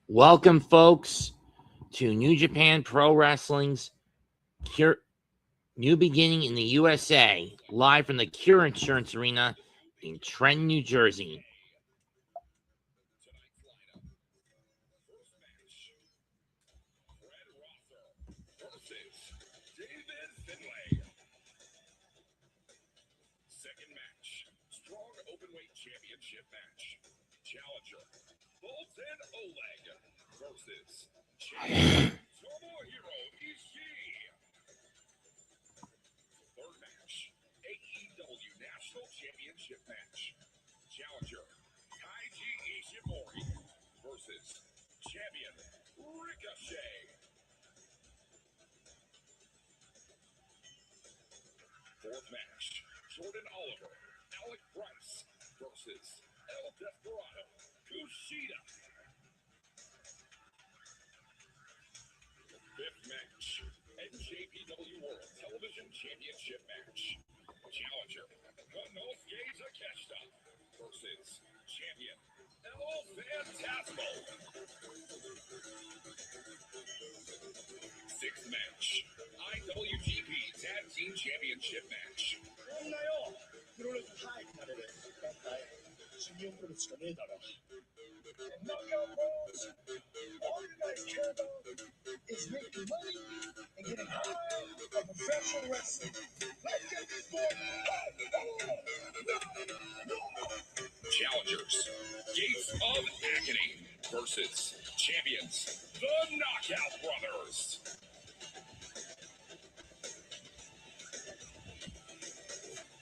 Welcome, folks, to New Japan Pro Wrestling's new beginning in the USA, live from the Cure Insurance Arena in Trenton, New Jersey. Second match, strong openweight championship match. Challenger, Bolton Oleg versus champion Tomohiro Ishii. Third match, AEW National Championship match. Challenger, Taiji Ishimori versus champion Ricochet. Fourth match, Jordan Oliver, Alec Price versus El Desperado, Kushida. Fifth match, NJPW World Television Championship match. Challenger, Konosuke Takeshita versus champion El Phantasmo. Sixth match, IWGP Tag Team Championship match. Knockout bros, all you guys care about is making money and getting high on professional wrestling. Let's get this boy. Challengers, Gates of Agony versus champions, the Knockout Brothers.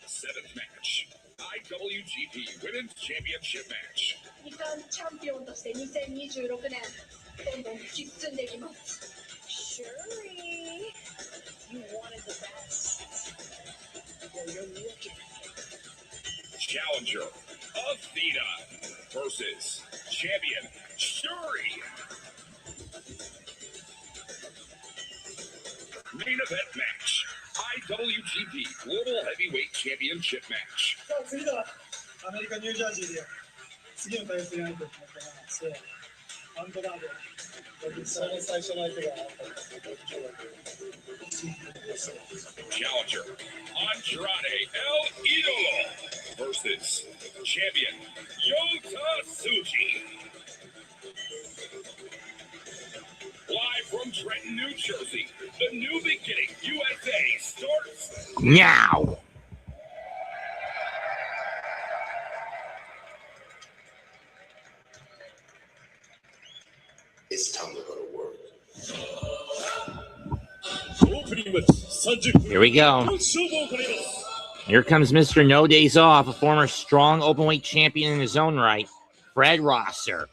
Seventh match, IWGP Women's Championship match. 日韓チャンピオンとして2026年どんどん突き進んでいきます。Shuri, you wanted the best. Well, you're looking. Challenger, Athena versus champion Shuri. Main event match, IWGP Global Heavyweight Championship match. さあ次はアメリカ・ニュージャージーで次の対戦相手となってますアンドラーデその最初の相手が Challenger, Andrade El Idolo versus champion Yota Tsuji. Live from Trenton, New Jersey, the New Beginning USA starts Now. It's time to go to work. Here we go. Here comes Mr. No Days Off, a former strong openweight champion in his own right, Fred Rosser.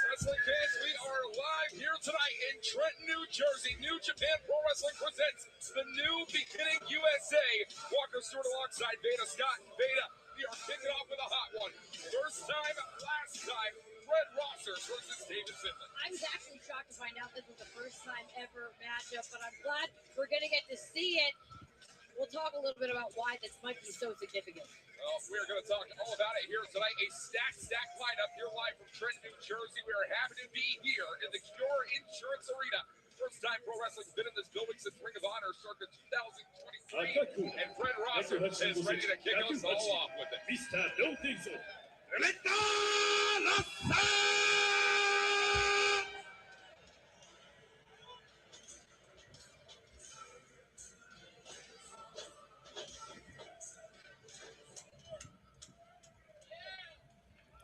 Wrestling fans, we are live here tonight in Trenton, New Jersey. New Japan Pro Wrestling presents the New Beginning USA. Walker Stewart alongside Beta Scott. Beta, we are kicking off with a hot one. First time, last time, Fred Rosser versus David Finlay. I was actually shocked to find out this was the first time ever matchup, but I'm glad we're going to get to see it. We'll talk a little bit about why this might be so significant. Well, we're going to talk all about it here tonight. A stacked lineup here live from Trenton, New Jersey. We are happy to be here in the Cure Insurance Arena. First time pro wrestling's been in this building since Ring of Honor circa 2023. And Fred Rosser is ready to kick us all off with it.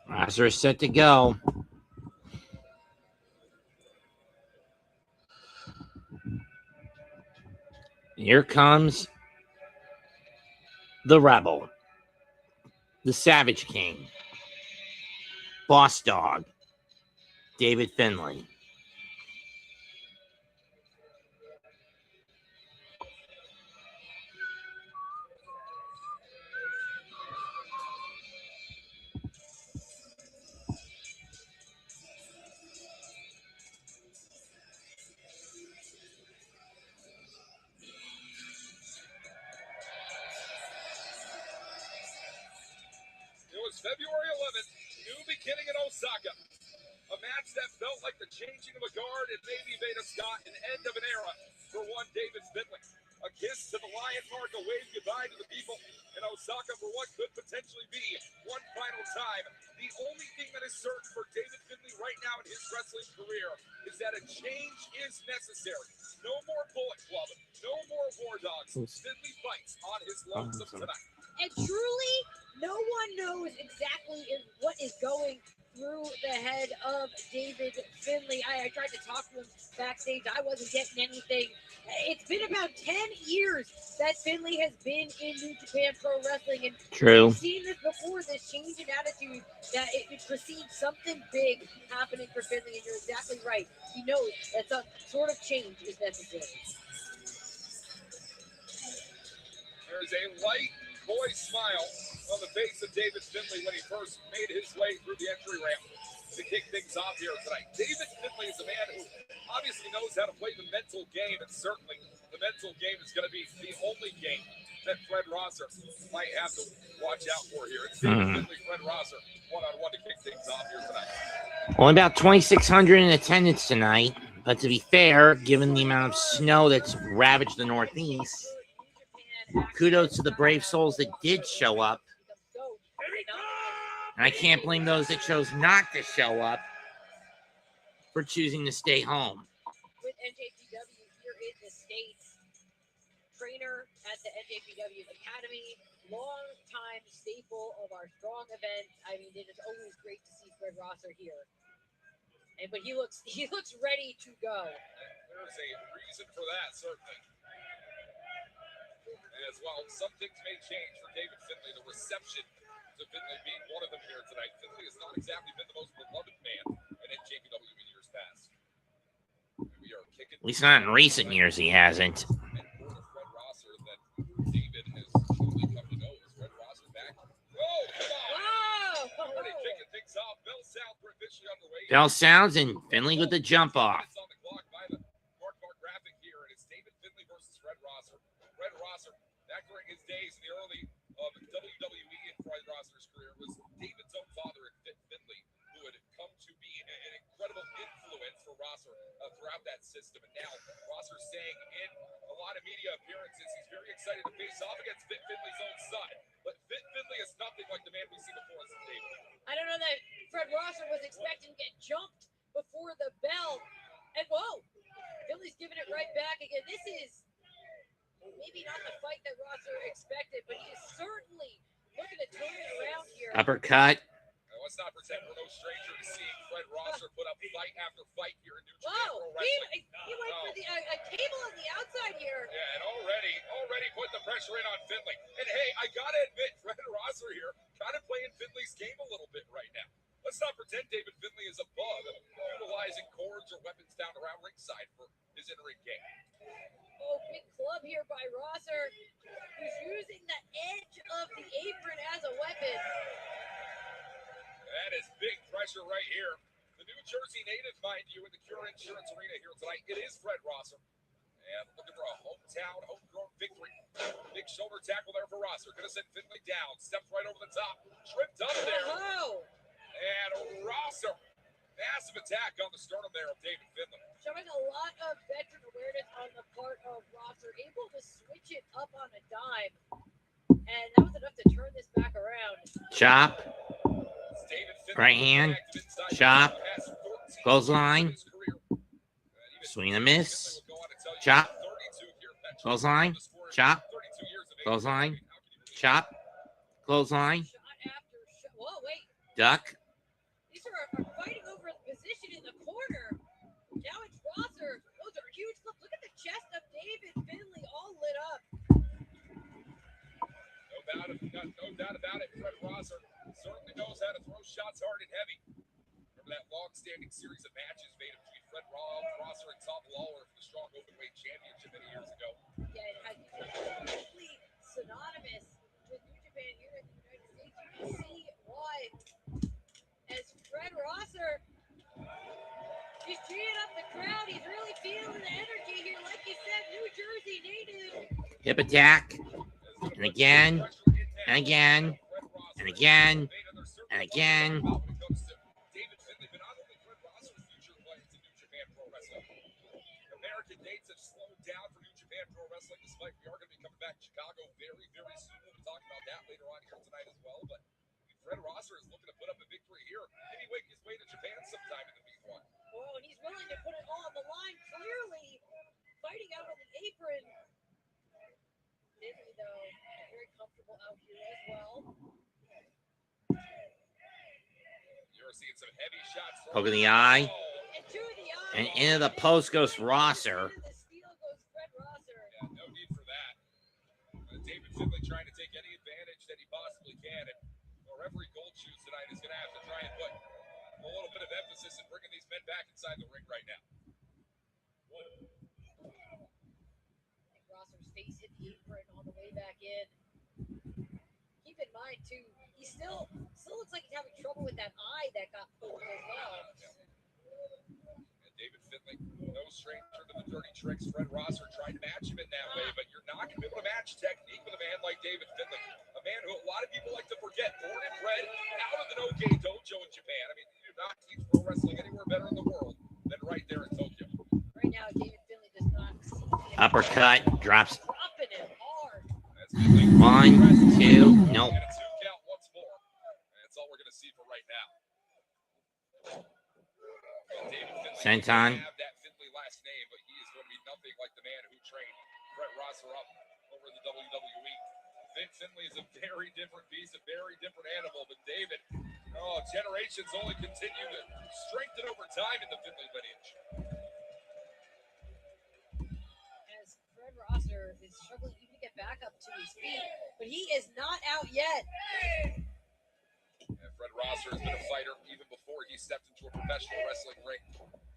Rosser is set to go. Here comes the Rebel, the Savage King, Boss Dog, David Finlay. February 11th, New beginning in Osaka. A match that felt like the changing of a guard and maybe Veda Scott, an end of an era for one David Finlay. A kiss to the Lion Park, a wave goodbye to the people in Osaka for what could potentially be one final time. The only thing that is certain for David Finlay right now in his wrestling career is that a change is necessary. No more Bullet Club, no more War Dogs. Finlay fights on his lonesome tonight. And truly, no one knows exactly what is going through the head of David Finlay. I tried to talk to him backstage. I wasn't getting anything. It's been about 10 years that Finlay has been in New Japan Pro Wrestling. And True. we've seen this before, this change in attitude, that it precedes something big happening for Finlay. And you're exactly right. He knows that some sort of change is necessary. There's a light boy smile on the face of David Finlay when he first made his way through the entry ramp to kick things off here tonight. David Finlay is a man who obviously knows how to play the mental game, and certainly the mental game is going to be the only game that Fred Rosser might have to watch out for here. It's David Finlay, Fred Rosser, one-on-one to kick things off here tonight. Only about 2,600 in attendance tonight, but to be fair, given the amount of snow that's ravaged the Northeast, kudos to the brave souls that did show up. And I can't blame those that chose not to show up for choosing to stay home. With NJPW here in the States, trainer at the NJPW Academy, long-time staple of our strong events. I mean, it is always great to see Fred Rosser here. But he looks ready to go. There's a reason for that, certainly. And as well, some things may change for David Finlay. The reception to Finlay being one of them here tonight. Finlay has not exactly been the most beloved man in NJPW in years past. We are kicking. At least not in recent years, he hasn't. And for the Fred Rosser that David has truly come to know. Is Fred Rosser back? Oh, come on! Wow! Already kicking things off. Bell sound for officially underway. Bell sounds and Finlay with the jump off. On the clock by the Mark graphic here, and it's David Finlay versus Fred Rosser. Fred Rosser, back during his days in the early of WWE in Fred Rosser's career, was David's own father at Finlay, who had come to be an incredible influence for Rosser throughout that system. And now Rosser saying in a lot of media appearances he's very excited to face off against Finlay's own son. But Finlay is nothing like the man we see before us, David. I don't know that Fred Rosser was expecting to get jumped before the bell. And whoa, Finlay's giving it right back again. This is maybe not the fight that Rosser expected, but he is certainly looking to turn it around here. Uppercut. Let's not pretend we're no stranger to seeing Fred Rosser put up fight after fight here in New Japan Whoa, Pro Wrestling. he went for the a table on the outside here. Yeah, and already put the pressure in on Finlay. And hey, I gotta admit, Fred Rosser here kind of playing Finlay's game a little bit right now. Let's not pretend David Finlay is above utilizing cords or weapons down around ringside for his in-ring game. Oh, big club here by Rosser, who's using the edge of the apron as a weapon. That is big pressure right here. The New Jersey native, mind you, in the Cure Insurance Arena here tonight. It is Fred Rosser. And looking for a homegrown victory. Big shoulder tackle there for Rosser. Gonna send Finlay down. Steps right over the top. Tripped up there. Oh. And Rosser. Massive attack on the sternum there of David Finlay. Showing a lot of veteran awareness on the part of Rosser. Able to switch it up on a dime. And that was enough to turn this back around. Chop. Right hand. Chop. Clothesline. Swing and a miss. Chop. Clothesline. Chop. Clothesline. Chop. Clothesline. Whoa, wait. Duck. These are fighting over the position in the corner. Now it's Rosser. Those are huge flips. Look at the chest of David Finlay all lit up. No doubt about it. Fred Rosser certainly knows how to throw shots hard and heavy. Remember that long-standing series of matches made between Fred Rosser and Tom Lawler for the Strong Openweight Championship many years ago. Yeah, it has become completely synonymous with New Japan here in the United States. You can see why. As Fred Rosser is cheering up the crowd, he's really feeling the energy here. Like you said, New Jersey native. Hip attack. And again. And again. And again. And again. American dates have slowed down for New Japan Pro Wrestling, despite we are going to be coming back to Chicago very, very soon. We'll be talking about that later on here tonight as well. But Fred Rosser is looking to put up a victory here. Maybe make his way to Japan sometime in the meanwhile. Oh, and he's willing to put it all on the line. Clearly fighting out on the apron. Finley, though, very comfortable out here as well. You're seeing some heavy shots. Poke in the eye. And to the eye. And into the post goes Rosser. Into the steel goes Fred Rosser. Yeah, no need for that. David Finley trying to take any advantage that he possibly can. And referee Gold Shoes tonight is going to have to try and put a little bit of emphasis in bringing these men back inside the ring right now. Rosser's face hit the apron on the way back in. Keep in mind, too, he still looks like he's having trouble with that eye that got poked as well. And David Finley, no stranger to the dirty tricks. Fred Rosser tried to match him in that way, but you're not going to be able to match technique with a man like David Finley. A man who a lot of people like to forget, born and bred out of the No-Gi Dojo in Japan. I mean, you do not teach pro wrestling anywhere better in the world than right there in Tokyo. Right now, David Finley does not see him. Uppercut. Drops. Dropping him hard. That's Finley. 1, 2. Nope. And a 2 count once more. And that's all we're going to see for right now. David Finley Senton. have that Finley last name, but he is going to be nothing like the man who trained Fred Rosser up over in the WWE. Finley is a very different beast, a very different animal, but David, generations only continue to strengthen over time in the Finley lineage. As Fred Rosser is struggling even to get back up to his feet, but he is not out yet. And Fred Rosser has been a fighter even before he stepped into a professional wrestling ring.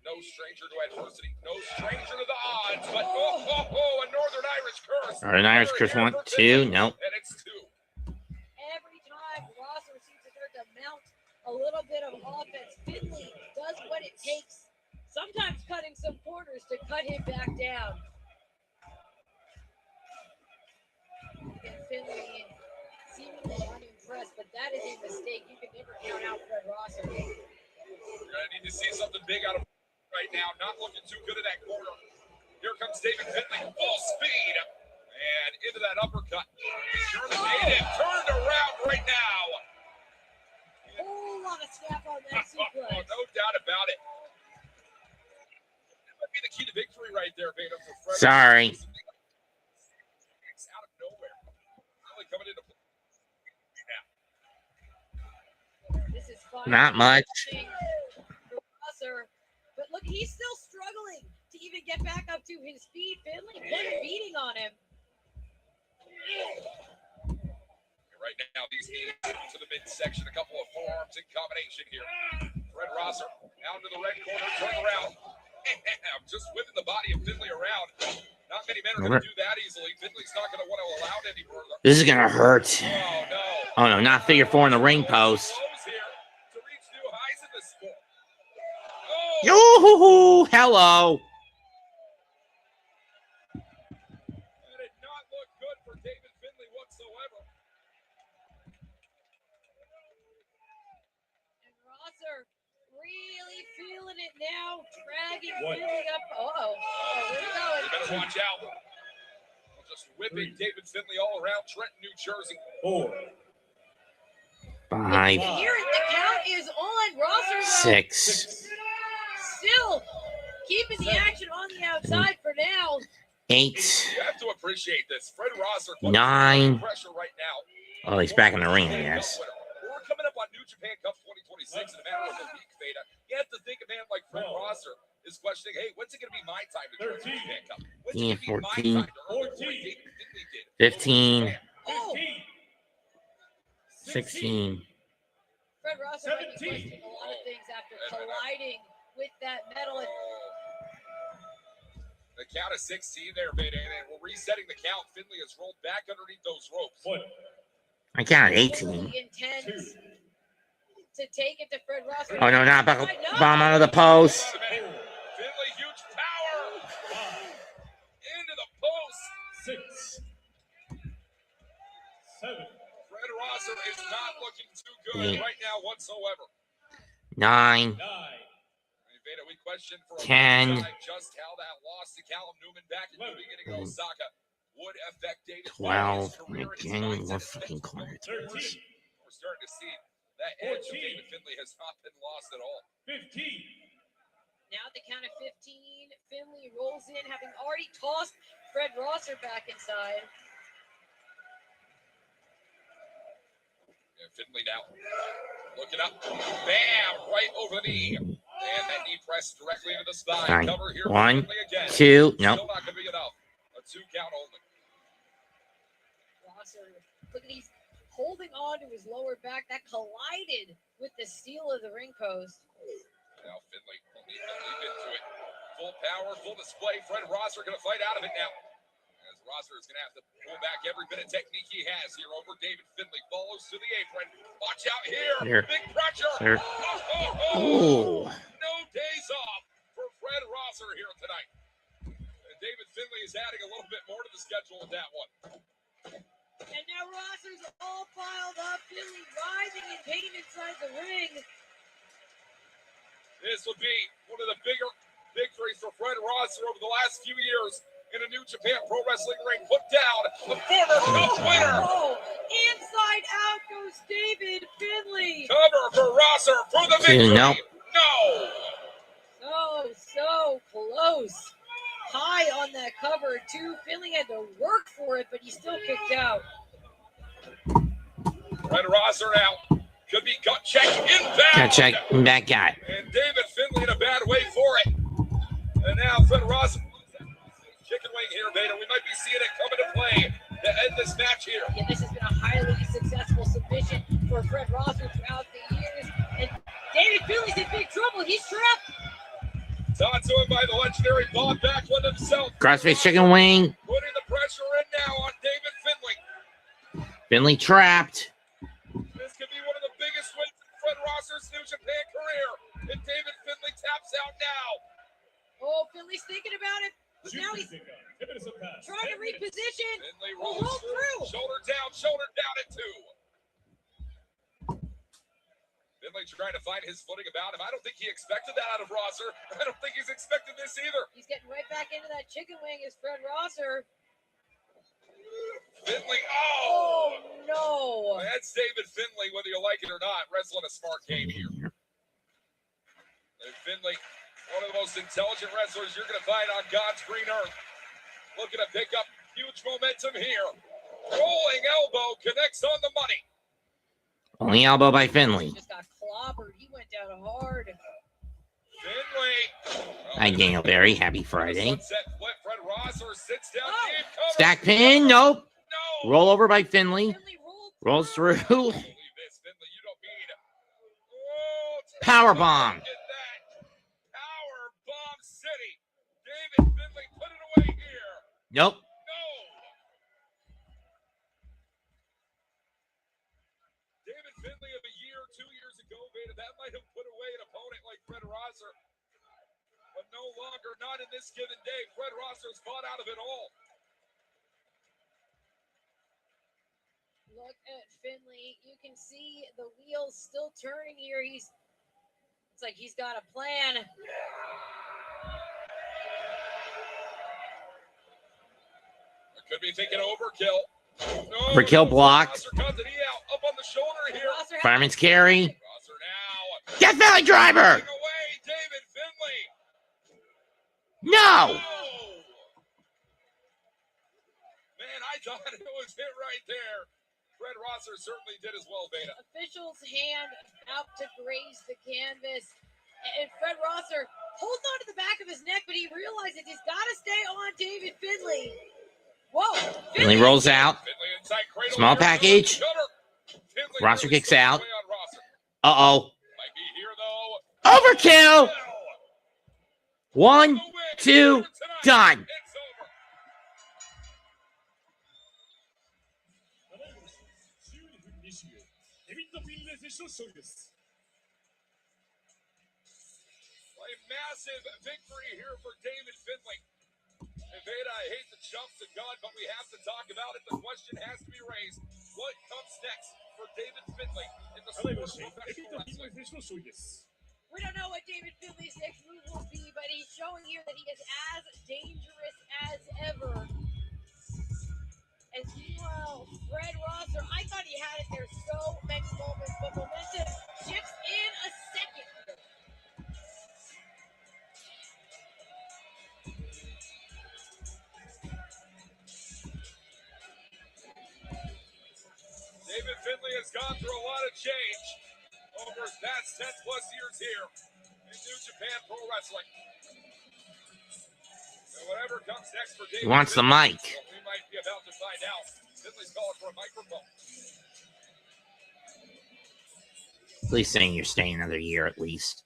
No stranger to adversity, no stranger to the odds, but a Northern Irish curse. Northern Irish curse. 1, 2. Nope. And it's 2. Every time Rosser seems to start to mount a little bit of offense, Finley does what it takes, sometimes cutting some corners to cut him back down. And Finley seemingly unimpressed, but that is a mistake. You can never count out Fred Rosser. You're going to need to see something big out of right now. Not looking too good at that corner. Here comes David Finley, full speed. And into that uppercut. German native turned around right now. Whole lot of snap on that suplex. No doubt about it. That might be the key to victory right there, Veda, for Fred. Sorry. It's out of nowhere. Really coming into play. This is fun. Not much. For Rosser. But look, he's still struggling to even get back up to his feet. Finley put a beating on him. Right now, these knees to the midsection, a couple of forearms in combination here. Fred Rosser down to the red corner, turn around. Just whipping the body of Finley around. Not many men are going to do that easily. Finley's not going to want to allow it any further. This is going to hurt. Oh, no. Oh, no. Not figure 4 in the ring post. To reach new highs in this sport. Yoo-hoo-hoo. Hello. That did not look good for David Finley whatsoever. And Rosser really feeling it now, dragging Finley up. Where's he going? You better watch out. Just whipping David Finley all around Trenton, New Jersey. 4. 5. You can hear it. The count is on. Rosser 6. still keeping the action on the outside for now. 8. You have to appreciate this. Fred Rosser 9. pressure right now. Oh, he's back in the ring, I guess. We're coming up on New Japan Cup 2026 in a matter of a week, Veda. You have to think a man like Fred Rosser is questioning, hey, when's it going to be my time to join the New Japan Cup? When's it going to be my time to earn what David Finley did? 15. Oh, 16. Fred Rosser might be questioning a lot of things after colliding with that metal. And the count of 16 there, Veda, and we're resetting the count. Finley has rolled back underneath those ropes. I counted 18. Intends to take it to Fred Rosser. Oh, no, not back. Bomb out of the post. Finley, huge power. Into the post. 6. 7. Fred Rosser is not looking too good right now whatsoever. 9. 9. Beta, we questioned for a 10. long time just how that loss to Callum Newman back in the beginning of Osaka would affect David 12. Finley's career. And his Again, mindset more has been fucking corner flipped. threes. We're starting to see that edge of David Finley has not been lost at all. 15. Now at the count of 15, Finley rolls in, having already tossed Fred Rosser back inside. And Finley now looking up. Bam! Right over the knee. And that knee pressed directly into the spine. Fine. Cover here for 1, Finley again. 2. Still Nope. not going to be enough. A 2 count only. Rosser, look at he's holding on to his lower back. That collided with the steel of the ring post. Now Finley will need to leap into it. Full power, full display. Fred Rosser going to fight out of it now. As Rosser is going to have to pull back every bit of technique he has here over David Finley. Follows to the apron. Watch out here. Big pressure. Here. Oh. No days off for Fred Rosser here tonight. And David Finley is adding a little bit more to the schedule with that one. And now Rosser's all piled up. Finley writhing in pain inside the ring. This would be one of the bigger victories for Fred Rosser over the last few years in a New Japan Pro Wrestling ring. Put down the former cup winner. Oh, inside out goes David Finley. Cover for Rosser for the victory. Nope. No. So close. High on that cover, too. Finley had to work for it, but he still kicked out. Fred Rosser now. Could be gut check inbound. Got check. Back guy. And David Finley in a bad way for it. And now Fred Rosser. Chicken wing here, Beta. We might be seeing it come into play to end this match here. Yeah, this has been a highly successful submission for Fred Rosser throughout the years. And David Finley's in big trouble. He's trapped. Taught to him by the legendary Bob Backlund himself. Crossface chicken wing. Putting the pressure in now on David Finley. Finley trapped. This could be one of the biggest wins in Fred Rosser's New Japan career. And David Finley taps out now. Oh, Finley's thinking about it. But now he's trying to reposition. Finley Oh, rolls roll through. through. Shoulder down at 2. Finley trying to find his footing about him. I don't think he expected that out of Rosser. I don't think he's expected this either. He's getting right back into that chicken wing as Fred Rosser. Finley, Oh, no. that's David Finley, whether you like it or not, wrestling a smart game here. And Finley, one of the most intelligent wrestlers you're going to find on God's green earth. Looking to pick up huge momentum here. Rolling elbow connects on the money. Only elbow by Finley. Just got clobbered. He went down hard. Finley. Hi, Daniel Berry. Happy Friday. Sunset flip. Fred Rosser sits down. Oh. Deep cover. Stack pin. Nope. No. Roll over by Finley. Finley rolled Rolls through. Believe this, Finley. You don't mean. Oh, Power bomb. look at that. Power bomb city. David Finley put it away here. Nope. No. David Finley of a year, 2 years ago, Beta, that might have put away an opponent like Fred Rosser. But no longer, not in this given day. Fred Rosser's fought out of it all. Look at Finley. You can see the wheels still turning here. It's like he's got a plan. Could be thinking overkill. No, Overkill blocked. Rosser cuts it. He out up on the shoulder here. Rosser has Fireman's carry. Rosser now. Death Valley driver. Taking away David Finley. No. Oh. Man, I thought it was it right there. Fred Rosser certainly did as well, Beta. official's hand out to graze the canvas. And Fred Rosser holds on to the back of his neck, but he realizes he's got to stay on David Finley. Whoa. Finley rolls out. Finley inside cradle Small here. package. Finley Rosser really kicks slipped out. away on Rosser. Uh-oh. Might be here, though. Overkill. Well, 1, the win 2, here tonight. done. It's over. A massive victory here for David Finley. And Veda, I hate to jump the gun, but we have to talk about it. The question has to be raised. What comes next for David Finley in the sport of professional wrestling? We don't know what David Finley's next move will be, but he's showing here that he is as dangerous as ever. And meanwhile, Fred Rosser, I thought he had it there so many moments, but momentum shifts in a second. David Finley has gone through a lot of change over his past 10 plus years here in New Japan Pro Wrestling. And whatever comes next for David He wants the Finley, mic. well, we might be about to find out. Finley's calling for a microphone. Please saying you're staying another year at least.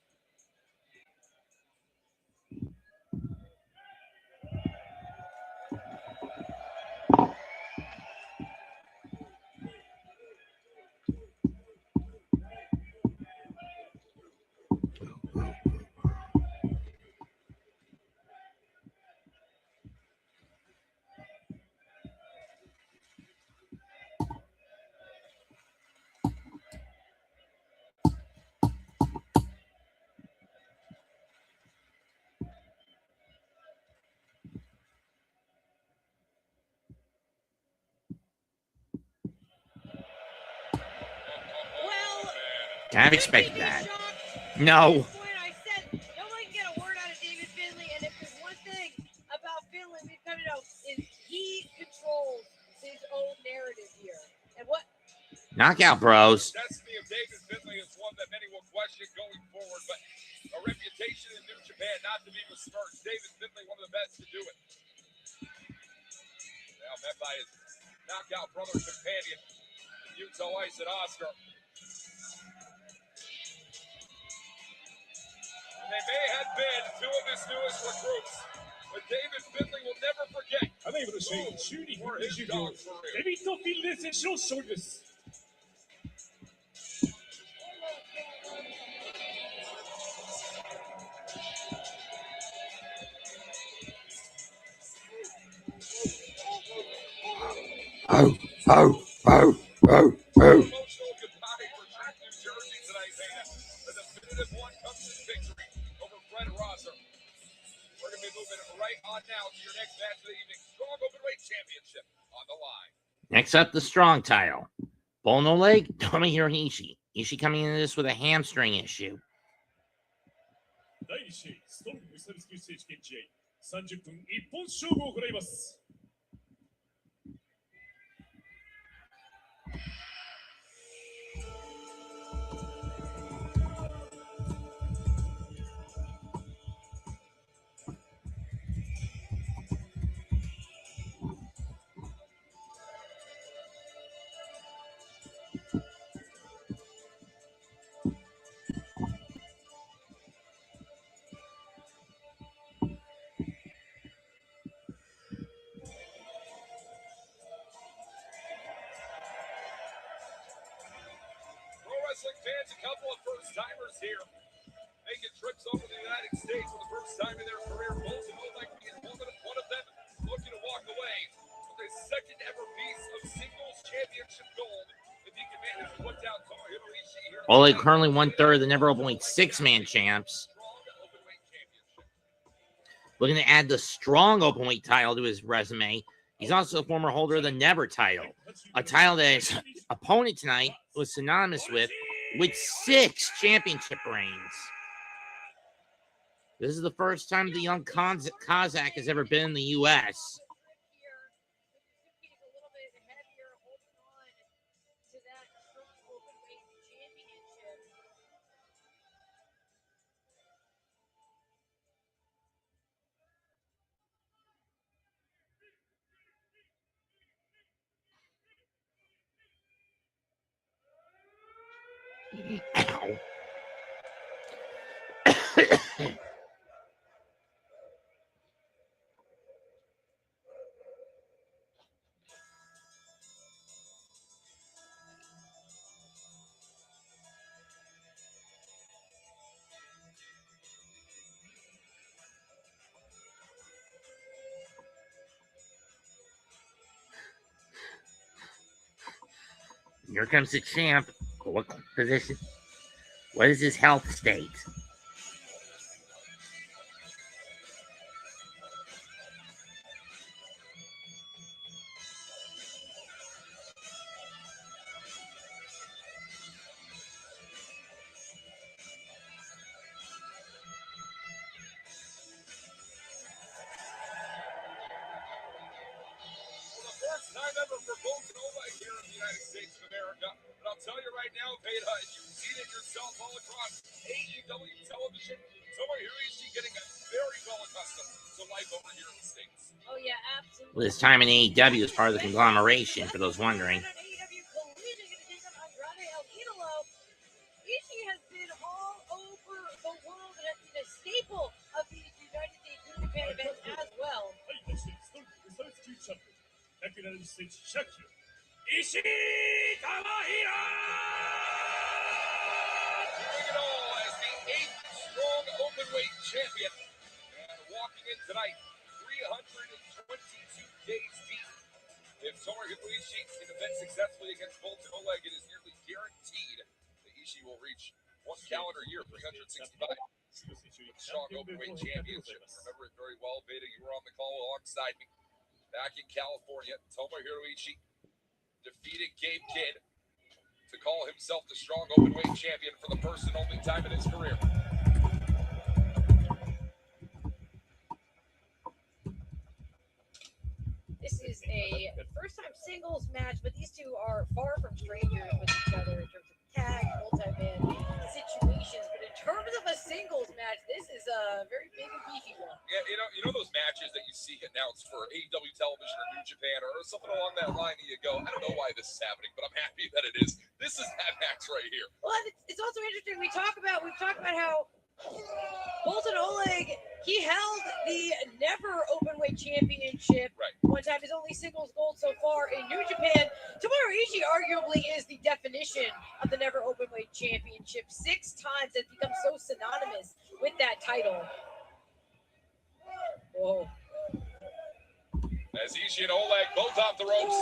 Well, I've expected that. No. I said nobody can get a word out of David Finley, and if there's one thing about Finley we've come to know is he controls his own narrative here. And what? Knockout Bros. The destiny of David Finley is one that many will question going forward, but a reputation in New Japan not to be besmirched. David Finley, one of the best to do it. Now met by his knockout brother companion, Utah Ice and Oscar. They may have been two of his newest recruits, but David Finley will never forget. アメリカの試合修理 For の his 主業 dog career. デビッド・フィンレイ選手の勝利です。Oh, oh, oh, oh, oh. Emotional goodbye for Trenton, New Jersey tonight, Dana. The definitive one comes in victory over Fred Rosser. We're going to be moving right on now to your next match of the evening. Strong Openweight Championship on the line. Next up, the strong title. Bull no leg, Tomohiro Ishii. Ishii coming into this with a hamstring issue. 第2試合ストロング無差別級選手権試合30分一本勝負を行います。 Pro wrestling fans, a couple of first timers here, making trips over the United States for the first time in their career. Both of them like being one of them looking to walk away with a second ever piece of singles championship gold. If he can manage to put down Tomohiro Ishii here. Oleg currently 1/3 of the never openweight six-man champs. Strong Openweight Championship. Looking to add the strong openweight title to his resume. He's also a former holder of the never title, a title that his opponent tonight was synonymous with 6 championship reigns. This is the first time the young Kazakh has ever been in the U.S. Ow. Here comes the champ. What position? What is his health state? time ever for Bolton Oleg here in the United States of America. But I'll tell you right now, Veda, you've seen it yourself all across AEW television. Tomohiro Ishii getting very well accustomed to life over here in the States. Oh, yeah, absolutely. Well, his time in AEW is part of the conglomeration, for those wondering. Ishii has been all over the world and has been a staple of these United States New Japan events as well. United States champion, Ishii Tamahiro! Doing it all as the 8th strong openweight champion. And walking in tonight, 322 days deep. If Tomohiro Ishii can defend successfully against Bolton Oleg, it is nearly guaranteed that Ishii will reach 1 calendar year, 365. Strong openweight championship. Remember it very well, Veda. You were on the call alongside me. Back in California, Tomohiro Ishii defeated Gabe Kidd to call himself the strong openweight champion for the first and only time in his career. This is a first-time singles match, but these two are far from strangers with each other in terms of tag, multi-man situations. But in terms of a singles match, this is a very big and beefy one. Yeah, you know those matches that you see announced for AEW television or New Japan or something along that line, and you go, I don't know why this is happening, but I'm happy that it is. This is that match right here. Well, it's also interesting. We've talked about how Bolton Oleg, he held the never openweight championship. Right. One time, his only singles gold so far in New Japan. Tomohiro Ishii arguably is the definition of the never openweight championship. 6 times has become so synonymous with that title. Whoa. As Ishii and Oleg both off the ropes.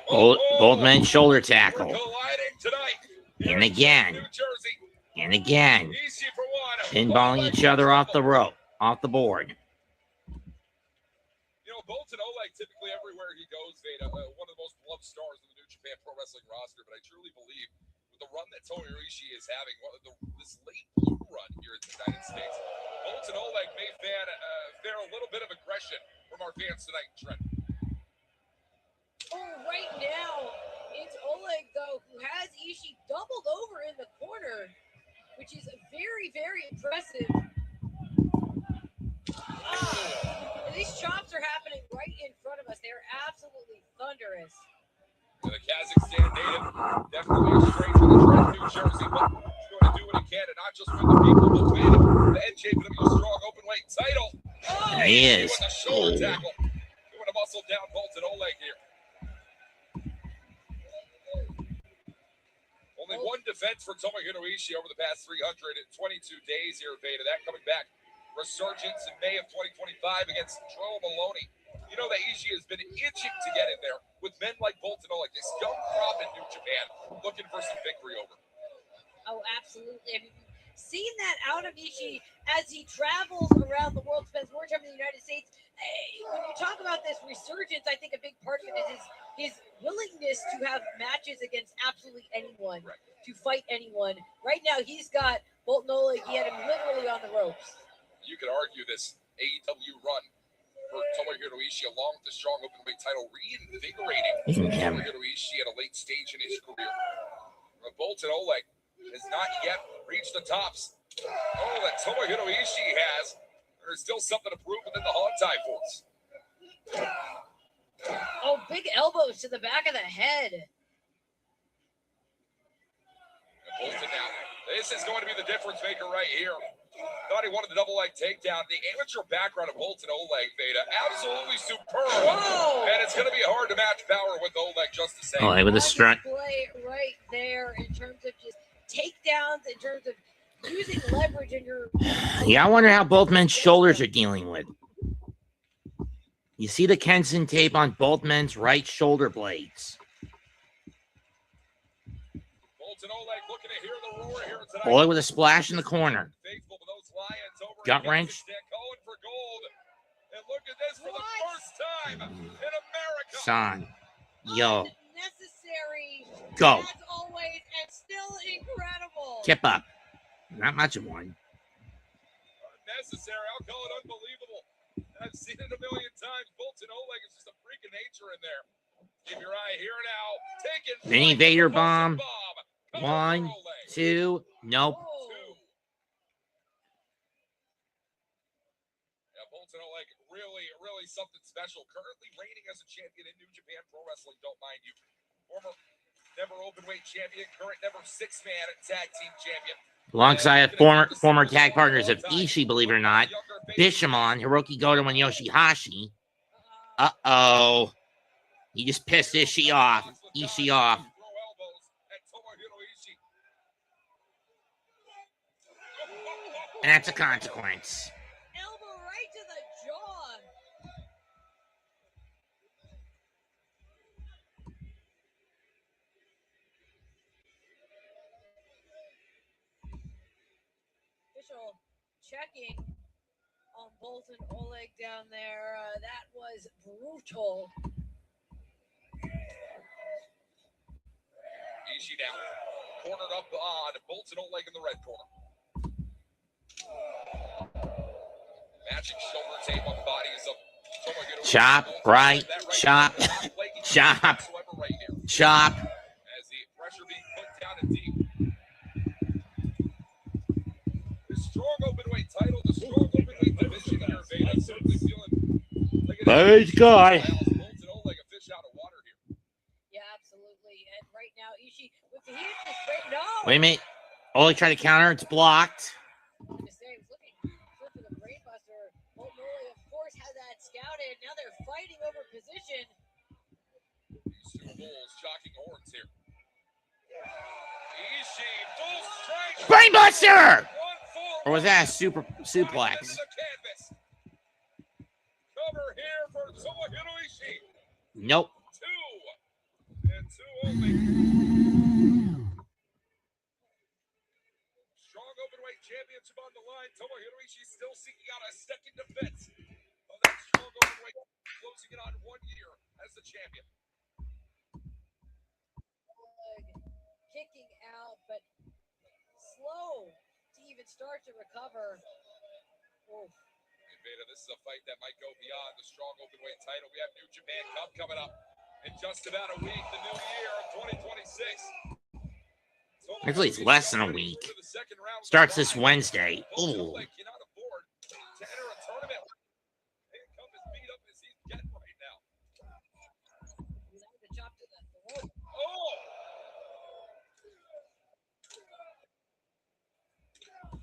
Both men shoulder We're tackle. colliding tonight. And Here in again. New Jersey. And again. Ishii for one. Pinballing each other off the rope, off the board. You know, Bolton Oleg typically everywhere he goes, Veda, one of the most beloved stars in the New Japan Pro Wrestling roster. But I truly believe with the run that Tomohiro Ishii is having, this late blue run here in the United States, Bolton Oleg may fare a little bit of aggression from our fans tonight, Trent. Oh, right now, it's Oleg, though, who has Ishii doubled over in the corner, which is very, very impressive. And these chops are happening right in front of us. They're absolutely thunderous. The Kazakhstan native, definitely a stranger to Trent, New Jersey, but he's going to do what he can, and not just win the people, but win the NJPW strong openweight title. Oh, There he is. With a shoulder tackle. Doing a muscle down Bolton Oleg here. Only one defense for Tomohiro Ishii over the past 322 days here, Veda. That coming back. Resurgence in May of 2025 against Joe Maloney. You know that Ishii has been itching to get in there with men like Bolton Oleg, this young crop in New Japan, looking for some victory over. Oh, absolutely. I mean, seeing that out of Ishii as he travels around the world, spends more time in the United States. When you talk about this resurgence, I think a big part of it is his willingness to have matches against absolutely anyone, Right. to fight anyone. Right now, he's got Bolton Oleg. He had him literally on the ropes. You could argue this AEW run for Tomohiro Ishii, along with the strong openweight title, reinvigorating Tomohiro Ishii at a late stage in his career. Bolton Oleg has not yet reached the tops. Oh, that Tomohiro Ishii has. There's still something to prove within the Hontai Force. Oh, big elbows to the back of the head. And Bolton now. This is going to be the difference maker right here. Thought he wanted the double leg takedown. The amateur background of Bolton Oleg, Veda, absolutely superb. Whoa! And it's going to be hard to match power with Oleg, just the same. Oh, with a strut. Play right there in terms of just takedowns, in terms of using leverage in your. Yeah, I wonder how both men's shoulders are dealing with. You see the Kenson tape on both men's right shoulder blades. Bolton Oleg looking to hear the roar here tonight. Oleg with a splash in the corner. Faithful to those Lions over Gut in wrench. Kazakhstan, going for gold. And look at this for the first time in America. Son. Yo. Unnecessary. Go. As always, and still incredible. Kip up. Not much of one. Unnecessary. I'll call it unbelievable. I've seen it a million times. Bolton Oleg is just a freak of nature in there. Keep your eye here now. Taking Mini flight, Vader the Bolton bomb. Cover 1, Ole. 2. Nope. Oh, Yeah, Bolton Oleg, really something special. Currently reigning as a champion in New Japan Pro Wrestling, don't mind you. Former never openweight champion, current never six-man tag team champion. Alongside former tag partners of Ishii, believe it or not, Bishamon, Hiroki Goto, and Yoshihashi. Uh-oh. He just pissed Ishii off. And that's a consequence. elbow right to the jaw. Official checking on Bolton Oleg down there. That was brutal. Ishii down. Cornered up on Bolton Oleg in the red corner. Matching shoulder tape on the bodies of Tomohiro. Chop, right, chop, chop, chop. As the pressure being put down and deep. The strong openweight title, the strong openweight division here, Veda. Certainly feeling like it Nice guy. Bolton Oleg, a fish out of water here. Yeah, absolutely. And right now, Ishii with the heat is great. No. Wait a minute. Ole tried to counter. It's blocked. To say, was looking for the brainbuster. Bolton Oleg, of course, had that scouted. Now they're fighting over position. These two bulls shocking horns here. Ishii, full strength. Brainbuster! One full Or was that a super suplex? into the canvas. Cover here for Tomohiro Ishii. Nope. 2 and 2 only. Strong openweight championship on the line. Tomohiro Ishii still seeking out a second defense of that strong openweight, closing it on 1 year as the champion. Kicking out, but slow to even start to recover. Oh, Veda, this is a fight that might go beyond the strong openweight title. We have New Japan Cup coming up in just about a week, the new year of 2026. Actually, it's less than a week. Starts this Wednesday. Ooh. Cannot afford to enter a tournament. Handcuff is beat up as he's getting right now. the chop to the throat. Oh!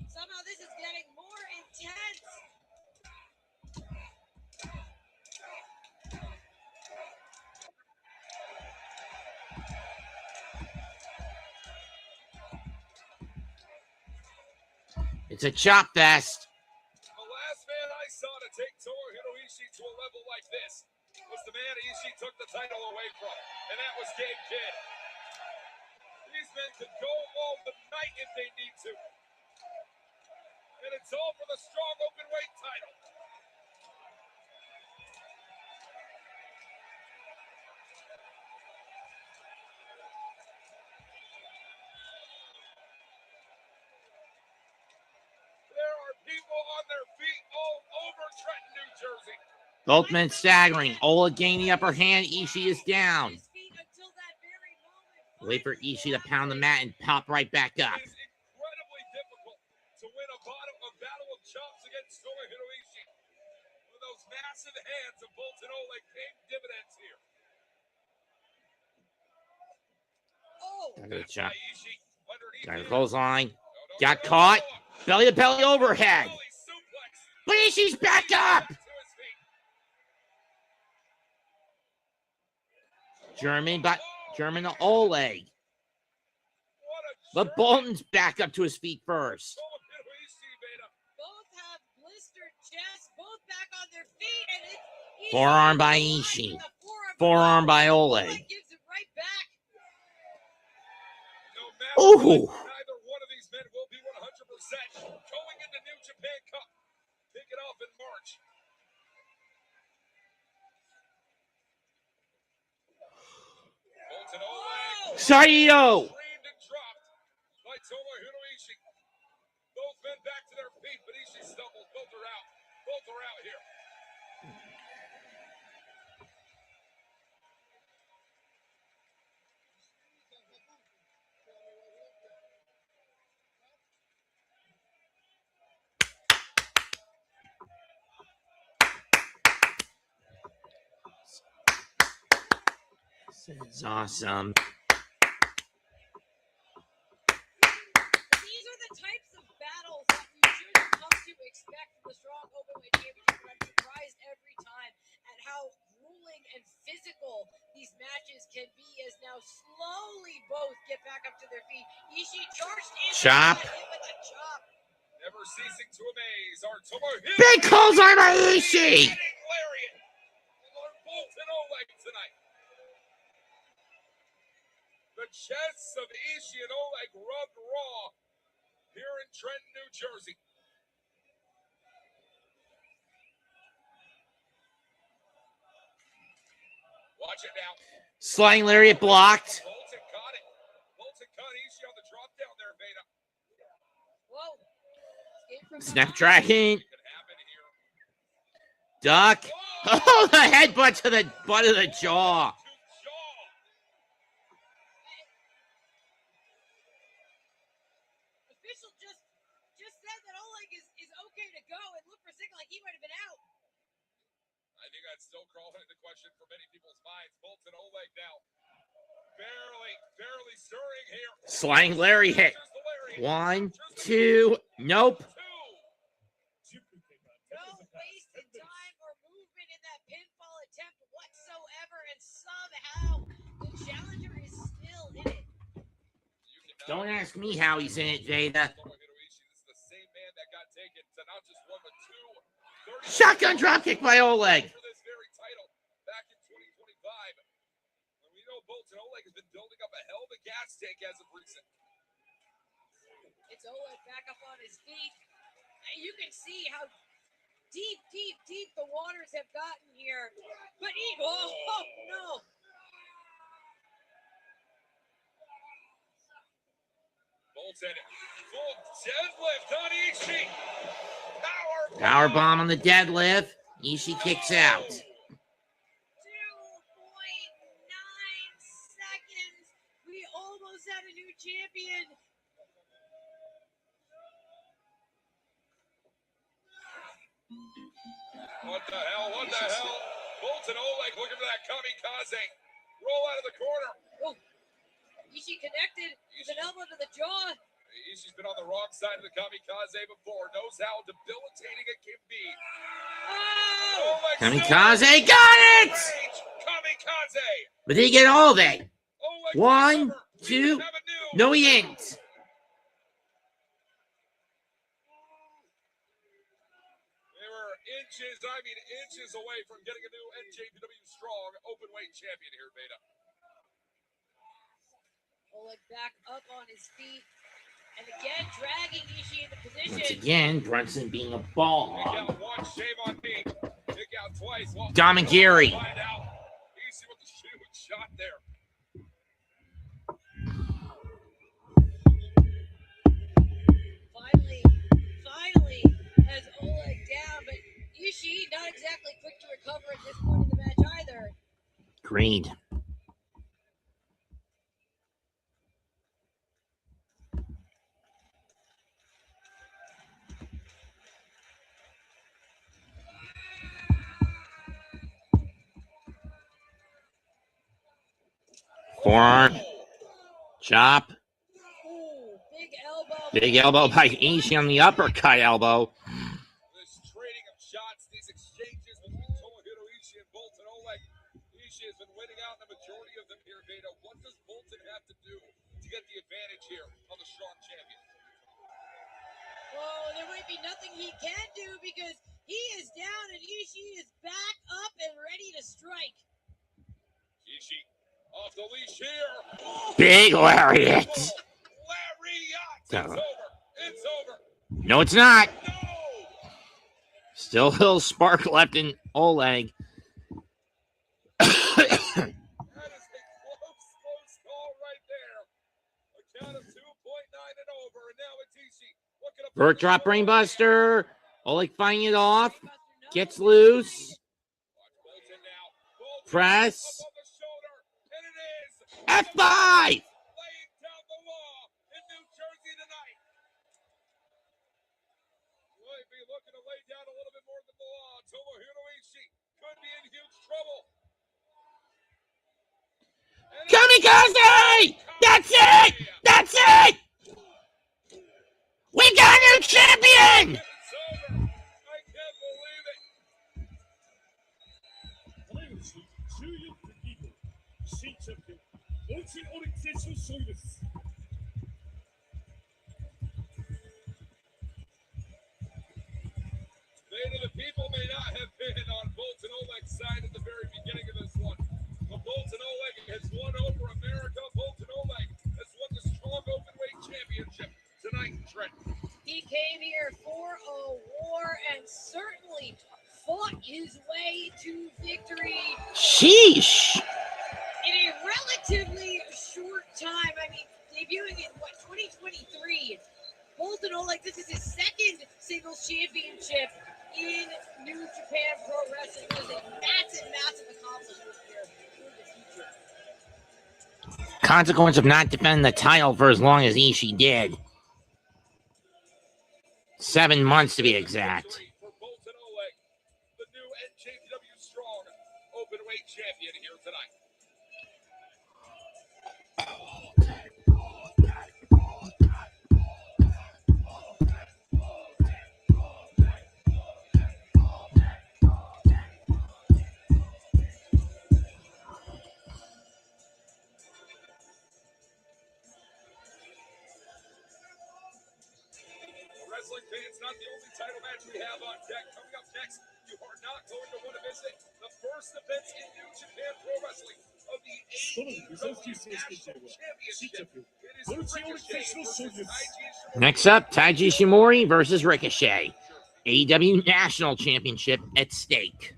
Somehow this is getting more intense. It's a chop fest. The last man I saw to take Tomohiro Ishii to a level like this was the man Ishii took the title away from, and that was Gabe Kidd. These men could go all the night if they need to. And it's all for the strong openweight title. There are people on their feet all over Trenton, New Jersey. Both men staggering. Ola gained the upper hand. Ishii is down. His feet until that very moment. Wait for Ishii to pound the mat and pop right back up. It is incredibly difficult to win a battle of chops against Tomohiro Ishii. With those massive hands of Bolton Oleg came dividends here. Oh, Got a That's chop. why Ishii underneath Got a here. clothesline. No, no, Got no, caught. no. Belly to belly overhead. Belly suplex. But Ishii's back up. Back to his feet. German to Oleg. What a But journey. Bolton's back up to his feet first. Tomohiro Ishii, Veda. both have blistered chests, both back on their feet, and it's Ishii Forearm by with Ishii. the Forearm by Oleg. gives it right back. No matter Ooh. what, neither one of these men will be 100% going into New Japan Cup. Kick it off in March. Bolton Oleg. Saito. Screamed and dropped by Tomohiro Ishii. Both men back to their feet, but Ishii stumbles. Both are out. Both are out here. It's awesome. These are the types of battles that we should come to expect from the Strong Openweight Championship. I'm surprised every time at how grueling and physical these matches can be as now slowly both get back up to their feet. Ishii charged in. Chop. Hit with a chop. Never ceasing to amaze. Our Tomohiro Big calls are by Ishii. Lariat. Bolton Oleg tonight. The chests of Ishii and Oleg rubbed raw here in Trenton, New Jersey. Watch it now. Sliding lariat blocked. Bolton caught it. Bolton caught Ishii on the drop down there, Veda. Whoa. Escape from Snapdragon. It could happen here. Duck. Oh, the headbutt to the butt of the jaw. Official just said that Oleg is okay to go, and looked for Ziggler like he might have been out. I think that's still crawling into question for many people's minds. Bolton Oleg now. Barely stirring here. Sliding lariat. Here's the lariat. 1, 2. Nope. No wasted time or movement in that pinfall attempt whatsoever, and somehow the challenger is still in it. Don't ask me how he's in it, Veda. This is the same man that got taken to not just one but two. Shotgun dropkick by Oleg. For this very title back in 2025. And we know Bolton Oleg has been building up a hell of a gas tank as of recent. It's Oleg back up on his feet. And you can see how deep the waters have gotten here. But oh no. Bolton, full deadlift on Ishii. Power bomb on the deadlift. Ishii kicks out. 2.9 seconds. We almost had a new champion. What the hell? Bolton Oleg looking for that kamikaze. Roll out of the corner. Oh, Ishii connected with an elbow to the jaw. Ishii's been on the wrong side of the kamikaze before. Knows how debilitating it can be. Oh! Oleg Kamikaze, got it! Kamikaze. But did he get all of it? Oleg 1, we 2. have a new No, he ain't. They were inches away from getting a new NJPW Strong Openweight champion here, Veda. Oleg back up on his feet. And again, dragging Ishii into position. Once again, Brunson being a Kick ball. out once, shame on me. Kick out twice. Well, Domagiri. find out. Ishii with the huge shot there. Finally has Oleg down, but Ishii not exactly quick to recover at this point in the match either. Agreed. Forearm. Chop. Ooh, big elbow. Big elbow by Ishii on the uppercut elbow. This trading of shots, these exchanges between Tomohiro Ishii and Bolton Oleg. Ishii has been winning out in the majority of them here, Veda. What does Bolton have to do to get the advantage here on the Strong champion? Whoa, there might be nothing he can do because he is down and Ishii is back up and ready to strike. Ishii off the leash here. Oh, Big lariat. lariat. It's over. It's over. No, it's not. No. Still a little spark left in Oleg. That is a close call right there. A count of 2.9 and over, and now it's Ishii. Looking up Vert drop brainbuster. Oleg fighting it off. Gets loose. Watch Bolton now. Bolton Press. up on the shoulder, and it is F5. laying down the law in New Jersey tonight. Might be looking to lay down a little bit more than the law. Tomohiro Ishii could be in huge trouble. し14分リード。新チャンピオン、オチオリック選手の勝利です。The people may not have been on Bolton Oleg's side at the very beginning of this one. But Bolton Oleg has won over America. Bolton Oleg has won the strong openweight championship tonight in Trenton. He came here for a war and certainly fought his way to victory Sheesh. in a relatively short time. I mean, debuting in 2023. Bolton Oleg, this is his second singles championship in New Japan Pro Wrestling. It is a massive, massive accomplishment here for the future. Consequence of not defending the title for as long as Ishii did. 7 months to be exact. For Bolton Oleg, the new NJPW strong openweight champion here tonight. Wrestling fans, not the only title match we have on deck. Coming up next, you are not going to want to miss it. The first event in New Japan Pro Wrestling of the AEW National Championship. It is Ricochet versus Taiji Ishimori. Next up, Taiji Ishimori versus Ricochet. AEW National Championship at stake.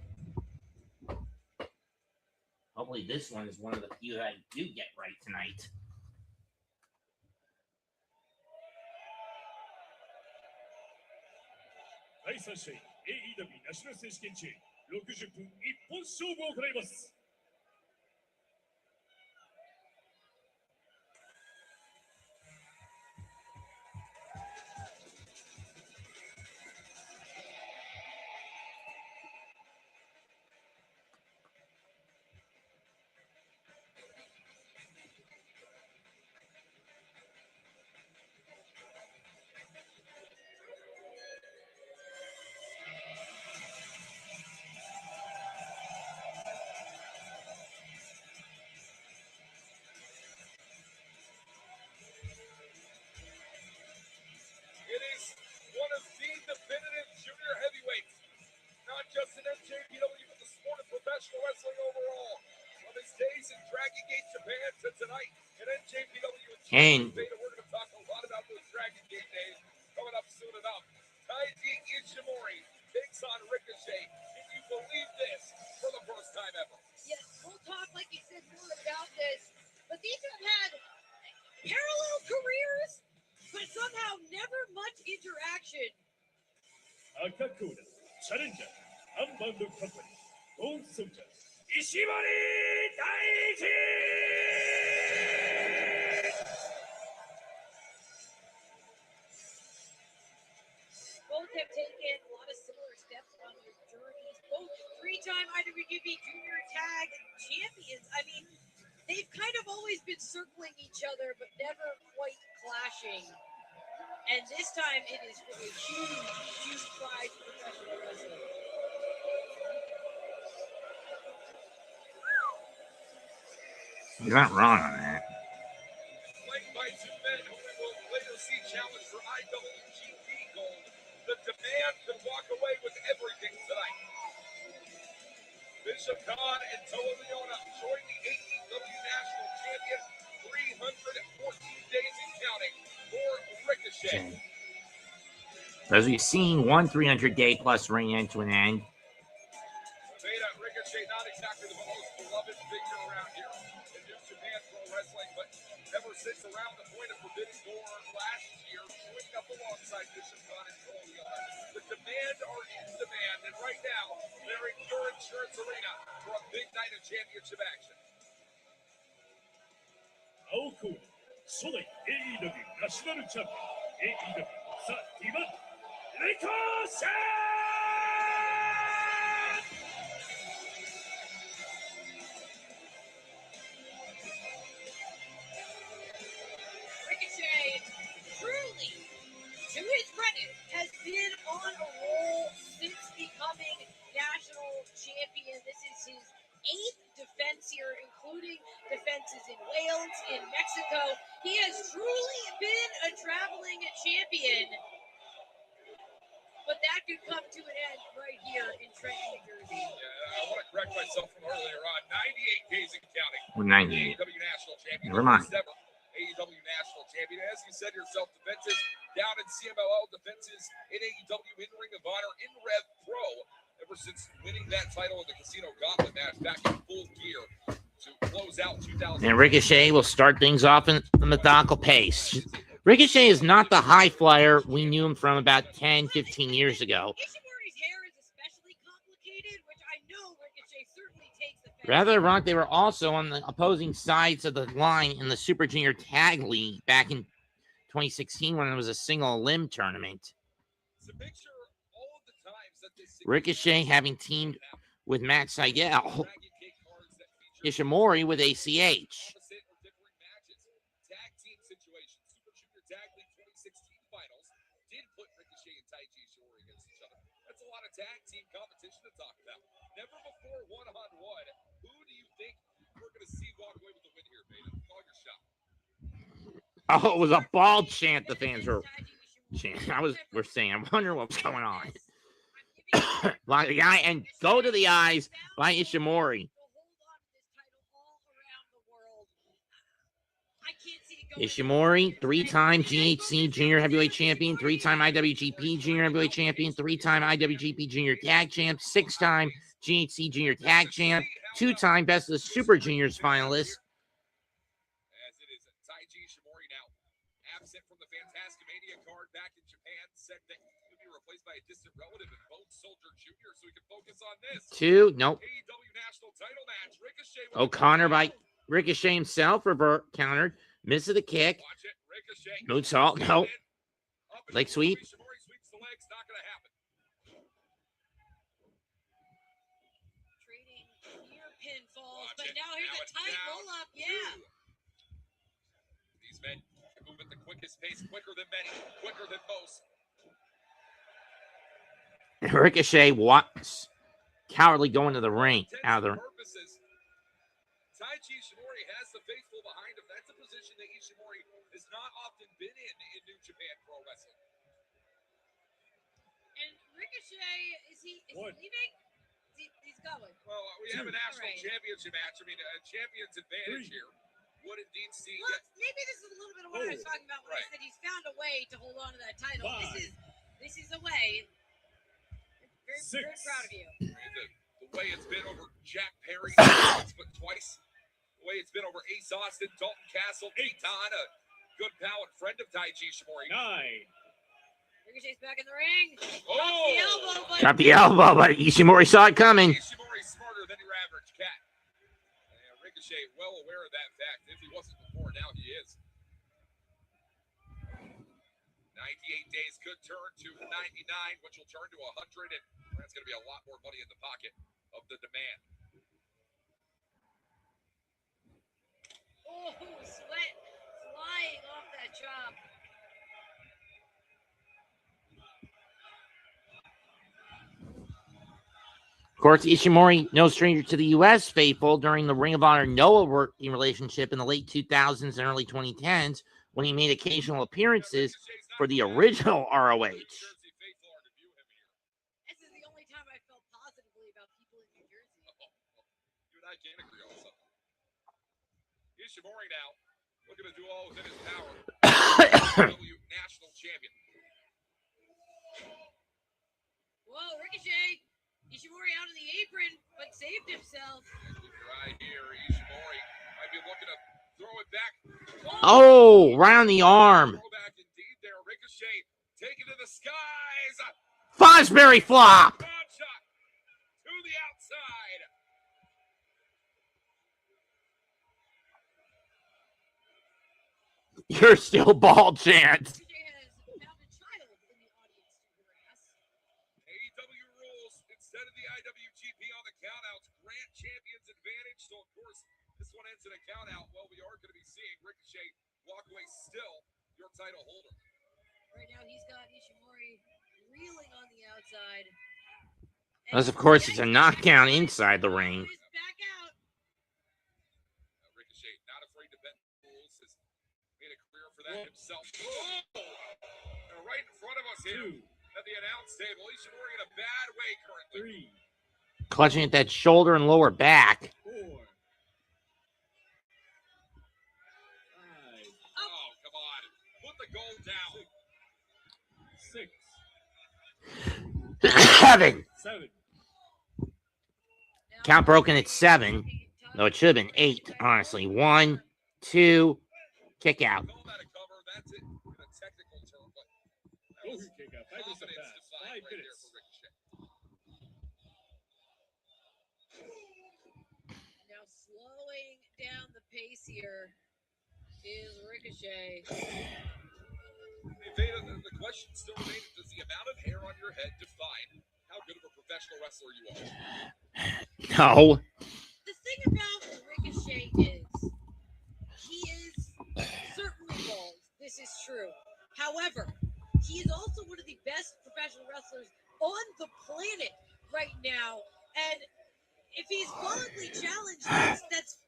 Hopefully this one is one of the few that I do get right tonight.第3試合 AEW ナショナル選手権中60分一本勝負を行います。It is one of the definitive junior heavyweights, not just in NJPW, but the sport of professional wrestling overall. From his days in Dragon Gate, Japan to tonight in NJPW And Beta, we're going to talk a lot about those Dragon Gate days coming up soon enough. Taiji Ishimori takes on Ricochet. Can you believe this for the first time ever? Yes, we'll talk, like you said, more about this. But these have had parallel careers, but somehow never much interaction. 赤コーナーチャレンジャーアンバウンドカンパニーゴールドソルジャー石森大地 Both have taken a lot of similar steps on their journeys. Both three-time IWGP Junior Tag Champions. I mean, they've kind of always been circling each other, but never quite clashing. And this time, it is for a huge, huge prize for professional wrestling. you're not wrong on that. Played by two men who we will later see challenge for IWGP gold. The demand could walk away with everything tonight. Bishop Khan and Toa Leona join the AEW National Champion. 314 days and counting for Ricochet. As we've seen, one 300-day plus reign end to an end. Beta, Ricochet, not exactly the most beloved figure around here in New Japan Pro Wrestling, but ever since around the point of Forbidden Door last year, joining up alongside Bishop Khan and Toa Leona. The demand are in demand, and right now, they're in your insurance arena for a big night of championship action. 青コーナー初代 AEW ナショナルチャンピオン AEW ザ・ディバンレコシェー Ricochet, truly, to his credit, has been on a roll since becoming national champion. This is his 8th defense here, including defenses in Wales, in Mexico. He has truly been a traveling champion. But that could come to an end right here in Trenton, New Jersey. Yeah, I want to correct myself from earlier on. 98 days and counting. Well, 98. AEW National Champion. Never mind. First ever AEW National Champion. As you said yourself, defenses down in CMLL, defenses in AEW, in Ring of Honor, in Rev Pro. Ever since winning that title in the Casino Gauntlet match back in full gear to close out 2000. And Ricochet will start things off in the methodical pace. Ricochet is not the high flyer we knew him from about 10, 15 years ago. Ishimori's hair is especially complicated, which I know Ricochet certainly takes offense. Rather ironic, they were also on the opposing sides of the line in the Super Junior Tag League back in 2016 when it was a single limb tournament. So picture all of the times that this Ricochet having teamed with Matt Seidel, Dragon Gate cards that feature Ishimori with ACH. opposite or differing matches. Tag team situations. Super Junior Tag League 2016 finals did put Ricochet and Taiji Ishimori against each other. That's a lot of tag team competition to talk about. Never before one-on-one. Who do you think we're going to see walk away with the win here, Beta? Call your shot. Oh, it was a ball chant the fans were chanting. We're saying, I wonder what's going on. Block the eye and go to the eyes by Ishimori. Ishimori, 3-time GHC Junior Heavyweight Champion, 3-time IWGP Junior Heavyweight Champion, 3-time IWGP Junior Tag Champ, 6-time GHC Junior Tag Champ, 2-time Best of the Super Juniors finalist. As it is Taiji Ishimori now absent from the Fantasticmania card back in Japan, said that he could be replaced by a distant relative in Bone Soldier Jr. so he can focus on this. 2, nope. AEW National Title match. Ricochet with O'Connor the by Ricochet himself, revert countered, misses the kick. Watch it. Ricochet. Moonsault, nope. Up and Leg sweep. Ishimori sweeps the legs. Not going to happen. Trading near pinfalls, Watch but it. now here's a it's tight down roll up. two. Yeah. These men can move at the quickest pace, quicker than many, quicker than most. Ricochet was cowardly going to the ring out of the Purposes. Taiji Ishimori has the faithful behind him. That's a position that Ishimori has not often been in New Japan Pro Wrestling. And Ricochet, is he leaving? He's going. Well, we have a national Right. championship match. I mean, a champion's advantage here would indeed see. Well, maybe this is a little bit of what I was talking about when I said he's found a way to hold on to that title. This is a way. Very proud of you. The way it's been over Jack Perry, but twice. The way it's been over Ace Austin, Dalton Castle, Eitan, a good pal and friend of Taiji Ishimori. 9. Ricochet's back in the ring. Oh! Dropped the elbow, but Ishimori saw it coming. Ishimori's smarter than your average cat. And Ricochet well aware of that fact. If he wasn't before, now he is. 98 days could turn to 99, which will turn to 100, and that's going to be a lot more money in the pocket of the demand. Oh, sweat flying off that chop. Of course, Ishimori, no stranger to the U.S. faithful during the Ring of Honor Noah working relationship in the late 2000s and early 2010s when he made occasional appearances for the original ROH. This is the only time I felt positively about people in New Jersey. You and I can't agree on something. Ishimori now looking to do all within his power. W National Champion. Whoa, Ricochet. Ishimori out of the apron, but saved himself. Right here, Ishimori might be looking to throw it back. Oh, right on the arm. Throwback indeed there. Ricochet taken to the skies. Fosbury flop. Broad shot to the outside. You're still bald, Chance. Ricochet has found a child in the audience to harass. AEW rules instead of the IWGP on the countouts. Grant champion's advantage. So, of course, this one ends in a countout. Well, we are going to be seeing Ricochet walk away still your title holder. Right now, he's got Ishimori reeling on the outside. As of course, it's a knockdown inside the ring. Back out. afraid to bend rules. Has made a career for that himself. Oh! And right in front of us here at the announce table, Ishimori in a bad way currently. 3, Clutching at that shoulder and lower back. 4, 5. Oh, come on. Put the goal down. 6, 7. 7. Count broken at 7. No, it should have been 8, honestly. 1, 2, kick out. Call that a cover. That's it in a technical term, but that was Kick out. 5 confidence pass. defined 5 right there minutes. for Ricochet. Now slowing down the pace here is Ricochet. Hey, Veda, the question still remains, does the amount of hair on your head define how good of a professional wrestler you are? No. The thing about Ricochet is he is certainly bald. This is true. However, he is also one of the best professional wrestlers on the planet right now. And if he's publicly challenged, that's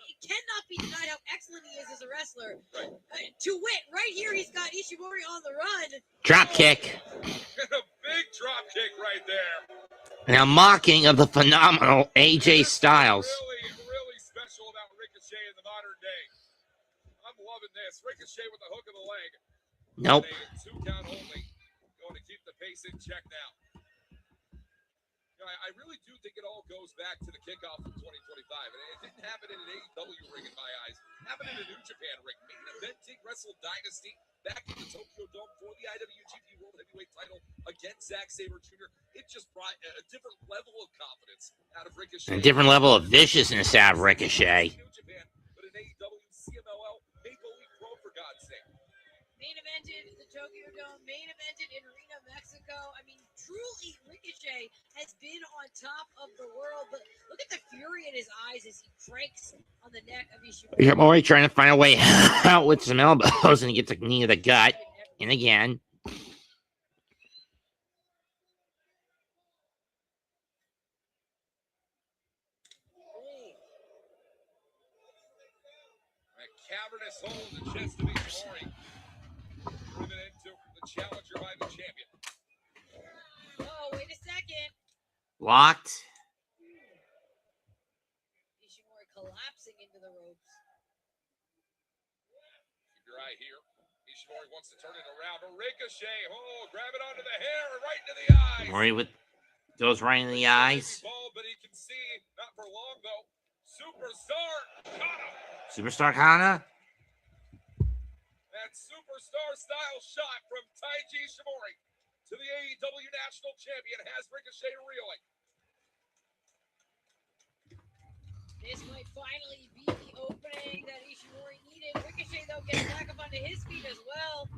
it cannot be denied how excellent he is as a wrestler. To wit, right here, he's got Ishimori on the run. Drop kick. And a big drop kick right there. And a mocking of the phenomenal AJ Styles. Really special about Ricochet in the modern day. I'm loving this. Ricochet with the hook of the leg. Nope. A 2 count only. Going to keep the pace in check now. You know, I really do think it all goes back to the kickoff of 2025. And it didn't happen in an AEW ring in my eyes. It happened in a New Japan ring. Main eventing Wrestle Dynasty back in the Tokyo Dome for the IWGP World Heavyweight title against Zack Sabre Jr. It just brought a different level of confidence out of Ricochet. And a different level of viciousness out of Ricochet. New Japan, but an AEW CMLL Maple Leaf Pro, for God's sake. Main evented the Tokyo Dome, main evented in Reno, Mexico. I mean, truly, Ricochet has been on top of the world. But look at the fury in his eyes as he cranks on the neck of Ishimori. Ishimori trying to find a way out with some elbows, and he gets a knee to the gut. And again. A cavernous hole in the chest of Ishimori. Driven into the challenger by the champion. Oh, wait a second. Locked. Ishimori collapsing into the ropes. Keep your eye here. Ishimori wants to turn it around. A Ricochet. Oh, grab it onto the hair and right into the eyes. Mori with goes right in the eyes. Ball, but he can see. Not for long, though. Superstar Kana. Superstar Kana. That superstar style shot from Taiji Ishimori to the AEW National Champion has Ricochet reeling. This might finally be the opening that Ishimori needed. Ricochet, though, gets back up onto his feet as well.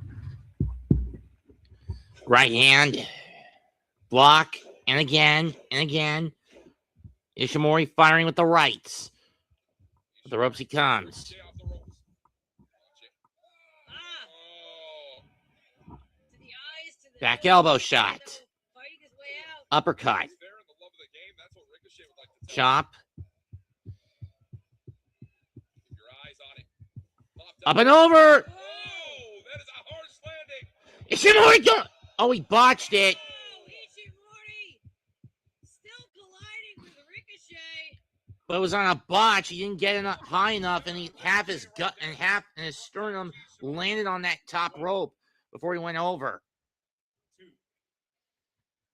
Right hand. Block. And again. And again. Ishimori firing with the rights. With the ropes he comes. Stay off the ropes. Oh. To the eyes, to the Back nose, elbow shot. fighting his way out. Uppercut. He's there in the love of the game. That's what Ricochet would like to tell Chop. Keep your eyes on it. Popped Up and over. Oh, that is a harsh landing. Ishimori go. Oh, he botched it. Oh, Ishimori still colliding with Ricochet. But it was on a botch. He didn't get enough high enough, and half his gut and half and his sternum landed on that top rope before he went over.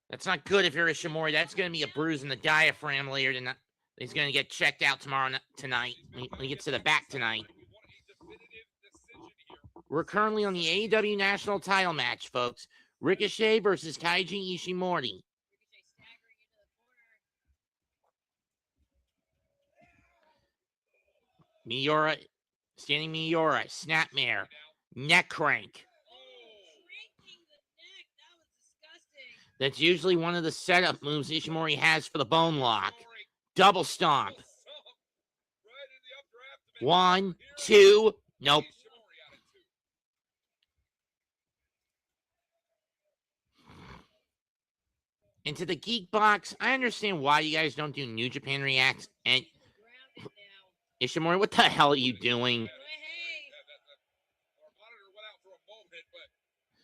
That's not good if you're Ishimori. That's going to be a bruise in the diaphragm later tonight. He's going to get checked out tonight when he gets to the back tonight. We want a definitive decision here. We're currently on the AEW National Title match, folks. Ricochet versus Taiji Ishimori. Ricochet staggering into the corner. Miura, standing Miura, snapmare, neck crank. Cranking the neck. That was disgusting. That's usually one of the setup moves Ishimori has for the bone lock. Double stomp. Right in the upper abdomen. 1, 2, nope. Ishimori out at 2. Into the Geek Box. I understand why you guys don't do New Japan Reacts, and Grounded now. Ishimori, what the hell are you doing? Our monitor went out for a moment, but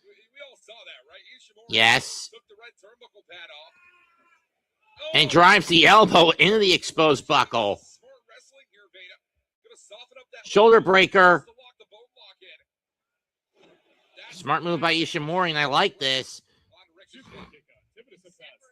we all saw that, right? Ishimori Yes. took the red turnbuckle pad off. And drives the elbow into the exposed buckle. Smart wrestling here, Veda. Gonna soften up that Shoulder breaker. to lock the bone lock in. That's Smart move by Ishimori, and I like this. on Ricochet. Separate the shoulder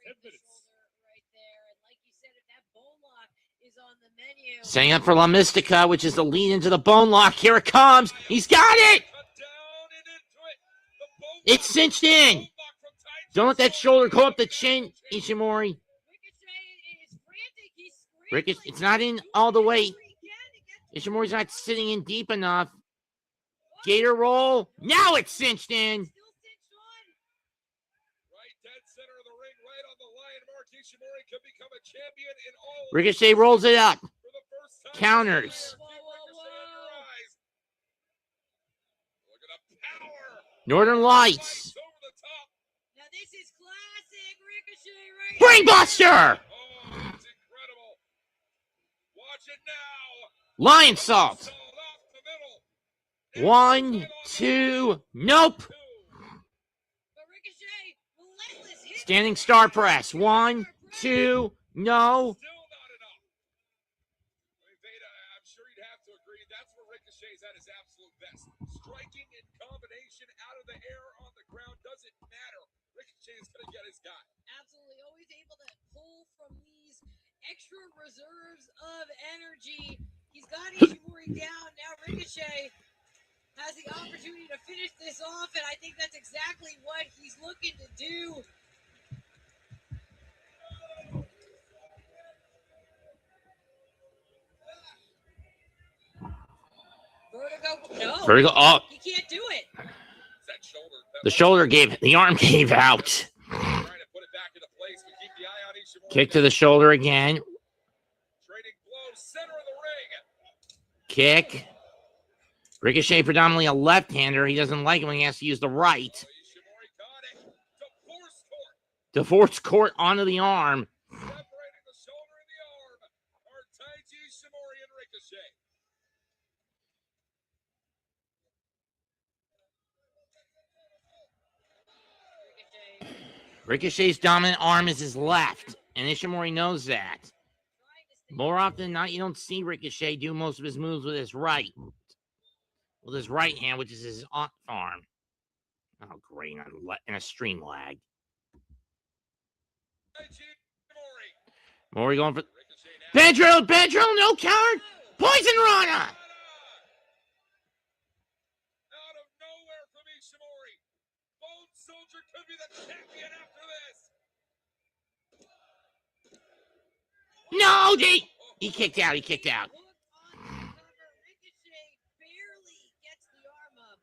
right there. And like you said, if that bone lock is on the menu. Setting up for La Mystica, which is the lead into the bone lock. Here it comes. He's got it. Cut down and into it. The bone It's lock. cinched in. Bone lock from Taiji. Don't let that shoulder go up the chin, Ishimori. Ricochet is frantic. He's Ricochet, scrambling. it's not in all the way. He can to get Ishimori's not sitting in deep enough. Gator roll. Now it's cinched in. still cinched on. Right dead center of the ring, right on the line. Mark Ishimori could become a champion in all. Ricochet rolls it up. For the first time. Counters. Keep Ricochet on your eyes. Look at the power. Northern Lights. Lights over the top. Now this is classic Ricochet right Brainbuster. Oh, that's incredible. Watch it now. Lion Salt. Salt off the middle. 1, 2. Nope. But Ricochet, relentless hit. Standing star press. 1, 2. No. Still not enough. I mean, Veda, I'm sure you'd have to agree. That's where Ricochet's at his absolute best. Striking in combination out of the air, on the ground, doesn't matter. Ricochet is going to get his guy. Absolutely, always able to pull from these extra reserves of energy. He's got Ishimori down. Now Ricochet has the opportunity to finish this off, and I think that's exactly what he's looking to do. Vertigo, no, Vertigo. Oh, he can't do it. That shoulder. the arm gave out. Trying to put it back into place, but keep the eye on Ishimori. Kick to the shoulder again. Trading blows, center of the ring. Kick. Ricochet predominantly a left-hander. He doesn't like it when he has to use the right. Ishimori caught it. Divorce court. Divorce court onto the arm. Separating the shoulder and the arm are Taiji Ishimori and Ricochet. Ricochet's dominant arm is his left, and Ishimori knows that. More often than not, you don't see Ricochet do most of his moves with his right. With his right hand, which is his arm. Oh, great. And a stream lag. Taiji Ishimori. Mori going for... Ricochet now. Benadryl, no counter. Poison Rana. Out of nowhere from Ishimori. Bone Soldier could be the champion after this. No, he kicked out. Look on the cover. Ricochet barely gets the arm up.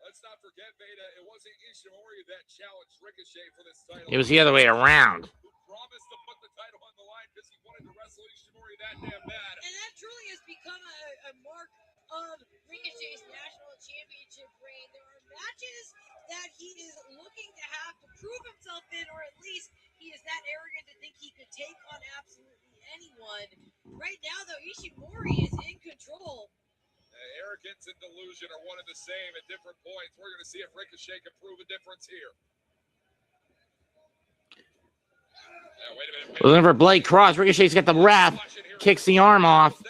Let's not forget, Veda, it wasn't Ishimori that challenged Ricochet for this title. It was the other way around. Who promised to put the title on the line because he wanted to wrestle Ishimori that damn bad. And that truly has become a mark of Ricochet's national championship reign. There are matches that he is looking to have to prove himself in, or at least he is that arrogant to think he could take on absolutely anyone. Right now, though, Ishimori is in control. Arrogance and delusion are one and the same at different points. We're going to see if Ricochet can prove a difference here. Wait a minute. Looking for Blade Cross. Ricochet's got the ref. Kicks the arm off.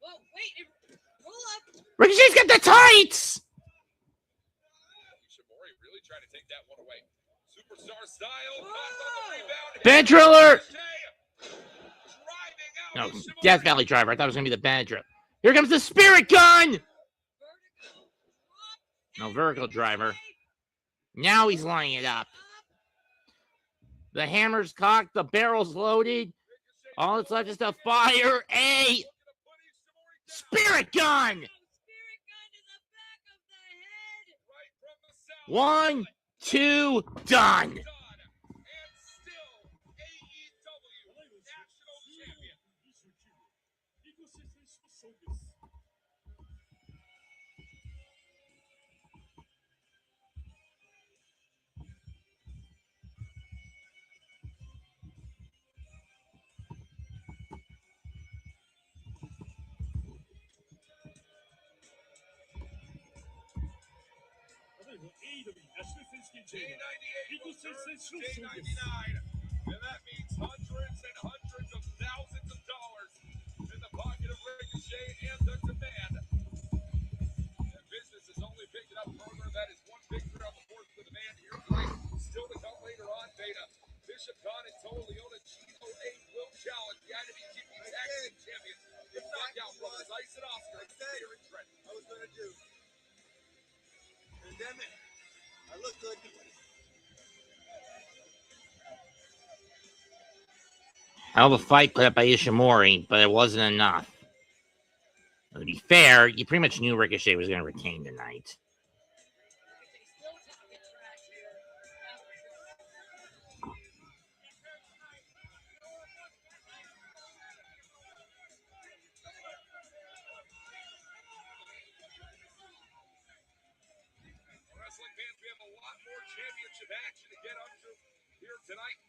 Well, wait, roll up. Ricochet's got the tights. Ishimori really trying to take that one away. Superstar style. Caught on the rebound. Bad driller. Ricochet driving No, out Ishimori. Death Valley Driver. I thought it was going to be the Benadryl. Here comes the Spirit Gun. No, Vertical Driver. Now he's lining it up. The hammer's cocked. The barrel's loaded. All that's left is to fire a Spirit Gun. Spirit gun to the back of the head. Right from the south. 1, 2, done. And still AEW national champion. And that means hundreds and hundreds of thousands of dollars in the pocket of Ricochet and the Demand. And business is only picking up further. That is one victory on the board for the Demand here tonight. Still to come later on, Beta. Bishop Khan and Toa Leona Chino 8 will challenge the IWGP Tag Team Champions. If knockout brothers Ice and Oscar here in Trenton. I was gonna do. And damn it, I look good. Hell of a fight put up by Ishimori, but it wasn't enough. To be fair, you pretty much knew Ricochet was going to retain tonight. Wrestling fans, we have a lot more championship action to get up to here tonight.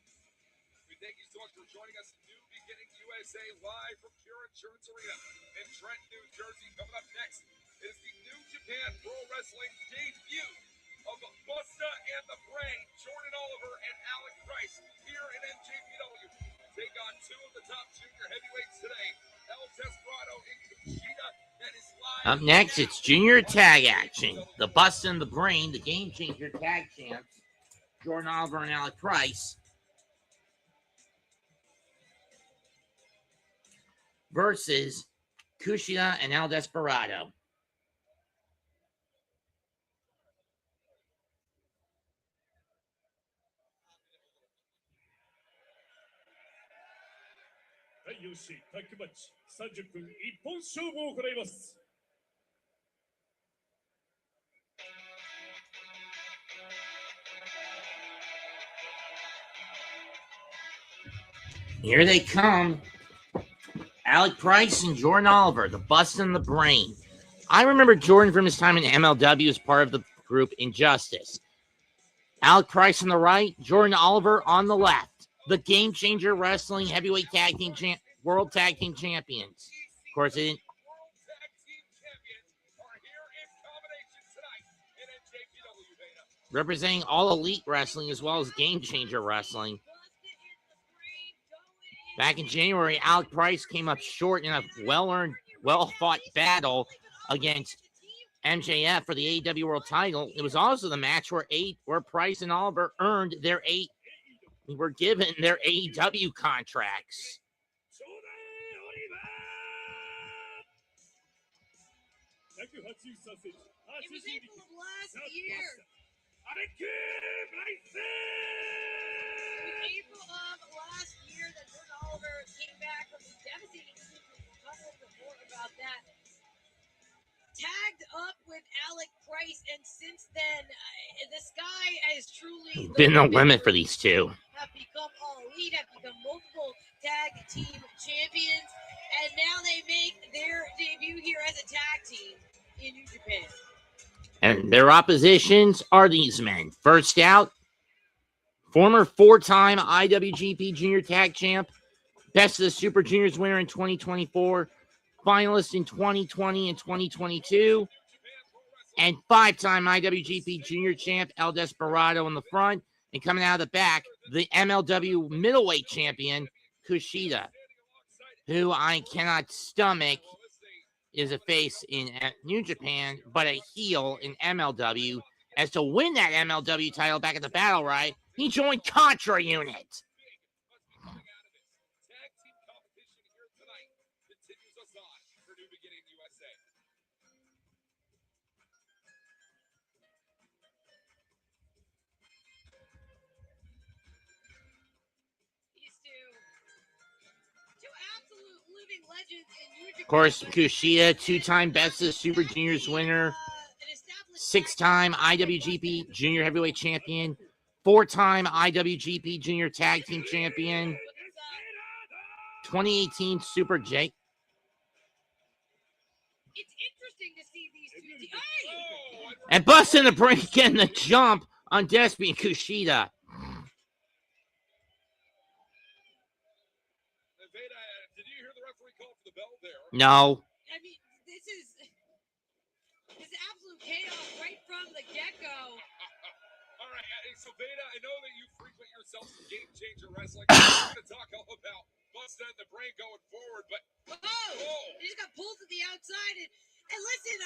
We thank you so much for joining us. New Beginning USA live from Pure Insurance Arena in Trenton, New Jersey. Coming up next is the New Japan Pro Wrestling debut of Busta and the Brain, Jordan Oliver and Alec Price here in NJPW. Take on two of the top junior heavyweights today, El Desperado and Kushida. That is live. Up next, it's junior tag action. The Busta and the Brain, the Game Changer tag champs, Jordan Oliver and Alec Price, versus Kushida and El Desperado. Here they come. Alec Price and Jordan Oliver, the Busta and the Brain. I remember Jordan from his time in MLW as part of the group Injustice. Alec Price on the right, Jordan Oliver on the left. The Game Changer Wrestling Heavyweight Tag Team World Tag Team Champions. Of course, it didn't. World Tag Team Champions are here in combination tonight in NJPW, Beta. Representing All Elite Wrestling as well as Game Changer Wrestling. Back in January, Alec Price came up short in a well-earned, well-fought battle against MJF for the AEW World Title. It was also the match where Price and Oliver earned were given their AEW contracts. It was April of last year. It was April of last year that Jordan Oliver came back from the devastating injury. We'll talk a little bit more about that. Tagged up with Alec Price, and since then, the sky has truly Been the limit for these two. Have become All Elite, have become multiple tag team champions, and now they make their debut here as a tag team in New Japan. And their oppositions are these men. First out, former four-time IWGP Junior Tag Champ, Best of the Super Juniors winner in 2024, finalist in 2020 and 2022, and five-time IWGP Junior Champ El Desperado in the front, and coming out of the back, the MLW Middleweight Champion Kushida, who I cannot stomach is a face in New Japan, but a heel in MLW. As to win that MLW title back at the Battle Riot, he joined Contra Unit. Of course, Kushida, two-time Best of the Super Juniors winner, six-time IWGP Junior Heavyweight Champion, four-time IWGP Junior Tag Team Champion, 2018 Super J. It's interesting to see these two. And busting the break getting the jump on Despy and Kushida. No. I mean, this is absolute chaos right from the get-go. All right, so Veda, I know that you frequent yourself some Game Changer Wrestling. We're going to talk all about busting the brain going forward, but He just got pulled to the outside. And listen,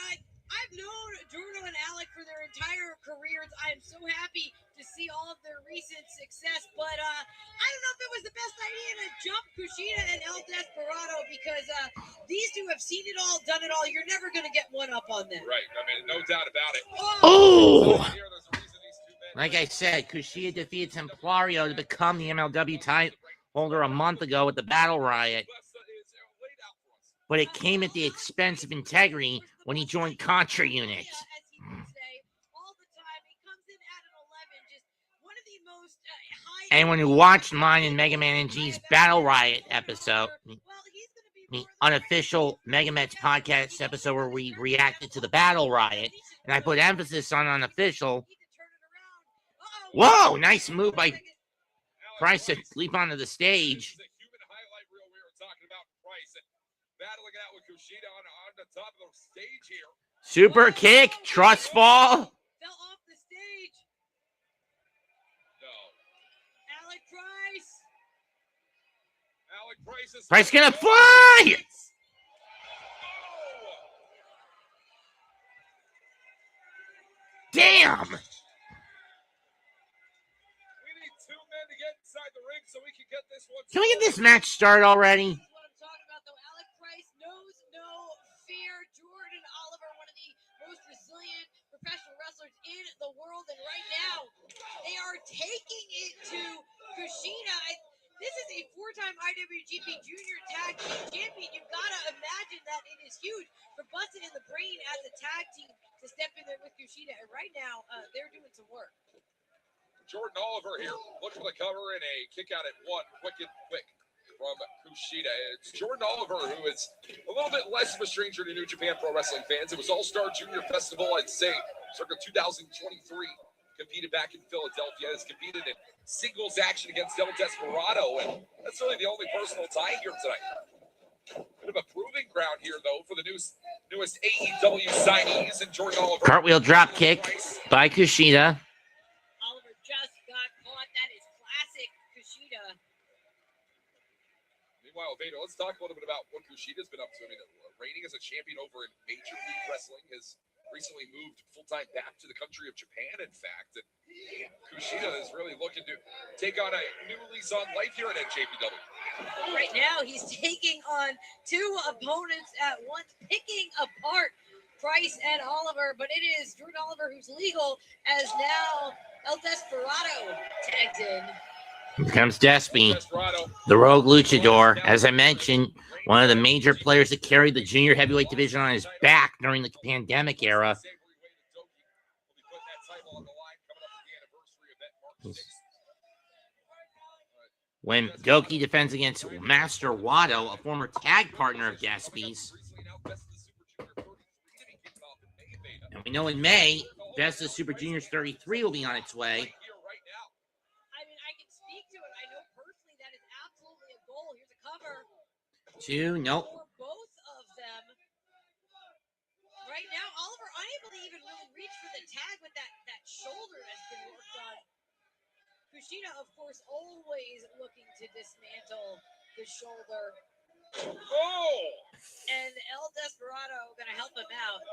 I've known Jordan and Alec for their entire careers. I am so happy to see all of their recent success, but I don't know if it was the best idea to jump Kushida and El Desperado, because these two have seen it all, done it all. You're never going to get one up on them. right, I mean, no doubt about it. Oh! Here, there's a reason these two men. Like I said, Kushida defeated Templario to become the MLW title holder a month ago with the Battle Riot. But it came at the expense of integrity when he joined Contra units. Anyone who watched mine and Mega Man NG's Battle Riot episode, the unofficial Mega Mets podcast episode where we reacted to the Battle Riot, and I put emphasis on unofficial. Whoa, nice move by Price to leap onto the stage. Battling it out with Kushida on the top of the stage here. Super kick, trust fall. Fell off the stage. No. Alec Price. Alec Price is Price gonna fly. Oh. Damn. We need two men to get inside the ring so we can get this one. Can we get this match started already? Professional wrestlers in the world, and right now they are taking it to Kushida. This is a four-time IWGP Junior Tag Team Champion. You've got to imagine that it is huge for Busted in the Brain as a tag team to step in there with Kushida, and right now they're doing some work. Jordan Oliver here, looking for the cover and a kick out at one, quick from Kushida. It's Jordan Oliver, who is a little bit less of a stranger to New Japan Pro Wrestling fans. It was All-Star Junior Festival, I'd say, circa 2023. Competed back in Philadelphia. Has competed in singles action against El Desperado, and that's really the only personal tie here tonight. Bit of a proving ground here, though, for the newest AEW signees, and Jordan Oliver. Cartwheel drop kick by Kushida. Oliver just got caught. That is classic Kushida. Meanwhile, Vader, let's talk a little bit about what Kushida's been up to. I mean, reigning as a champion over in Major League Wrestling, has recently moved full-time back to the country of Japan, in fact. And Kushida is really looking to take on a new lease on life here at NJPW. Right now, he's taking on two opponents at once, picking apart Price and Oliver, but it is Jordan Oliver who's legal, as now El Desperado tags in. Here comes Despy, the Rogue Luchador. As I mentioned, one of the major players that carried the junior heavyweight division on his back during the pandemic era. When Doki defends against Master Wado, a former tag partner of Despy's. And we know in May, Best of Super Juniors 33 will be on its way. Two, nope. For both of them. Right now, Oliver unable to even really reach for the tag with that shoulder that's been worked on. Kushida, of course, always looking to dismantle the shoulder. Oh! And El Desperado going to help him out.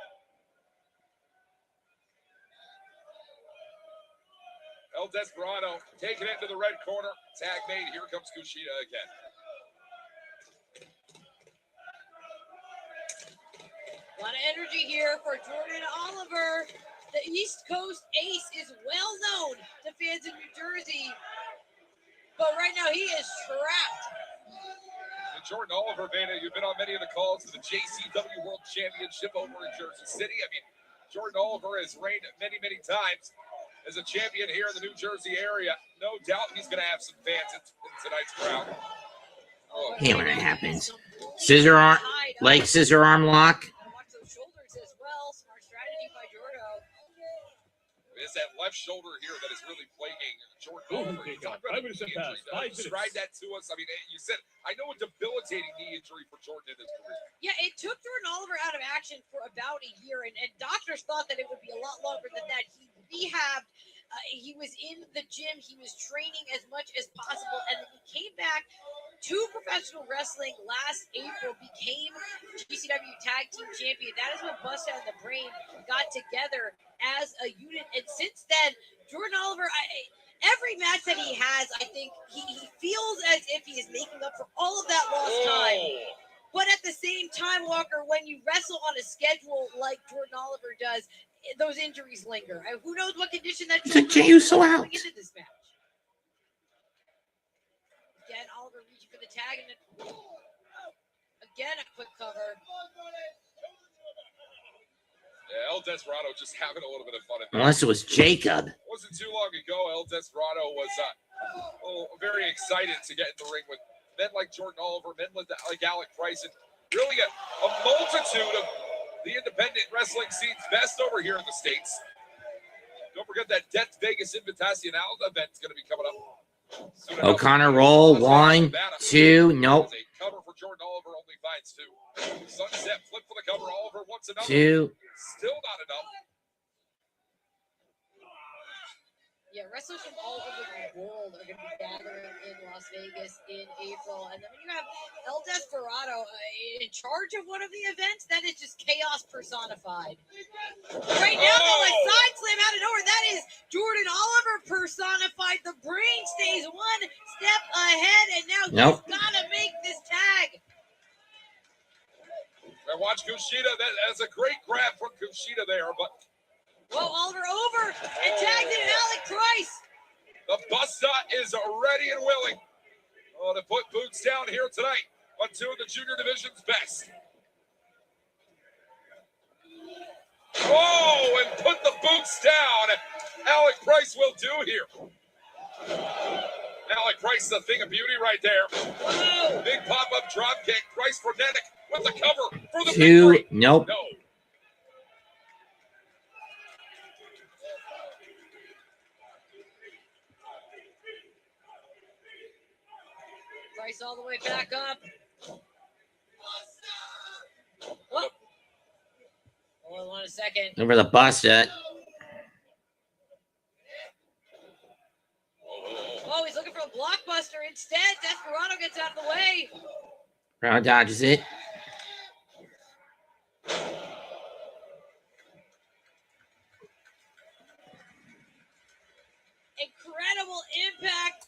El Desperado taking it to the red corner. Tag made. Here comes Kushida again. A lot of energy here for Jordan Oliver. The East Coast ace is well known to fans in New Jersey. But right now he is trapped. And Jordan Oliver, Vanna, you've been on many of the calls to the JCW World Championship over in Jersey City. I mean, Jordan Oliver has reigned many, many times as a champion here in the New Jersey area. No doubt he's going to have some fans in tonight's crowd. Oh, Hey, when it happens. Scissor arm, leg scissor arm lock. Watch those shoulders as well. Smart strategy by Jordo. It's that left left shoulder here that is really plaguing Jordan Oliver. You talk about the knee injury. Describe that to us. I mean, you said, I know a debilitating knee injury for Jordan in his career. Yeah, it took Jordan Oliver out of action for about a year, and doctors thought that it would be a lot longer than that. He rehabbed. He was in the gym. He was training as much as possible, and then he came back to professional wrestling last April, became GCW Tag Team Champion. That is when Bust Out and the Brain got together as a unit, and since then, Jordan Oliver, every match that he has, I think he feels as if he is making up for all of that lost time. But at the same time, Walker, when you wrestle on a schedule like Jordan Oliver does, those injuries linger. Who knows what condition that It's a Jey-Uso out. into this match. Again, Oliver reaching for the tag, and then again a quick cover. Yeah, El Desperado just having a little bit of fun. Unless it was Jacob. It wasn't too long ago, El Desperado was very excited to get in the ring with men like Jordan Oliver, men like Alec Price, and really a multitude of the independent wrestling scene's best over here in the States. Don't forget that Death Vegas Invitational event is going to be coming up. O'Connor roll. 1, 2. Nope. Cover for Jordan Oliver only finds 2. Sunset flip for the cover. Oliver wants another. 2. Still not enough. Yeah, wrestlers from all over the world are going to be gathering in Las Vegas in April. And then when you have El Desperado in charge of one of the events, that is just chaos personified. Right now, though, a side slam out of nowhere. That is Jordan Oliver personified. The Brain stays one step ahead, and now he's got to make this tag. Now watch Kushida. That's a great grab from Kushida there, but... Well, Oliver over and tagged in Alec Price. The Busta is ready and willing to put boots down here tonight on 2 of the junior division's best. Oh, and put the boots down. Alec Price will do here. Alec Price, the thing of beauty right there. Oh, big pop-up drop kick. Price frenetic with the cover for the 2. victory. Nope. No. Price all the way back up. Whoop. Hold on a second. Over the Busta. Oh, he's looking for a blockbuster instead. Desperado gets out of the way. Brown dodges it. Incredible impact.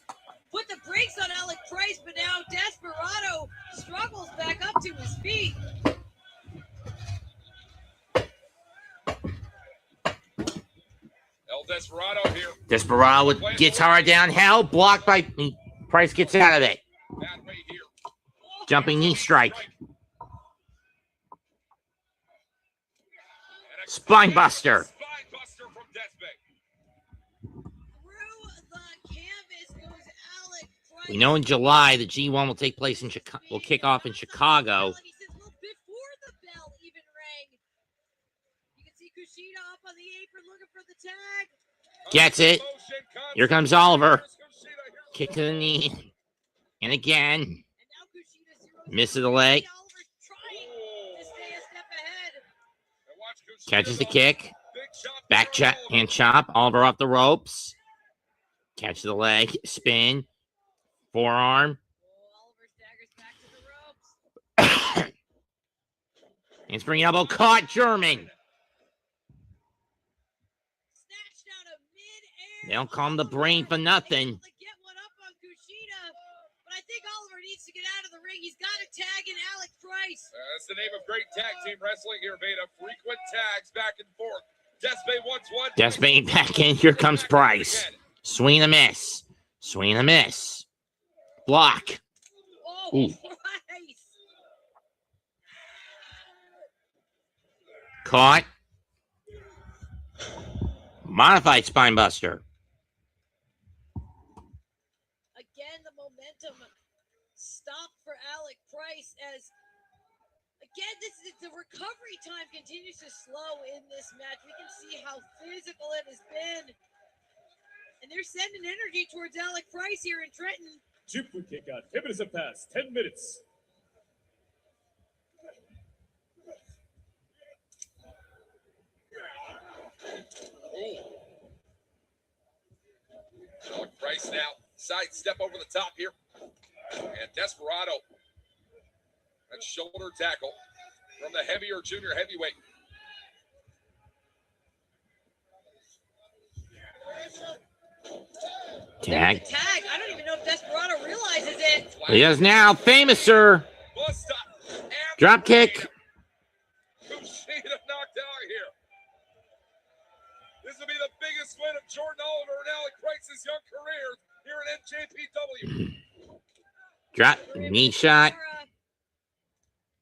Put the brakes on Alec Price, but now Desperado struggles back up to his feet. El Desperado here. Desperado with guitar down. Hell, blocked by Price, gets out of it. Bad way here. Jumping knee strike. Spine buster. Spine buster from Death Bay. Through the canvas goes Alec Price. We know in July the G1 will take place in Chicago. Will kick off in Chicago. Before the bell even rang, you can see Kushida up on the apron looking for the tag. Gets it. Here comes Oliver. Kick to the knee. And again. Misses the leg. Catches the kick. Back chop and chop. Oliver off the ropes. Catch the leg. Spin. Forearm. Handspring elbow. Caught. German. They don't call him the Brain for nothing. I think Oliver needs to get out of the ring. He's got to tag in Alec Price. That's the name of great tag team wrestling here, Beta. Frequent tags back and forth. Despay wants one. Despay back in. Here comes Price. Swing and a miss. Swing and a miss. Block. Oh, Price. Caught. Modified spine buster. Again, the momentum stopped for Alec Price as, again, the recovery time continues to slow in this match. We can see how physical it has been And they're sending energy towards Alec Price here in Trenton. 10分経過 10 minutes have passed 10 minutes Alec Price now, side step over the top here. And Desperado. That shoulder tackle from the heavier junior heavyweight. Tag. Tag. I don't even know if Desperado realizes it. He does now. Famouser. Bust up. Drop kick. Kushida knocked out here. This will be the biggest win of Jordan Oliver and Alec Price's young career here at NJPW. Drop. Knee shot.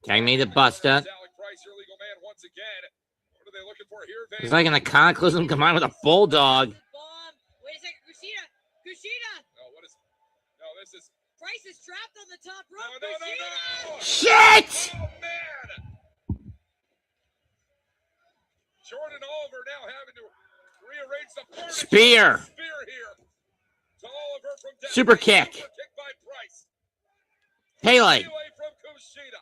Tag made the buster. Alec Price, your legal man once again. What are they looking for here? It's like an iconoclasm combined with a bulldog. Bomb. Wait a second. Kushida. No, what is? No, this is. Price is trapped on the top rope. No. Shit! Oh man! Jordan Oliver now having to rearrange the furniture. Spear. Spear here. To Oliver from down. Super kick. Super kick by Price. Pele. Away from Kushida.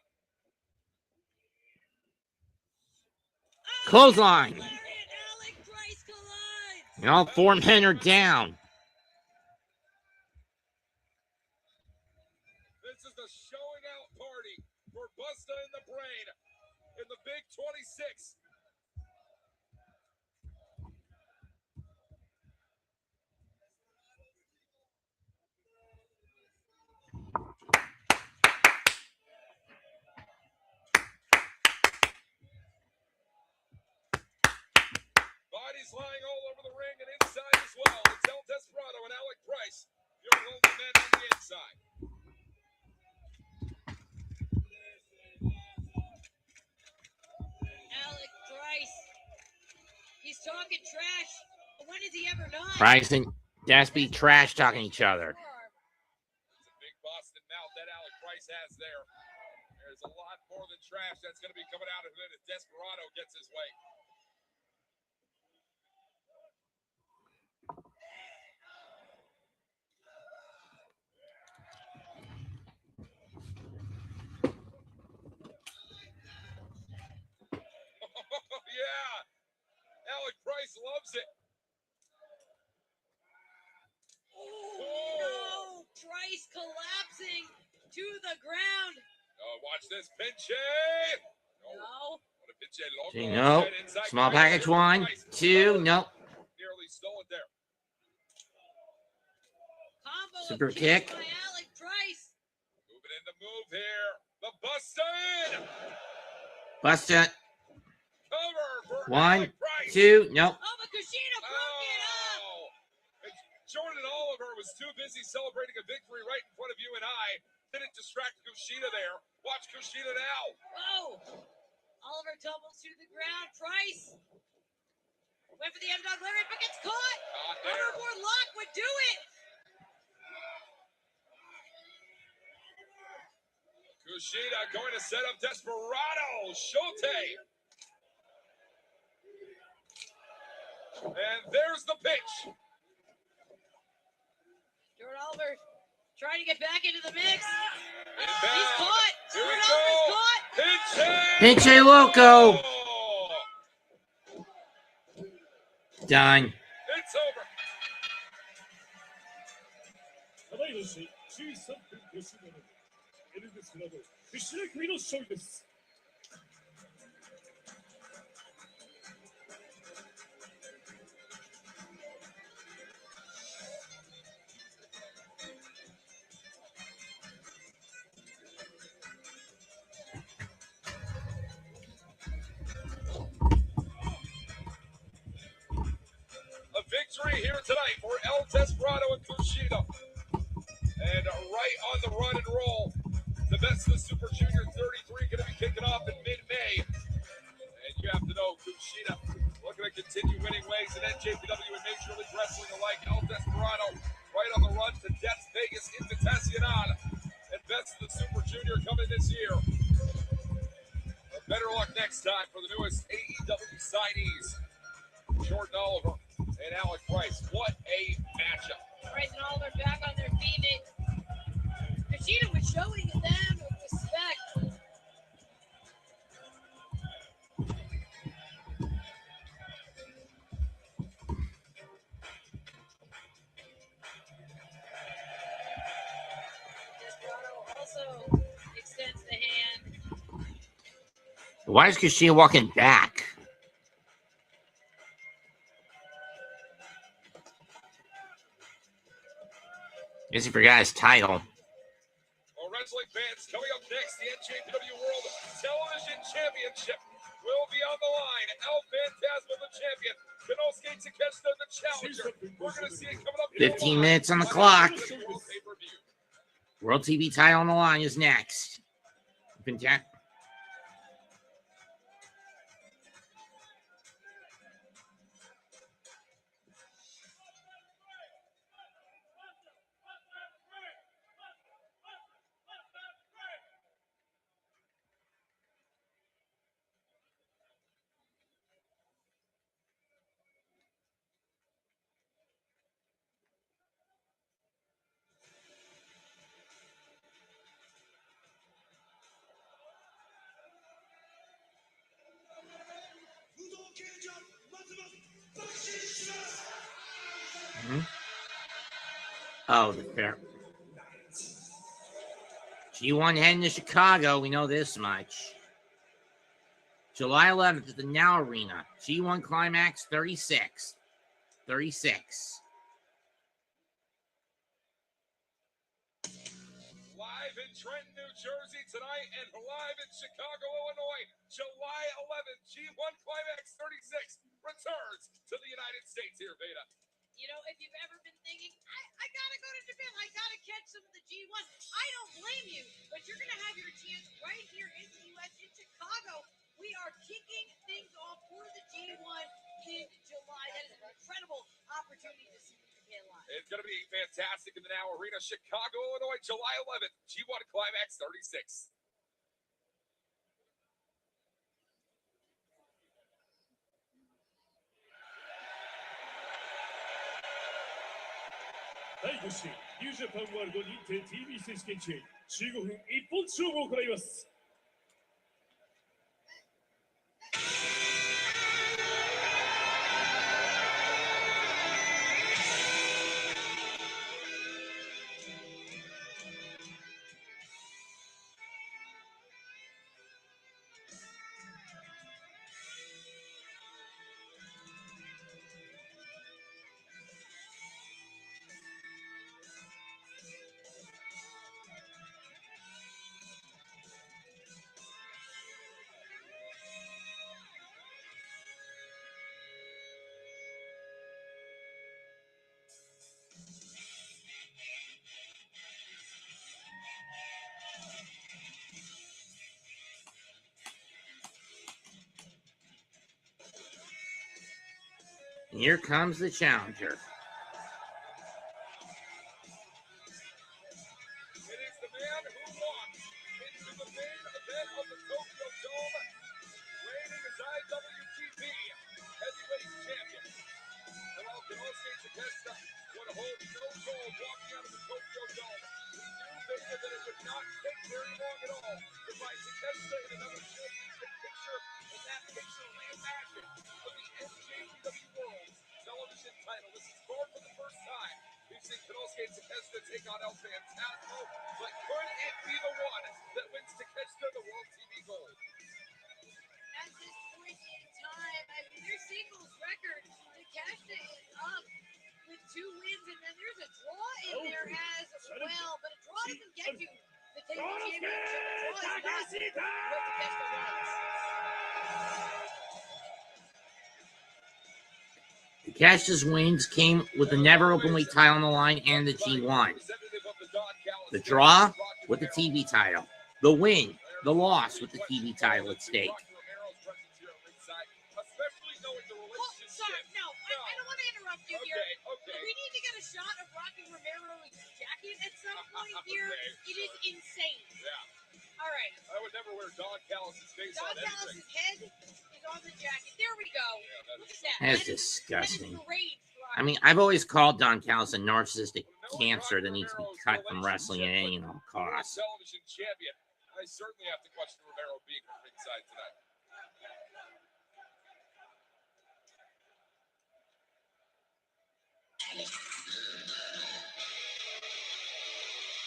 Clothesline. Alec Price collides. And all four men are down. This is the showing out party for Busta in the Brain in the Big 26. Bodies lying all over the ring and inside as well. It's El Desperado and Alec Price. Your only men on the inside. Alec Price. He's talking trash. When has he ever not? Price and Gatsby trash talking each other. It's a big Boston mouth that Alec Price has there. There's a lot more than trash that's going to be coming out of it if Desperado gets his way. Yeah, Alec Price loves it. No, Price collapsing to the ground. Oh, watch this pinche. No. What a pinche loco. See, no. Inside Small Price. package one, Price. two, no. Nearly stole it there. Combo of Super kicks kick. by Alec Price. Moving in the move here. The Bustin. Buster. Cover for One, Alec Price. two, no. Oh, but Kushida broke it up. Oh. And Jordan Oliver was too busy celebrating a victory right in front of you and I. Didn't distract Kushida there. Watch Kushida now. Whoa. Oliver tumbles to the ground. Price went for the M-Dog Larry, but gets caught. Not there. Overboard lock would do it. Kushida going to set up Desperado. Shote. And there's the pitch. Jordan Oliver trying to get back into the mix. He's Inbound. caught. Here we Jordan go. Oliver's caught. Pinche. Pinche Loco. Oh, Done. it's over. ただいまし13分57秒エルデスなど串田組の勝利です A victory here tonight for El Desperado and Kushida. And right on the run and roll. The best of the Super Junior 33 going to be kicking off in mid-May. And you have to know, Kushida looking to continue winning ways in NJPW and Major League Wrestling alike. El Desperado right on the run to Death Vegas Invitacional. And best of the Super Junior coming this year. But better luck next time for the newest AEW signees. Jordan Oliver and Alec Price. What a matchup. Right, and all they're back on their feet. Kushida was showing them respect. Desperado also extends the hand. Why is Kushida walking back? Guess he forgot his title. Well, wrestling fans, coming up next, the NJPW World Television Championship will be on the line. El Phantasmo, the champion. Kenosuke Takeshita, the challenger. We're going to see it coming up. 15 minutes on the clock. World TV title on the line is next. Oh, the fair. G1 heading to Chicago. We know this much. July 11th at the Now Arena. G1 Climax 36. 36. Live in Trenton, New Jersey tonight and live in Chicago, Illinois, July 11th, G1 Climax 36 returns to the United States here, Veda. You know, if you've ever been thinking, I gotta go to Japan, I gotta catch some of the G1, I don't blame you, but you're gonna have your chance right here in the U.S. in Chicago. We are kicking things off for the G1 in July. That is an incredible opportunity to see Japan live. It's going to be fantastic in the Now Arena, Chicago, Illinois, July 11th, G1 Climax 36.第5週ニュージャパンワールド認定 TV 選手権中15分一本勝負を行います。Here comes the challenger. It is the man who walked into the main event of the Tokyo Dome, reigning as IWGP Heavyweight Champion. Well, Kenosuke Takeshita would hold no gold walking out of the Tokyo Dome. We knew, Veda, that it would not take very long at all to find Takeshita in another championship picture, and that picture reimagined for the NJPW World Television title. This is far for the first time we've seen Kenosuke Takeshita take on El Phantasmo, but could it be the one that wins Takeshita the World TV Gold? At this point in time, I mean, their singles record, Takeshita is up with 2 wins, and then there's a draw in there as well. But a draw doesn't get you the championship. A draw is not what Takeshita wants. Takeshita's wins came with the never openweight title on the line and the G1. The draw with the TV title. The win, the loss with the TV title at stake. Sorry, no, I don't want to interrupt you here. Okay. We need to get a shot of Rocky Romero's jacket at some point here. It is insane. Yeah. All right. I would never wear Don Callis' face Don on anything. Callis' head is on the jacket. There we go. Look at that. That's disgusting. That is great, I mean, I've always called Don Callis a narcissistic cancer that needs to be cut from wrestling at any and all costs. Television champion. I certainly have to question Romero being ringside tonight.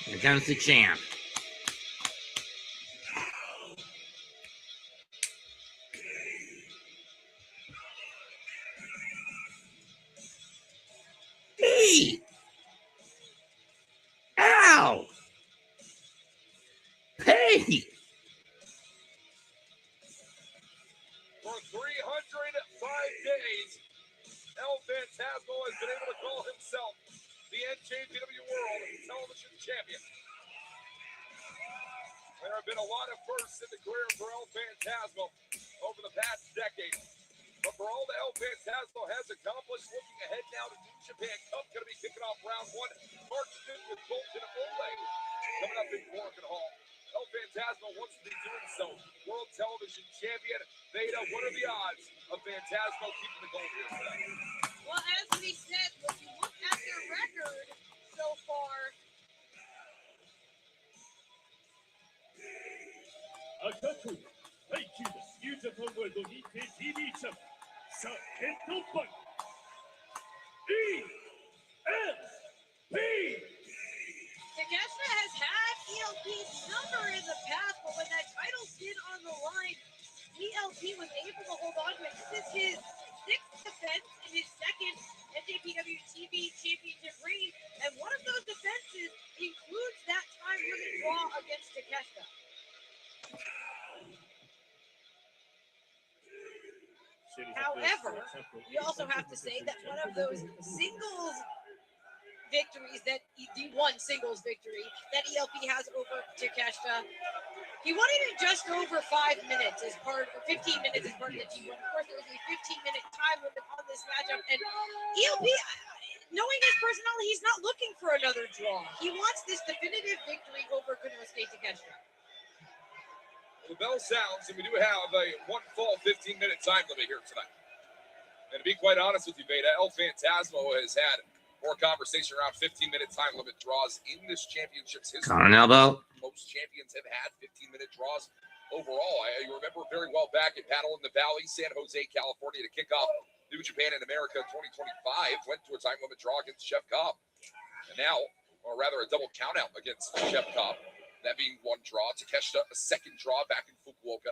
Here comes the champ. Hey! Ow! Hey! For 305 days, El Phantasmo has been able to call himself the NJPW World Television Champion. There have been a lot of firsts in the career for El Phantasmo over the past decade. But for all that El Phantasmo has accomplished, looking ahead now to New Japan Cup, going to be kicking off round 1, March 5th with Bolton Ole coming up in Corkin Hall. El Phantasmo wants to be doing so. World Television Champion, Veda, what are the odds of Phantasmo keeping the gold here tonight? Well, as we said, when you look at their record so far, 赤く階級のニュージャパンワールド認定 TV チャンピオンさあヘッドバン ELP Takeshita has had ELP's number in the past, but when that title's been on the line, ELP was able to hold on to it. This is his 6th defense in his 2nd NJPW TV championship reign, and one of those defenses includes that time limit draw against Takeshita. However, you also have to say that one of those singles victories, the one singles victory that ELP has over Takeshita, he won it in just over 5 minutes as part of 15 minutes as part of the G1. Of course, there was a 15-minute time limit on this matchup, and ELP, knowing his personality, he's not looking for another draw. He wants this definitive victory over Konosuke Takeshita. The bell sounds, and we do have a one fall 15-minute time limit here tonight. And to be quite honest with you, Veda, El Phantasmo has had more conversation around 15-minute time limit draws in this championship's history. Caught an elbow. Most champions have had 15-minute draws overall. I remember very well back at Battle in the Valley, San Jose, California, to kick off New Japan in America 2025, went to a time limit draw against Chef Cobb. And now, or rather a double countout against Chef Cobb. That being one draw. Takeshita, a second draw back in Fukuoka.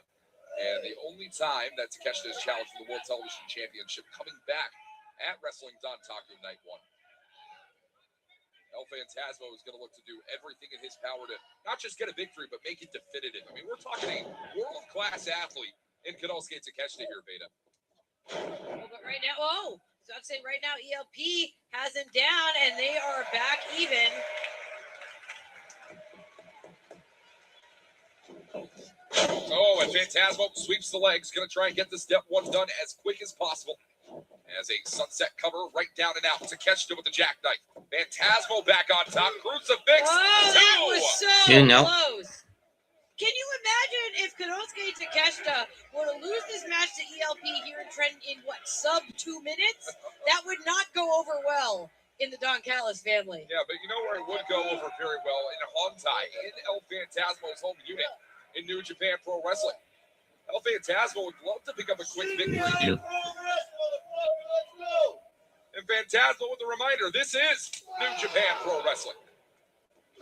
And the only time that Takeshita is challenged for the World Television Championship coming back at Wrestling Don Taku Night 1. El Phantasmo is going to look to do everything in his power to not just get a victory, but make it definitive. I mean, we're talking a world-class athlete in Konosuke Takeshita here, Veda. Oh, but right now, so I'm saying right now, ELP has him down, and they are back even. Oh, and Phantasmo sweeps the legs. Going to try and get this step one done as quick as possible. As a sunset cover, right down and out. Takeshita with the jackknife. Phantasmo back on top. Crucifix. Oh, that was so close. Can you imagine if Konosuke Takeshita were to lose this match to ELP here in Trenton in sub 2 minutes? That would not go over well in the Don Callis family. Yeah, but you know where it would go over very well? In Hontai, in El Phantasmo's home unit in New Japan Pro Wrestling. El Phantasmo would love to pick up a quick victory here. And Phantasmo with a reminder, this is New Japan Pro Wrestling.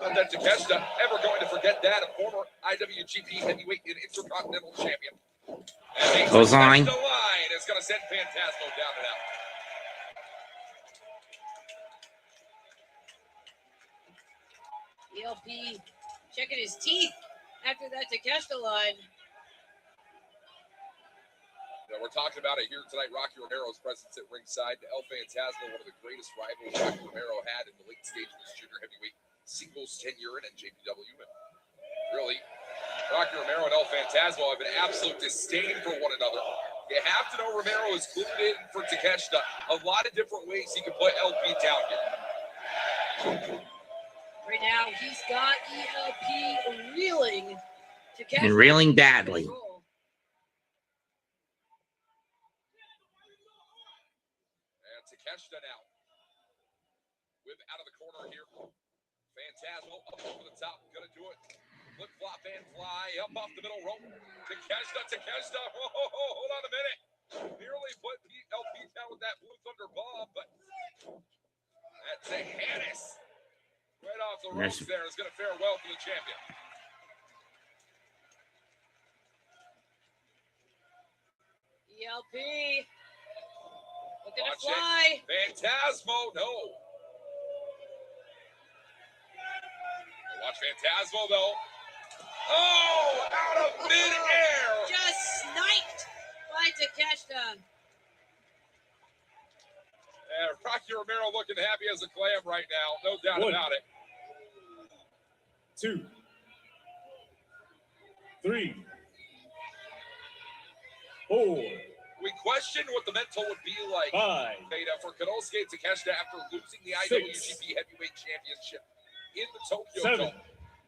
Not that Takeshita ever going to forget that, a former IWGP Heavyweight and Intercontinental Champion. And goes on. The line is going to send Phantasmo down and out. ELP checking his teeth after that Takeshita line. We're talking about it here tonight. Rocky Romero's presence at ringside. El Phantasmo, one of the greatest rivals Rocky Romero had in the late stage of his junior heavyweight singles tenure in NJPW. And really, Rocky Romero and El Phantasmo have an absolute disdain for one another. You have to know Romero is clued in for Takeshita. A lot of different ways he can put LP down here. Right now, he's got ELP reeling. Takeshita and reeling badly. Takeshita now Whip out of the corner here. Phantasmo up over the top. Gonna do it. Flip flop and fly up off the middle rope. Takeshita. Oh, hold on a minute. Nearly put LP down with that Blue Thunder bomb, but that's a Hannes. Right off the ropes there is going to fare well for the champion. ELP. Looking to fly. Phantasmo, no. Watch Phantasmo, though. Oh, out of midair. Just sniped by Takeshita. And Rocky Romero looking happy as a clam right now. No doubt about it. 2, 3, 4, We questioned what the mental would be like, 5, Beta, for Konosuke Takeshita after losing the 6, IWGP Heavyweight Championship in the Tokyo 7, Dome.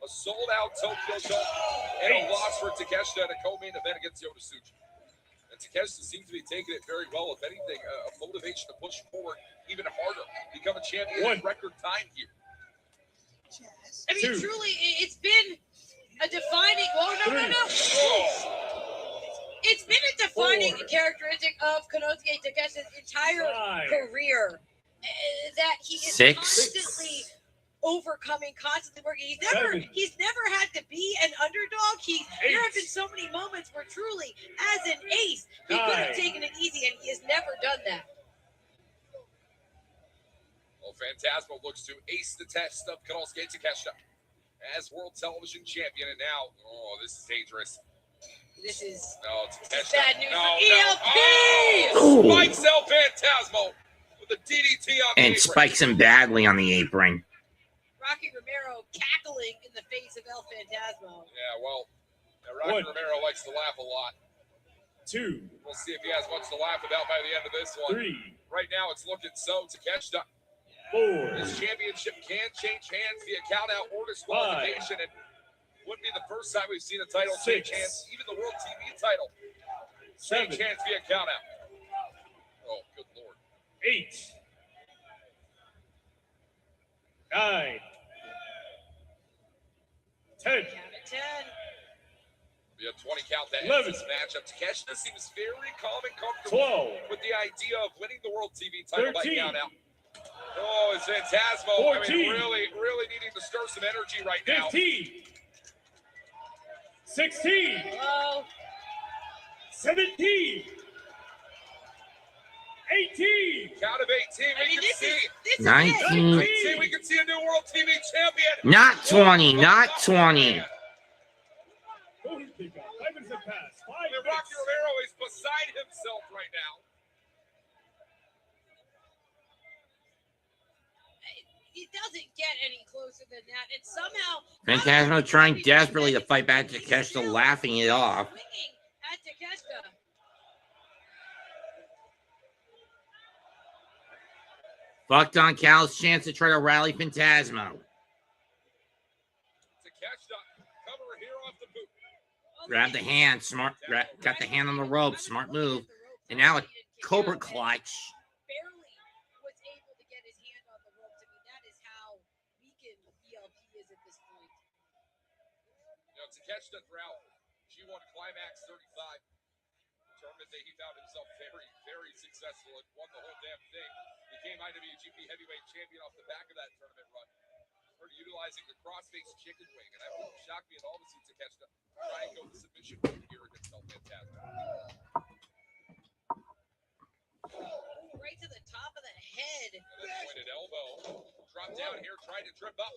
A sold-out Tokyo Dome and a 8. loss for Takeshita in a co-main event against Yoda-Tsuji. And Takeshita seems to be taking it very well. If anything, a motivation to push forward even harder, become a champion in record time here. I mean, 2. truly, it's been a defining. Whoa, no. It's been a defining 4, characteristic of Konosuke Takeshita's entire 5, career that he is 6, constantly overcoming, constantly working. 7, He's never had to be an underdog. There have been 8, so many moments where truly, as an ace, he 9. could have taken it easy, and he has never done that. Well, Phantasmo looks to ace the test of Konosuke Takeshita as world television champion, and now, this is dangerous. This is No, Takeshita. bad news No, for ELP. Oh, spikes El Phantasmo with a DDT on the and apron. spikes him badly on the apron. Rocky Romero cackling in the face of El Phantasmo. Yeah, well, Rocky Romero likes to laugh a lot. 2, We'll see if he has much to laugh about by the end of this one. 3, Right now, it's looking so. Takeshita, 4, his championship can change hands via count-out or disqualification, and wouldn't be the first time we've seen a title change 6, hands. Even the World TV title change 7, hands via count-out. Oh, good Lord. 8, 9, 10, Count at 10. Be a 20 count that 11, ends this matchup. Takeshita seems very calm and comfortable 12, with the idea of winning the World TV title 13, by count-out. Oh, it's Phantasmo. 14, I mean, really needing to stir some energy right now. 15, 16, Hello. 17, 18, Count of 18. I mean, We can see. this is 19. it. We can see a new World TV champion. Not 20, not 20. Go ahead, pick up. 5 minutes have passed. 5 And minutes. Rocky Romero is beside himself right now. It doesn't get any closer than that. And somehow Phantasmo trying desperately to fight back Takeshita, laughing it off. Swinging at Takeshita. Fucked on Cal's chance to try to rally Phantasmo. Takeshita, cover here off the boot. Grab the hand, smart. Got the hand on the rope, smart move. And now a Cobra clutch. Barely was able to get his hand on the ropes. I mean, that is how weakened ELP is at this point. You know, Takeshita throughout G1 Climax 35 tournament that he found himself very successful and won the whole damn thing. Became IWGP Heavyweight Champion off the back of that tournament run. Started utilizing the crossface chicken wing, and that wouldn't shock me at all to see Takeshita try and go the submission move here against El Phantasmo. Right to the top of the head. And then pointed elbow. Drop down here, tried to trip up.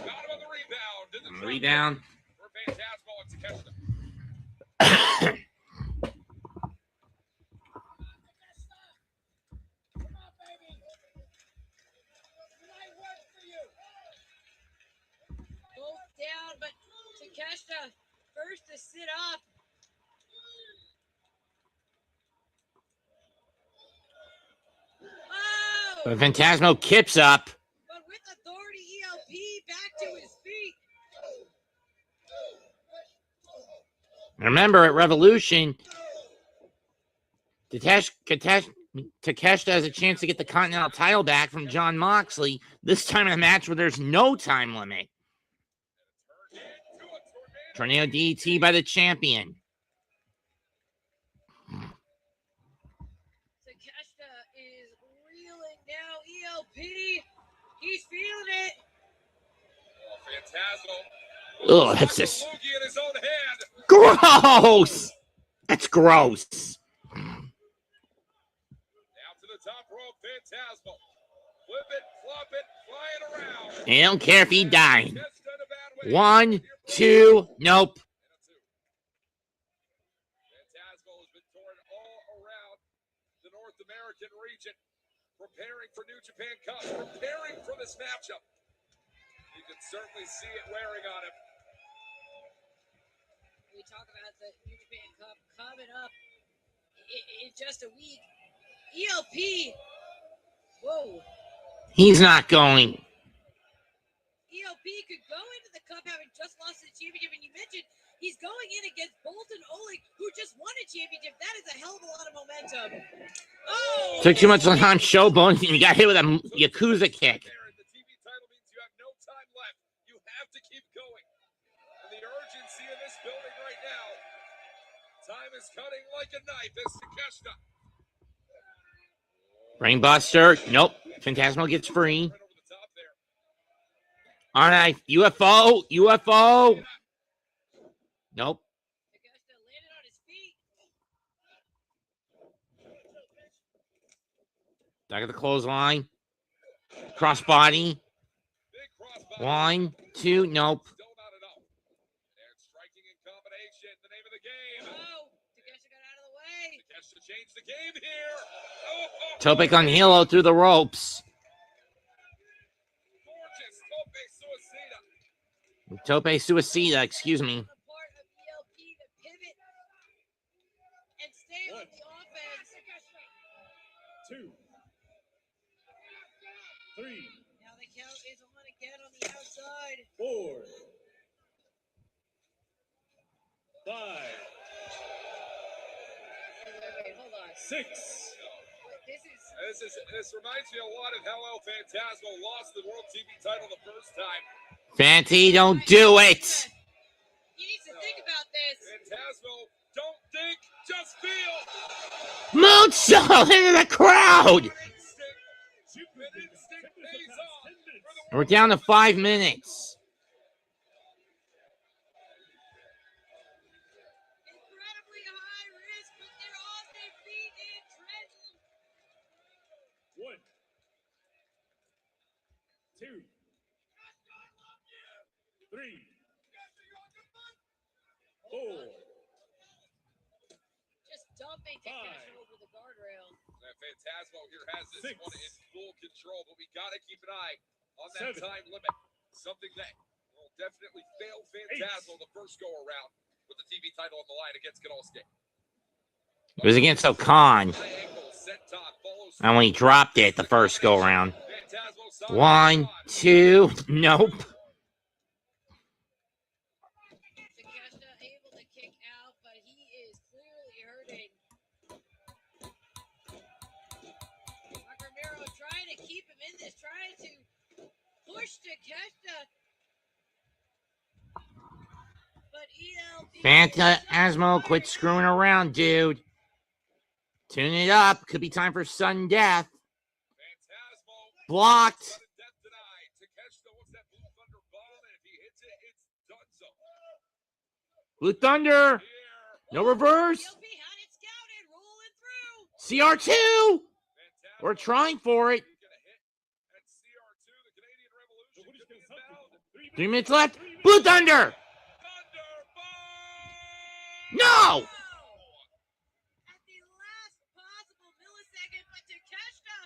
Got him on the rebound. Did the Rebound. for Phantasmo and Takeshita. Both down, but Takeshita first to sit up. Oh! But Phantasmo kips up. But with authority, ELP back to his feet. Remember, at Revolution, Takeshita has a chance to get the Continental title back from Jon Moxley, this time in a match where there's no time limit. Tornado DDT by the champion. Takeshita is reeling now. ELP, he's feeling it. Oh, that's just Loogie in his own hand. gross. That's gross. Down to the top rope, Phantasmo. Flip it, flop it, flying around. They don't care if he died. Just done a bad way. 1, 2, nope. Phantasmo has been torn all around the North American region, preparing for New Japan Cup, preparing for this matchup. You can certainly see it wearing on him. We talk about the New Japan Cup coming up in just a week. ELP, whoa. He's not going. ELP could go into the cup having just lost the championship, and you mentioned he's going in against Bolton Oleg, who just won a championship. That is a hell of a lot of momentum. Oh! Took too much on Showbone and he got hit with a Yakuza kick. The TV title means you have no time left. You have to keep going. And the urgency in this building right now. Time is cutting like a knife as Takeshita. Brainbuster. Nope. Phantasmo gets free. Right over the top there. All right. UFO. UFO. Nope. Takeshita landed on his feet. Back at the clothesline. Crossbody. Big crossbody. 1, 2, nope. Still not enough. And striking in combination. The name of the game. Oh, Takeshita got out of the way. Takeshita changed the game here. Oh, Topek on Hilo through the ropes. gorgeous. Tope Suicida. Tope Suicida, excuse me. A part of ELP to pivot and stay on the offense. 2, 3, Now the count is on again on the outside. 4, 5, Wait, hold on. 6. This reminds me a lot of how El Phantasmo lost the World TV title the first time. Fanty, don't do it. You need to think about this. Phantasmo, don't think, just feel. Moonsault into the crowd. Instinct pays off. We're down to 5 minutes. Incredibly high risk, but they're off their feet in Trenton. 1, 2, 3, 4, Just dumping Takeshita over the guardrail. Phantasmo here has this 6, one in full control, but we got to keep an eye on that 7, time limit. Something that will definitely fail Phantasmo the first go around with the TV title on the line against Kanolsuke. It was against Okan. High ankle, senton, follows And when he dropped it the first go around. Phantasmo side 1, 2, nope. Takeshita able to kick out, but he is clearly hurting. Mark Romero trying to keep him in this, trying to push Takeshita. But ELP. Phantasmo, quit screwing around, dude. Tune it up. Could be time for sudden death. Phantasmo. Blocked. Sudden death denied. Takeshita wants that Blue Thunder bomb, and if he hits it, it's done so. Blue Thunder. Here. No reverse. ELP had it scouted, rolling through. CR2. Phantasmo. We're trying for it. Gonna hit at CR2, the Canadian Revolution could be inbound. 3 minutes left. Blue Thunder. Thunder bomb! No. At the last possible millisecond, but Takeshita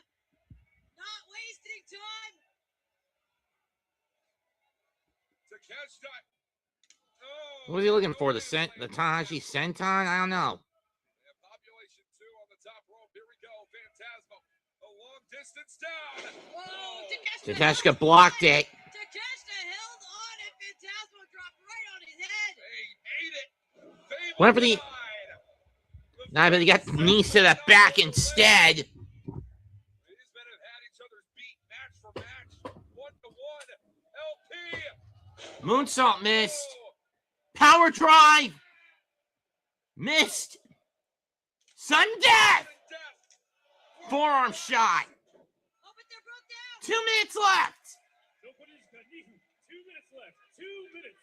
not wasting time. Takeshita. Oh, What was he looking for? The Tanahashi Senton? I don't know. And population 2 on the top rope. Here we go. Phantasmo. A long distance down. Whoa, Takeshita blocked it. Takeshita held on and Phantasmo dropped right on his head. They ate it. Fable Went for the- denied. Nah, but he got knees to the back instead. Moonsault missed. Power drive. Missed. Sudden death. Forearm shot. Oh, but they're both down. 2 minutes left. Nobody's got 2 minutes left. 2 minutes.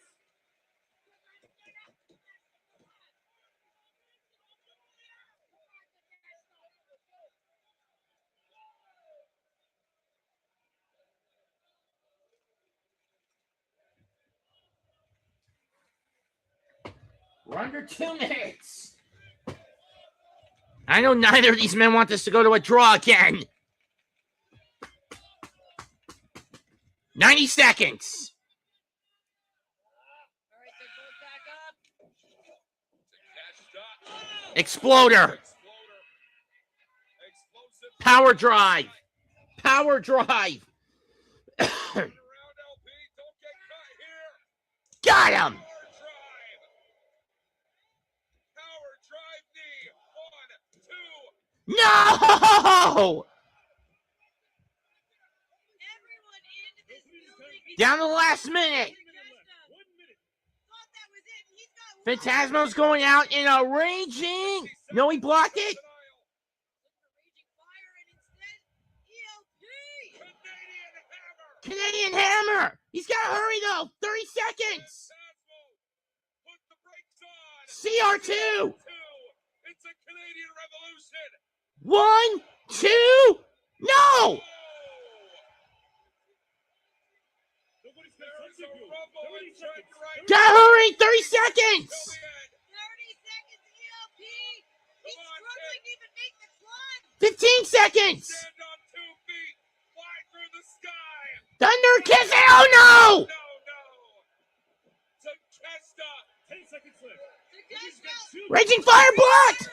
We're under 2 minutes. I know neither of these men want this to go to a draw again. 90 seconds. All right, they're both back up. Exploder. Power drive. Power drive. Got him. No! Everyone into this building. Down to the last minute. 1 minute. Thought that was it. He's got Phantasmo's going out in a raging. No, he blocked it. raging fire, and instead, ELP. Canadian Hammer. He's got to hurry, though. 30 seconds. CR2. It's a Canadian revolution. 1, 2. No. Nobody's got something to do. 30 seconds. Gotta hurry. 30 seconds. 30 seconds, ELP. He's struggling to even make the climb. 15 seconds. Stand on 2 feet. Fly through the sky. Thunder kiss. Oh, no. No. Takeshita. 10 seconds left. He's got Raging fire blocked. no.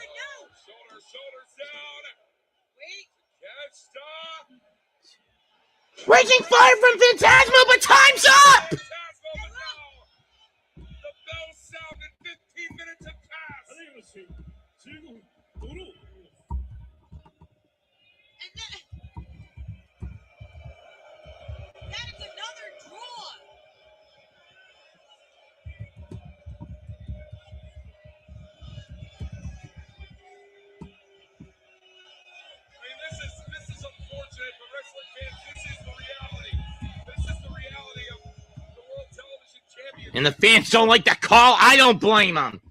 Shoulders down. Wait. Takeshita. Raging fire from Phantasmo, but time's up. The bell sounded 15 minutes have passed. 15ドロー。 And that is another draw. I mean, this is unfortunate, but wrestling fans, this is the reality. This is the reality of the World Television Championship. And the fans don't like that call. I don't blame them.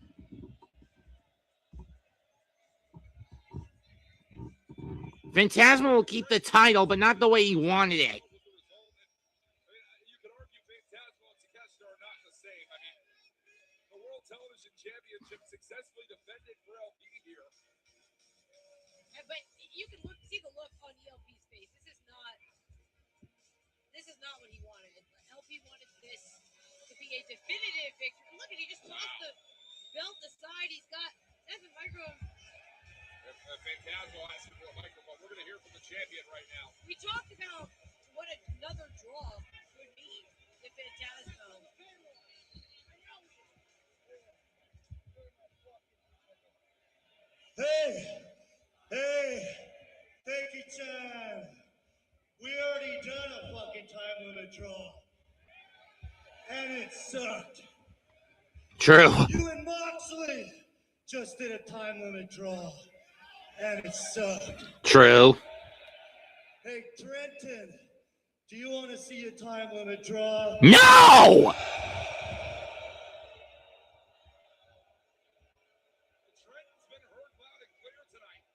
Phantasmo will keep the title, but not the way he wanted it. You could argue Phantasmo and Takeshita are not the same. I mean, the World Television Championship successfully defended for LP here. But you can see the look on ELP's face. This is not what he wanted. LP wanted this to be a definitive victory. Look at, he just tossed the belt aside. He's got Evan Micro. Phantasmo asking for a microphone. We're going to hear from the champion right now. We talked about what another draw would mean to Phantasmo. Hey, Becky-chan. We already done a fucking time limit draw. And it sucked. True. You and Moxley just did a time limit draw. And it sucked. True. Hey, Trenton, do you want to see a time limit draw? No! Trenton's been heard loud and clear tonight.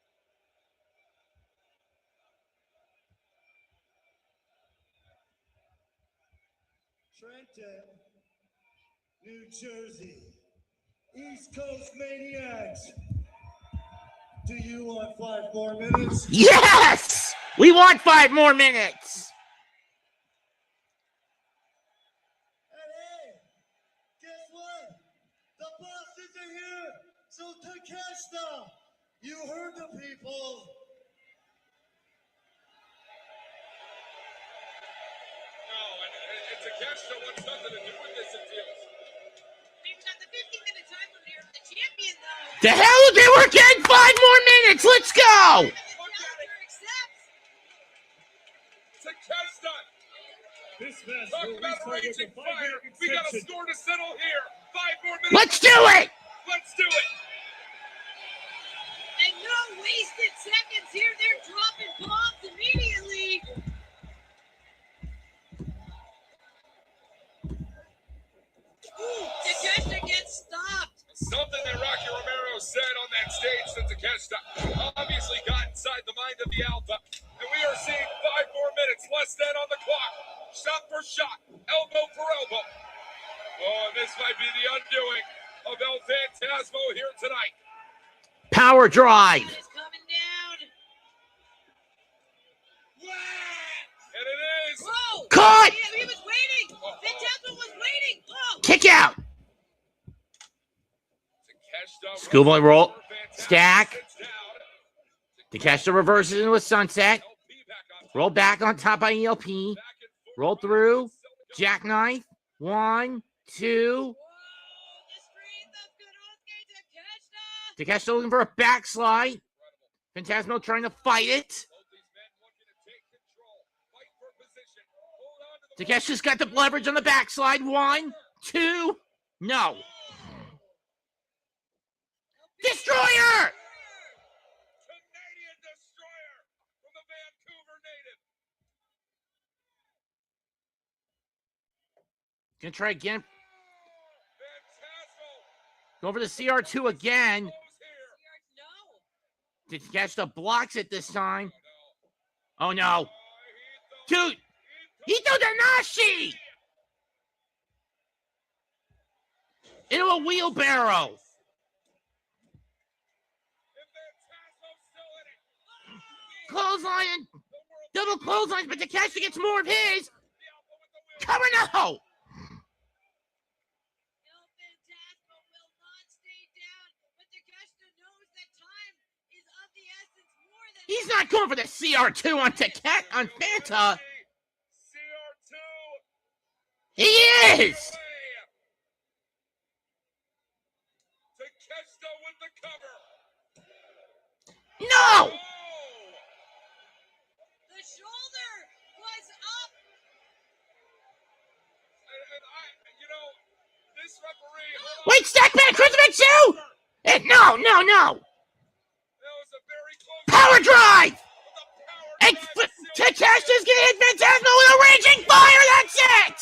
Trenton, New Jersey, East Coast Maniacs. Do you want 5 more minutes? Yes! We want 5 more minutes. Hey, guess what? The bosses are here. So Takeshita, you heard the people. No, and Takeshita wants nothing to do with this, it feels. We've got the 15-minute time limit here for the champion, though. The hell? They were getting 5 more minutes. Let's go. Challenger accepts. Takeshita This match Talk will about a restart with a raging 5-minute fire. We got a extension. score to settle here. 5 more minutes. Let's do it! Let's do it. And no wasted seconds here. They're dropping bombs immediately. Takeshita gets stopped. Something that Rocky Romero said on that stage that Takeshita obviously got inside the mind of the Alpha. And we are seeing 5 more minutes, less than on the clock. Shot for shot, elbow for elbow. Oh, and this might be the undoing of El Phantasmo here tonight. Power drive. Is coming down. And it is. Whoa! Cut! He was waiting. Phantasmo was waiting. Oh! Kick out. Takeshita Schoolboy roll. Phantasmo Stack. sits down. Takeshita reverses into a sunset. LP back on top. Roll back on top by ELP. Back and forth. Roll through. Jackknife. 1, 2. Whoa! The strength of Konosuke Takeshita. Takeshita looking for a backslide. Phantasmo trying to fight it. Both these men looking to take control, fight for position, hold on to the Takeshita's got the leverage on the backslide. 1, 2. No. Destroyer! Canadian destroyer from the Vancouver native. Gonna try again. Phantasmo Go for the CR2 again. goes here. No. Takeshita blocks it this time. Oh no. He Dude! Hito Danashi! Into a wheelbarrow. If Phantasmo's still in it. Clothesline and The world double clotheslines, but Takeshita gets more of his. the Alpha with the win. Cover now. El Phantasmo will not stay down, but Takeshita knows that time is of the essence more than He's not going for the CR2 on Fanta. CR2. He is. Takeshita with the cover. No. Oh! the shoulder was up. And you know, this referee. hold on. Wait, stack back crucifix too. No. That was a very close. Power drive. The And power drive Takeshita's gonna hit Phantasmo with a raging fire. That's it.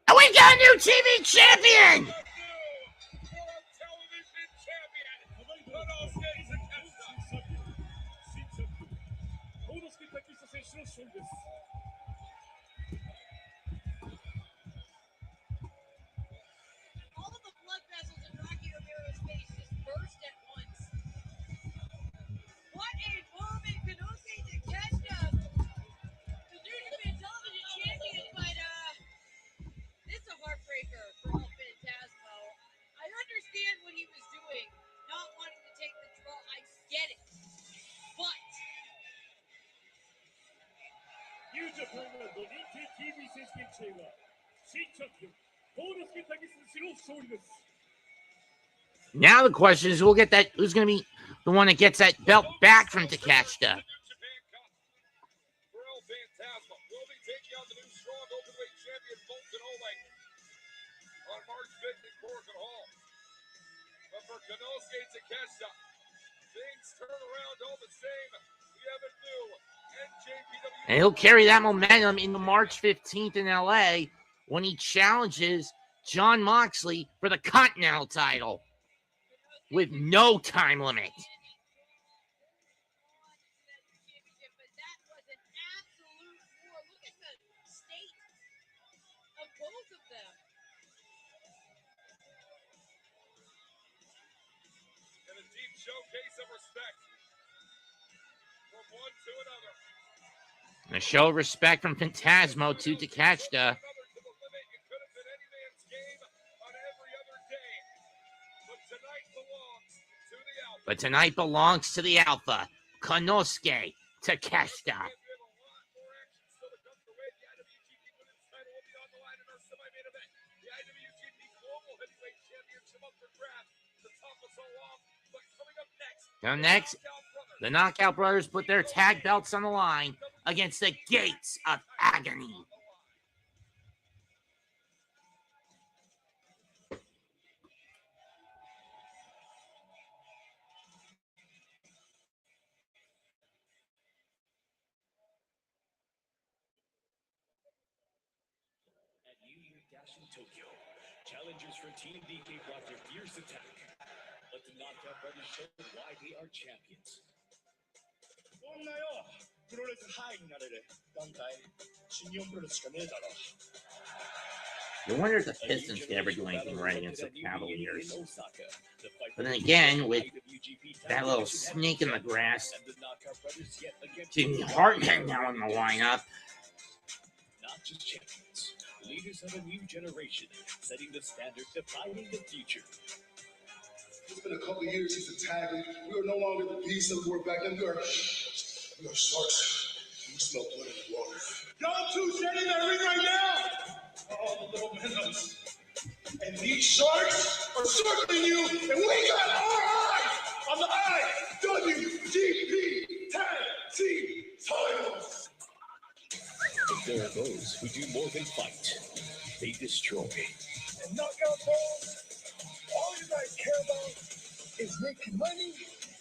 And we've got a new TV champion. World television champion. Konosuke Takeshita. 新チャンピオン幸之助竹下選手の勝利です。 All of the blood vessels in Rocky Romero's face just burst at once. What a moment, Konosuke Takeshita, the New Japan Television Champion, but this is a heartbreaker for El Phantasmo. I understand what he was doing, not wanting to take the draw. I get it, but ニュージャパンワールド NJPW 選手権チームは新チャンピオン幸之助竹下選手の勝利です。 Now the question is, who's gonna be the one that gets that belt back from Takeshita? New Japan Cup. For El Phantasmo, will be taking on the new strong openweight champion Bolton Oleg on March 5th in Corcoran Hall. But for Konosuke Takeshita, things turn around all the same. We have a new NJPW. And he'll carry that momentum into March 15th in LA when he challenges Jon Moxley for the Continental title with no time limit. championship, but that was an absolute war. Look at the state of both of them. And a deep showcase of respect from one to another. A show of respect from Phantasmo to Takeshita. Another to the limit. It could have been any man's game on every other day. But tonight belongs to the Alpha. But tonight belongs to the Alpha, Konosuke Takeshita. And we have a lot more action still to come your way. The IWGP Women's title will be on the line in our semi-main event. The IWGP Global Heavyweight Championship up for grabs to top us all off. But coming up next, Now next, Knockout Brothers. The Knockout Brothers put their tag belts on the line against the Gates of Agony. At New Year Dash in Tokyo, challengers from Team DK brought their fierce attack. Let the Knockout Brothers show why they are champions. そんなよ、プロレスハイになれる団体、新日本プロレスしかねえだろ。You wonder if the Pistons could ever do anything right against the Cavaliers. But then again, with that little snake in the grass, Jimmy Hartman now in the lineup. Not just champions, leaders of a new generation, setting the standard, defining the future. It's been a couple of years since the tag. We are no longer the beasts that we were back then. We are sharks. We smell blood in the water. Y'all two standing in that ring right now. All the little minnows. And these sharks are circling you, and we got our eyes on the IWGP Tag Team titles. But there are those who do more than fight. They destroy. And knockout balls, all you guys care about is making money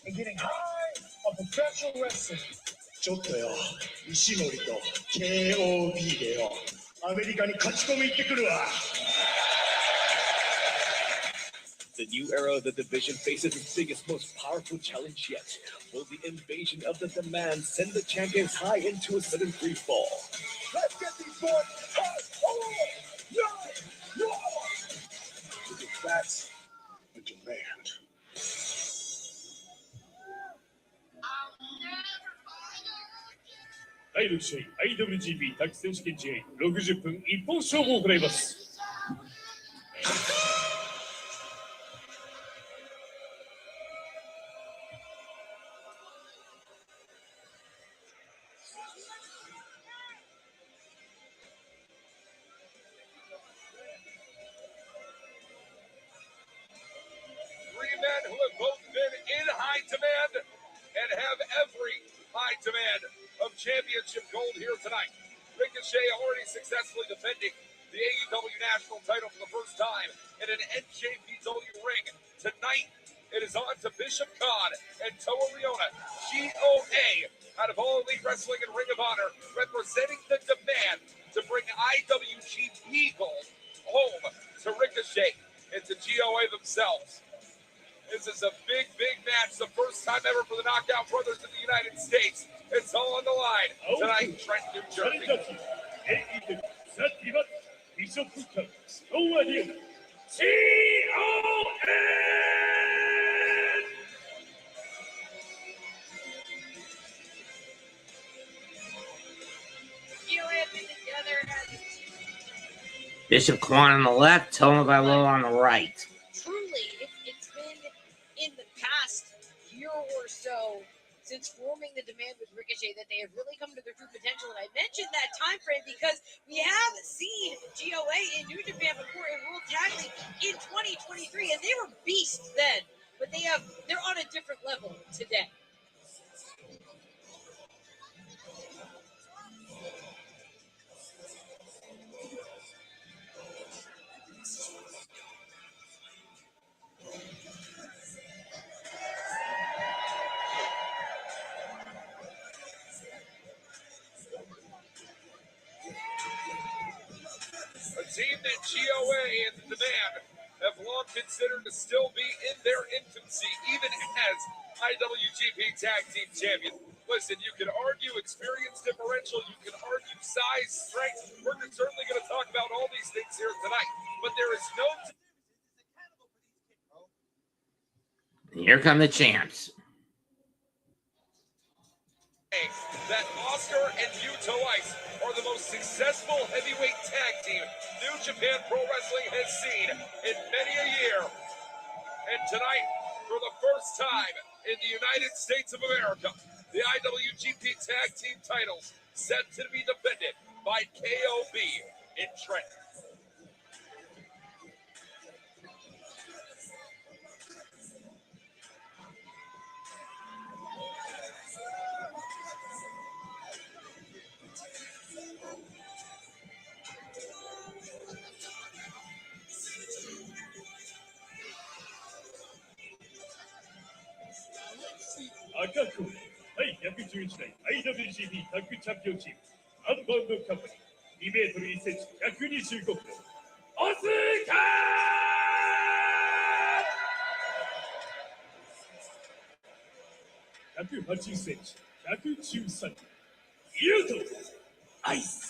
and getting high on professional wrestling. ちょっとよ、石森と KOB でよ、アメリカに勝ち込み行ってくるわ。The new era of the division faces its biggest, most powerful challenge yet. Will the invasion of the demand send the champions high into a sudden free fall? Let's get these boys high on your because that's the demand. IWGP タッグ選手権試合60分一本勝負を行います。Three men who have both been in high demand and have every high demand of championship gold here tonight. Ricochet already successfully defending the AEW national title for the first time in an NJPW ring. Tonight, it is on to Bishop Khan and Toa Leona, GOA, out of All Elite Wrestling and Ring of Honor, representing the demand to bring IWGP gold home to Ricochet and to GOA themselves. This is a big, big match. The first time ever for the Knockout Brothers in the United States. It's all on the line tonight in Trenton, New Jersey. Bishop Kwan on the left, Toma Vailoa on the right. Truly, it's been in the past year or so since forming the demand with Ricochet that they have really come to their true potential. And I mentioned that time frame because we have seen GOA in New Japan before in World Tag League in 2023, and they were beasts then, but they're on a different level today. A team that GOA and the demand have long considered to still be in their infancy, even as IWGP Tag Team Champions. Listen, you can argue experience differential, you can argue size, strength. We're certainly going to talk about all these things here tonight, but there is no... Here come the champs. That Oscar and Yuto Ice are the most successful heavyweight tag team New Japan Pro Wrestling has seen in many a year. And tonight, for the first time in the United States of America, the IWGP Tag Team titles set to be defended by KOB in Trenton. 赤コーナー第111代 IWGP タッグチャンピオンチームアンバウンドカンパニー2メートル1センチ125キロオスカー180センチ113キロユートアイス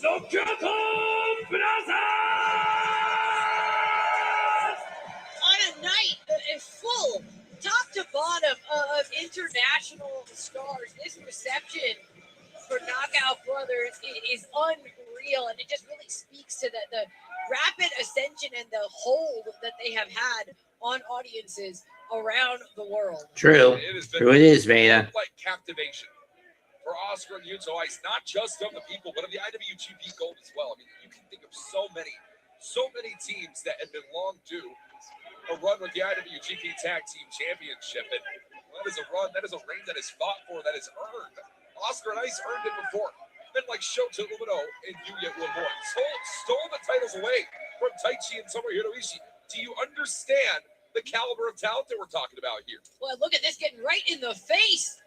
ロックアウトブラザー On a night that is full, top to bottom, of international stars, this reception for Knockout Brothers is unreal, and it just really speaks to the rapid ascension and the hold that they have had on audiences around the world. True. True it is, Veda. Like captivation for Oscar and Yuto Ice, not just of the people, but of the IWGP Gold as well. I mean, you can think of so many teams that have been long due a run with the IWGP Tag Team Championship, and that is a run, that is a reign that is fought for, that is earned. Oscar and Ice earned it before. Then, like Shota Umino and Yuya Uemura, stole the titles away from Taichi and Tomohiro Ishii. Do you understand the caliber of talent that we're talking about here? Well, look at this getting right in the face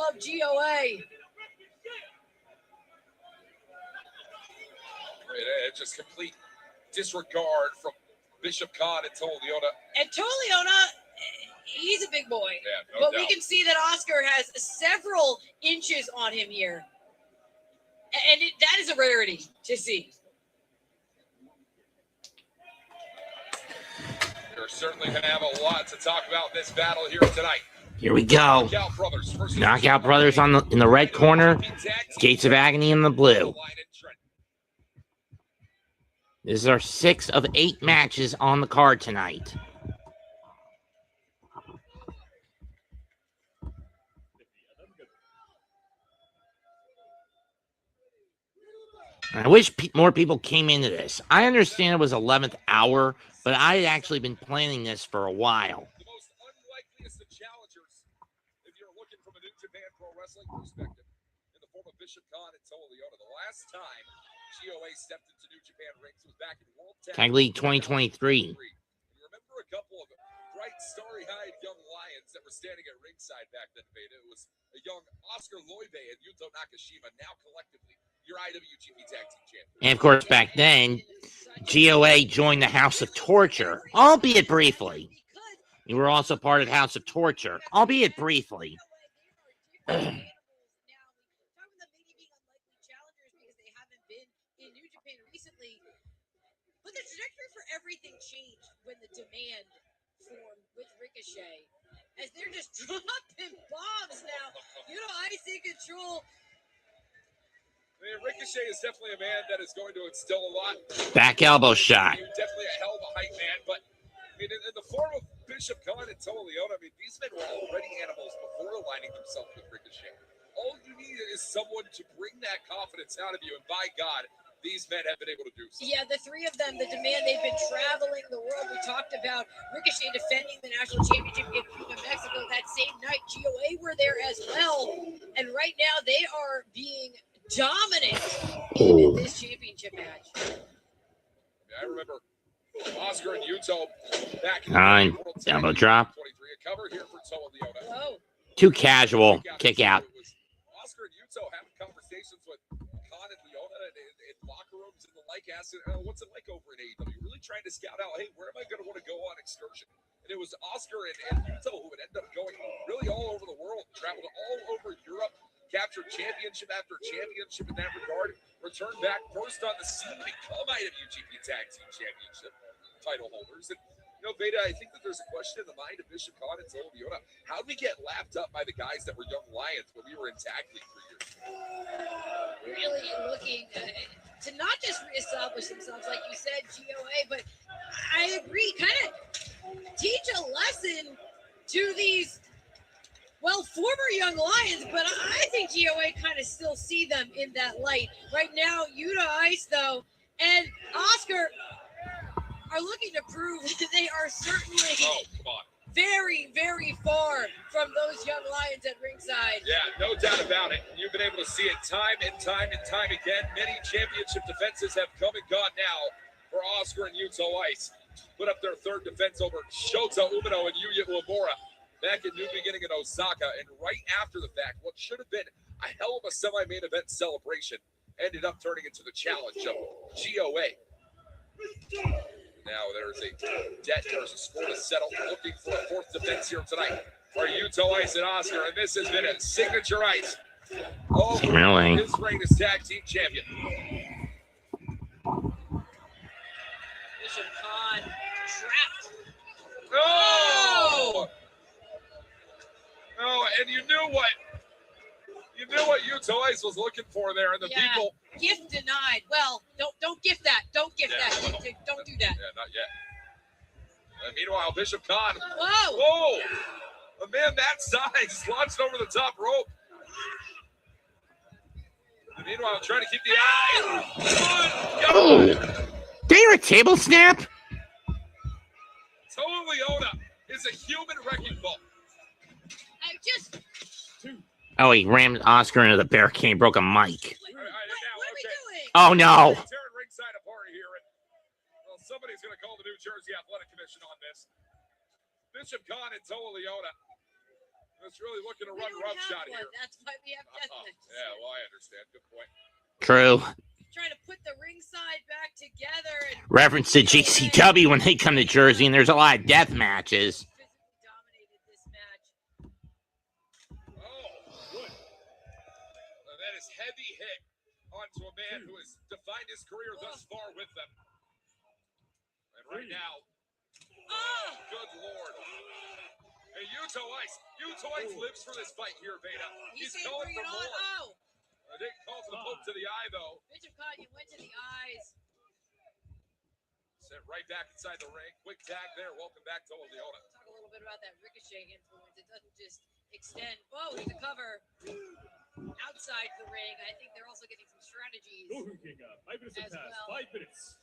of GOA. Just complete disregard from Bishop Khan and Toa Leona. And Toa Leona, he's a big boy. Yeah, no but doubt. we can see that Oscar has several inches on him here. And that is a rarity to see. We're certainly going to have a lot to talk about in this battle here tonight. Here we go. Knockout Brothers in the red corner. Gates of Agony in the blue. This is our 6 of 8 matches on the card tonight. I wish more people came into this. I understand it was 11th hour, but I had actually been planning this for a while. The most unlikeliest of challengers, if you're looking from a New Japan Pro Wrestling perspective, in the form of Bishop Khan and Toa Leona. The last time GOA stepped into New Japan rings was back in World Tag League 2023. You remember a couple of bright, starry-eyed young lions that were standing at ringside back then, Veda. It was a young Oscar Loibe and Yuto Nakashima, now collectively your IWGP Tag Team Champion. And of course, back then, GOA joined the House of Torture, albeit briefly. You were also part of House of Torture, albeit briefly. But the trajectory for everything changed when the demand formed with Ricochet. As they're just dropping bombs now. You know, Ice in control. I mean, Ricochet is definitely a man that is going to instill a lot. Back elbow shot. Definitely a hell of a hype man, but I mean, in the form of Bishop Khan and Toa Leona, I mean, these men were already animals before aligning themselves with Ricochet. All you need is someone to bring that confidence out of you, and by God, these men have been able to do so. Yeah, the three of them, the demand, they've been traveling the world. We talked about Ricochet defending the national championship in Mexico that same night. GOA were there as well. And right now they are being dominant in this championship match. I remember Oscar and Yuto back in Nine. Elbow drop. 23. A cover here for Toa Leona. Whoa. Too casual. Kick out. Oscar and Yuto having conversations with Khan and Leona in locker rooms and the like, asking, what's it like over in AEW? Really trying to scout out, hey, where am I going to want to go on excursion? And it was Oscar and Yuto who would end up going really all over the world, traveled all over Europe, captured championship after championship in that regard, returned back first on the scene to become IWGP Tag Team Championship title holders. And, you know, Veda, I think that there's a question in the mind of Bishop Khan and Toa Leona. How did we get lapped up by the guys that were young lions when we were in Tag League for years? Really looking to not just reestablish themselves, like you said, GOA, but I agree, kind of teach a lesson to these, well, former young lions, but I think GOA kind of still see them in that light. Right now, Yuta Ice, though, and Oscar are looking to prove that they are certainly very, very far from those young lions at ringside. Yeah, no doubt about it. You've been able to see it time and time and time again. Many championship defenses have come and gone now for Oscar and Yuto Ice. Put up their third defense over Shota Umino and Yuya Uemura back in New Beginning in Osaka. And right after the fact, what should have been a hell of a semi-main event celebration ended up turning into the challenge of GOA. Now there's a debt, there's a score to settle. Looking for a fourth defense here tonight for Yuto Ice and Oscar. And this has been a signature Ice. Oh, Really? His reign as tag team champion. Bishop Khan trapped. Oh! Oh, and you knew what Yuto Ice was looking for there, and the people. Gift denied. Well, don't gift that. Don't gift that. Don't do that. Yeah, not yet. And meanwhile, Bishop Khan. Whoa! Whoa! A man that size launched over the top rope. And meanwhile, trying to keep the eye. Oh! Did you hear a table snap? Toa Leona is a human wrecking ball. I just. Oh, he rammed Oscar into the barricade, broke a mic. What are we doing? Oh, no. Tearing ringside apart here. And, well, somebody's going to call the New Jersey Athletic Commission on this. Bishop Khan and Toa Leona. That's really looking to run roughshod here. That's why we have death matches. Yeah, well, I understand. Good point. True. Trying to put the ringside back together. And Reference to GCW when they come to Jersey, and there's a lot of death matches. physically dominated this match. Oh, good. Now that is heavy hit onto a man who has defined his career thus far with them. And right now, oh, good Lord. And Yuto Ice lives for this fight here, Veda. He's saying calling bring for it on. more. They call for the poke to the eye, though. Bishop Khan, you went to the eyes. Sent right back inside the ring. Quick tag there. Welcome back to Leona. Talk a little bit about that ricochet influence. It doesn't just extend. Whoa, there's a cover outside the ring. I think they're also getting some strategies as well. 5 minutes.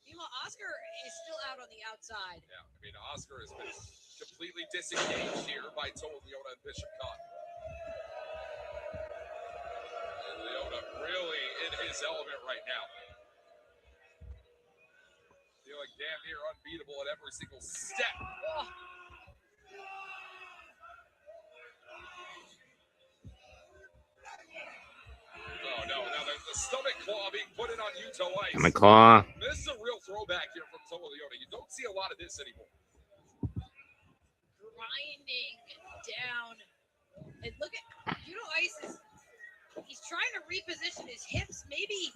Meanwhile, Oscar is still out on the outside. Yeah, I mean, Oscar has been completely disengaged here by Toa Leona and Bishop Khan. And Leona really in his element right now. Feeling damn near unbeatable at every single step. Oh. Oh, no. Now the stomach claw being put in on Yuto Ice. And the claw. This is a real throwback here from Toa Leona. You don't see a lot of this anymore. Grinding down. And look at Yuto Ice he's trying to reposition his hips, maybe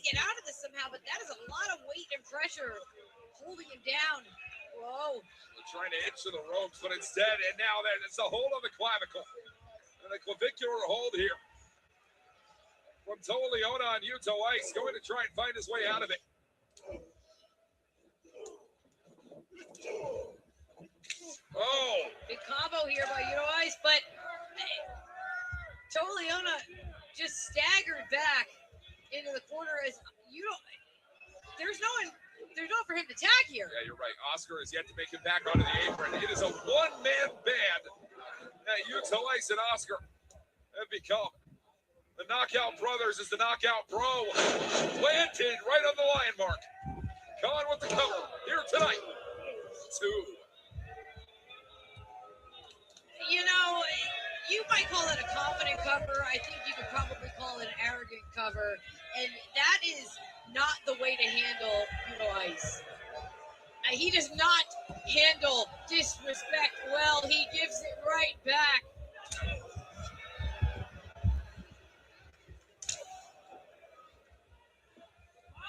get out of this somehow, but that is a lot of weight and pressure holding him down. Whoa. They're trying to itch to the ropes, but instead, and now it's a hold on the clavicle. And a clavicular hold here from Toa Leona on Yuto Ice, going to try and find his way out of it. Oh. Big combo here by Yuto Ice, but Toa Leona just staggered back into the corner as there's no one for him to tag here. Yeah, you're right. Oscar is yet to make it back onto the apron. It is a one-man band that Yuto Ice and Oscar have become. The Knockout Brothers is the Knockout Bro. Planted right on the lion mark. Khan with the cover here tonight. 2. You might call it a confident cover. I think you could probably call it an arrogant cover. And that is not the way to handle Yuto Ice. He does not handle disrespect well. He gives it right back.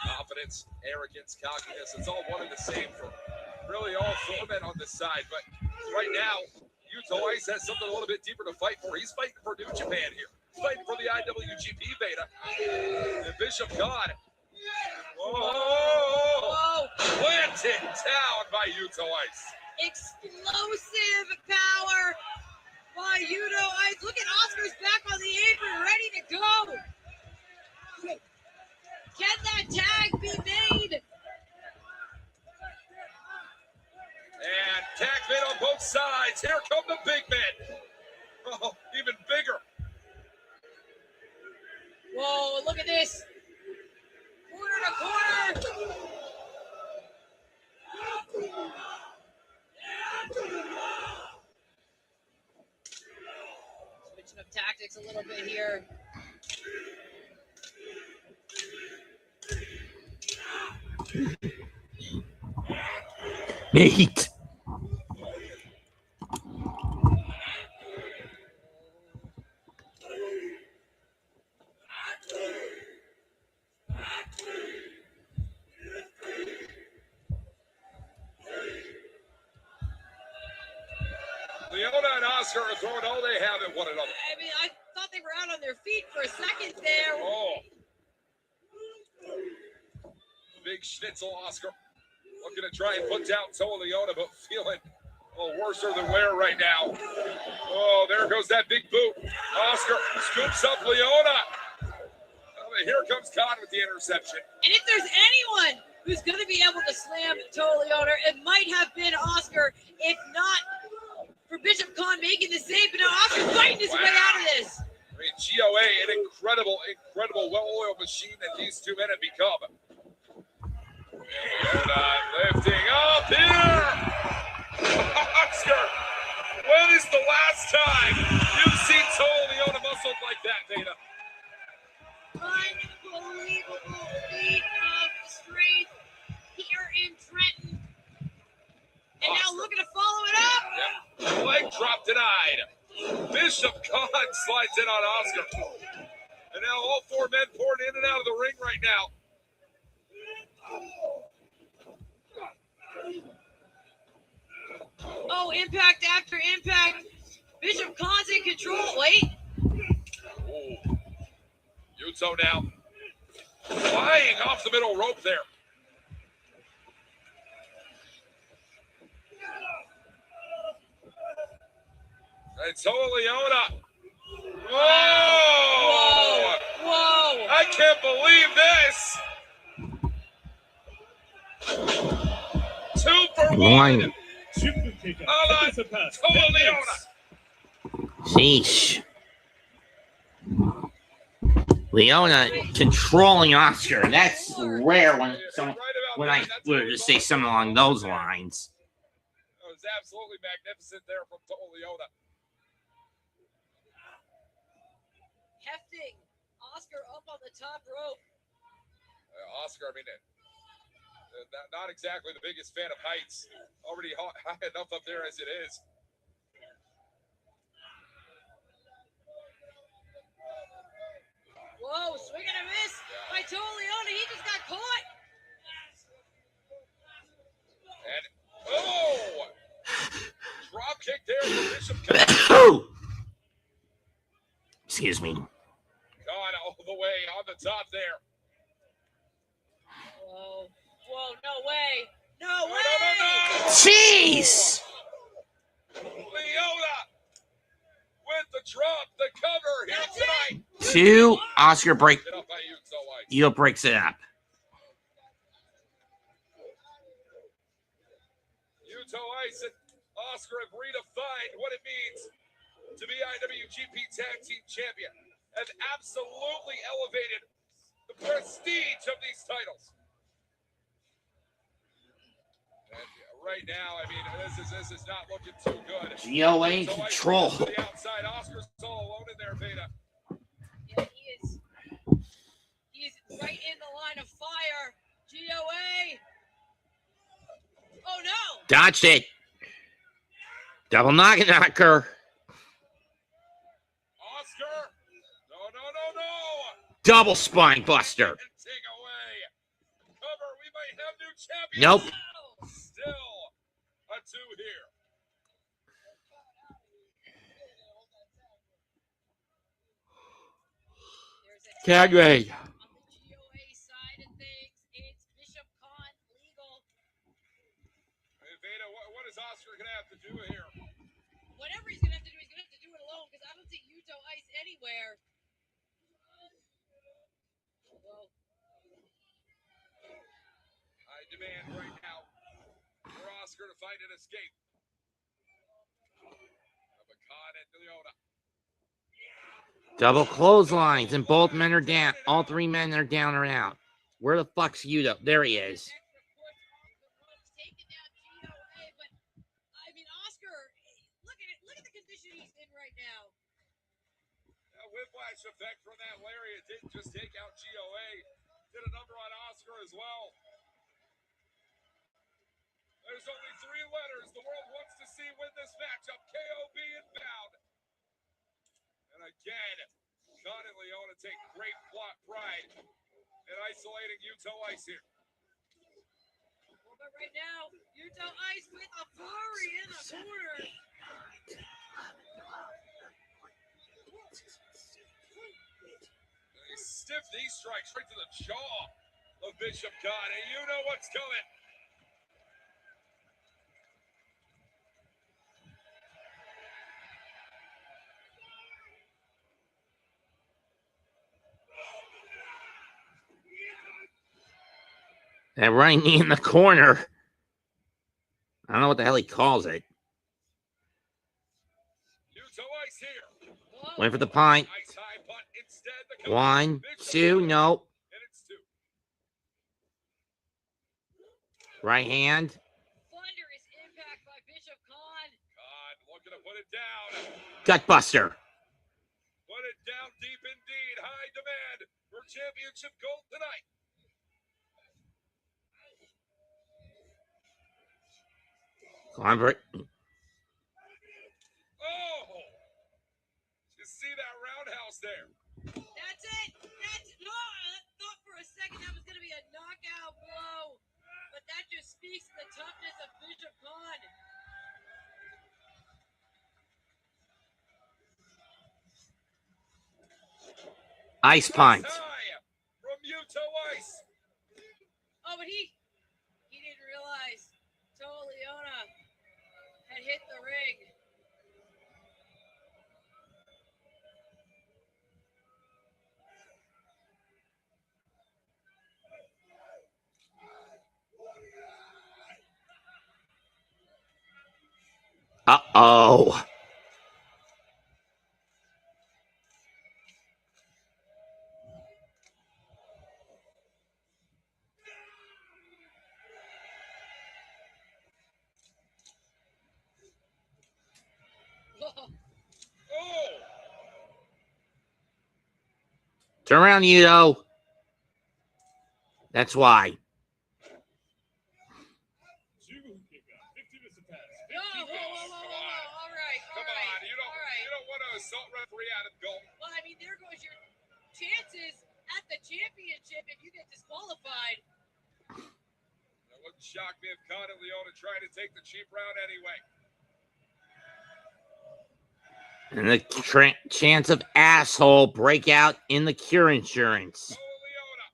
Confidence, arrogance, cockiness, it's all one and the same for really all 4 men on this side. But right now, Yuto Ice has something a little bit deeper to fight for. He's fighting for New Japan here. He's fighting for the IWGP Beta. And Bishop Khan. Whoa! Planted down by Yuto Ice. Explosive power by Yuto Ice. Look at Oscar's back on the apron, ready to go. Can that tag be made? And tag made on both sides. Here come the big men. Oh, even bigger. Whoa, look at this. Corner to corner. Mate. Leona and Oscar are throwing all they have at one another. I mean, I thought they were out on their feet for a second there. Oh. Big schnitzel Oscar. Looking to try and put down Toa Leona, but feeling a little worse than wear right now. Oh, there goes that big boot. Oscar scoops up Leona. Oh, but here comes Khan with the interception. And if there's anyone who's going to be able to slam Toa Leona, it might have been Oscar, if not for Bishop Khan making the save. But now Oscar's fighting his way out of this. I mean, GOA, an incredible well-oiled machine that these two men have become. And lifting up here. Oscar, when is the last time you've seen Toa Leona muscled like that, Dana? Unbelievable feat of strength here in Trenton. And now looking to follow it up. Yep. Leg drop denied. Bishop Khan slides in on Oscar. And now all four men pouring in and out of the ring right now. Oh, impact after impact. Bishop Khan's in control. Wait. Ooh. Yuto now flying off the middle rope there. And Toa Leona. Whoa! Whoa! I can't believe this. 2 for 1. Toa Leona. Sheesh. Leona controlling Oscar. That's rare when I would just say something along those lines. It was absolutely magnificent there from Toa Leona. Hefting Oscar up on the top rope. Oscar, I mean, not exactly the biggest fan of heights. Already high enough up there as it is. Whoa, swing and a miss by Toa Leona. He just got caught. And, oh! Drop kick there for Bishop Khan. Excuse me. Gone all the way on the top there. Whoa, whoa, no way. No way. No. Jeez! Leona with the drop, the cover here tonight. 2, Oscar break. Get up by Yuto Ice. Yuto breaks it up. Yuto Ice and Oscar have redefined what it means to be IWGP Tag Team Champion. Have absolutely elevated the prestige of these titles. And right now, I mean, this is not looking too good. GOA control. To the outside, Oscar's all alone in there, Beta. Yeah, he is. He's right in the line of fire. GOA. Oh no! Dodged it. Double knocker. Oscar. No. Double spine buster. And take away. Cover. We might have new champions. Nope. Still a 2 here. Tag raid. On the GOA side of things, it's Bishop Khan legal. Hey, Veda, what is Oscar going to have to do here? Whatever he's going to have to do, he's going to have to do it alone because I don't see Yuto Ice anywhere. Whoa. I demand right now for Oscar to find an escape. Khan and Leona. Double clotheslines, and both men are down. All 3 men are down or out. Where the fuck's Yuto? There he is. Taking down GOA, but I mean, Oscar, look at the condition he's in right now. That whiplash effect from that lariat didn't just take out GOA, did a number on Oscar as well. There's only 3 letters the world wants to see win this matchup. KOB inbound. And again, Khan and Leona take great pride in isolating Yuto Ice here. Well, but right now, Yuto Ice with a flurry in the corner. A stiff knee strikes right to the jaw of Bishop Khan, and you know what's coming. That right knee in the corner. I don't know what the hell he calls it. Yuto Ice here. Wait for the pint. Ice high, but instead the cover. 1, 2, no. And it's 2. Right hand. Thunderous impact by Bishop Khan. Khan looking to put it down. Gutbuster. Put it down deep indeed. High demand for championship gold tonight. Climber. Oh! You see that roundhouse there? That's it. No, I thought for a second that was going to be a knockout blow. But that just speaks to the toughness of Bishop Khan. Ice pint. High from Yuto Ice. Oh, but he didn't realize Toa Leona had hit the ring. Uh-oh. Oh! Turn around, Yuto. That's why. All right. Come on, you don't want to assault referee out of goal. Well, I mean, there goes your chances at the championship if you get disqualified. That wouldn't shock me if Khan and Leona tried to take the cheap route anyway. And the chance of asshole breakout in the cure insurance. Oh, Leona.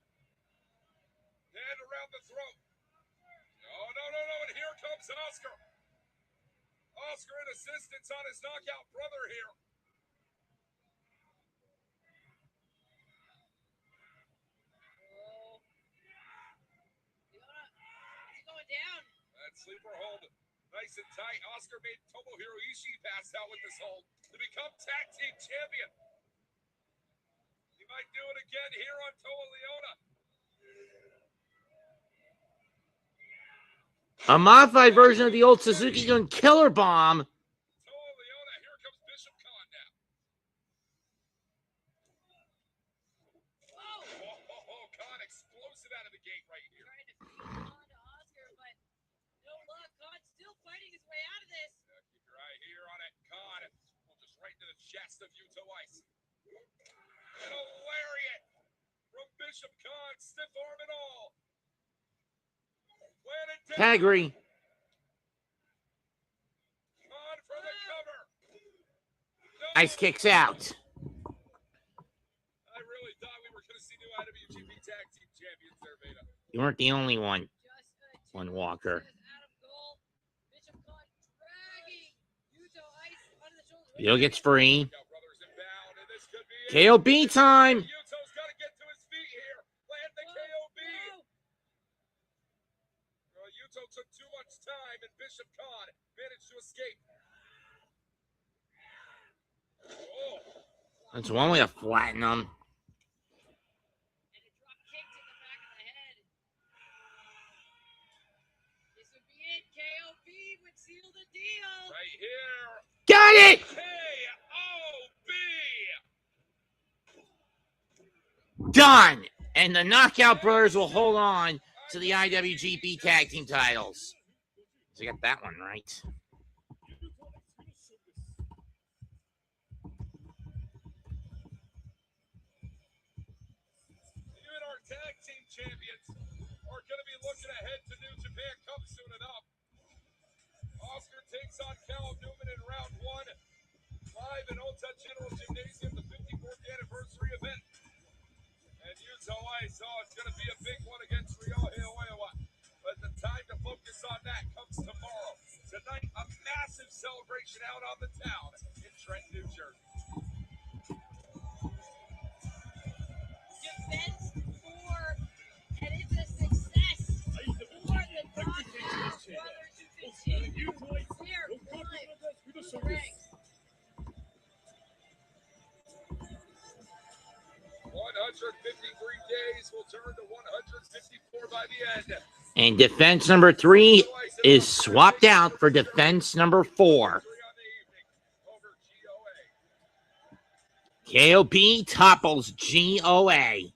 Hand around the throat. No. And here comes Oscar. Oscar in assistance on his knockout brother here. Leona, he's going down. That sleeper hold. Nice and tight. Oscar made Tomohiro Ishii pass out with this hold to become tag team champion. He might do it again here on Toa Leona. A modified version of the old Suzuki Gun Killer Bomb. Toa Leona, here comes Bishop Khan now. Oh, Khan explosive out of the gate right here. Trying to feed on to Oscar, but no luck. Khan's still fighting his way out of this. Keep your eye here on it. Khan will just right to the chest of Yuto Ice. And a lariat from Bishop Khan, stiff arm and all. Paggery. Khan for the cover. No. Ice kicks out. I really thought we were going to see new IWGP Tag Team Champions there, Veda. You weren't the only one. Just One Walker. out of goal. Bishop Khan dragging Yuto Ice under the shoulders. Yuto gets free. Now, brothers inbound, and this could be it. KOB time. Yuto's got to get to his feet here. Land the KOB. Yuto took too much time, and Bishop Khan managed to escape. Oh, That's one way to flatten them. And a drop kick to the back of the head. This would be it. KOB would seal the deal. right here. Got it. KOB. Done. And the Knockout Brothers will hold on to the IWGP Tag Team titles. So I got that one right. Even our tag team champions are going to be looking ahead to New Japan Cup soon enough. Oscar takes on Callum Newman in round one, live in Ota General Gymnasium, the 54th anniversary event. And Yuzo Aizo, it's going to be a big one against Ryohei Oiwa. But the time to focus on that comes tomorrow. Tonight, a massive celebration out on the town in Trenton, New Jersey. Defense for, and it's a success for the Dodgers brothers to continue their climb through the ranks. 153 days will turn to 154 by the end. And defense number 3 is swapped out for defense number 4. KOP topples GOA.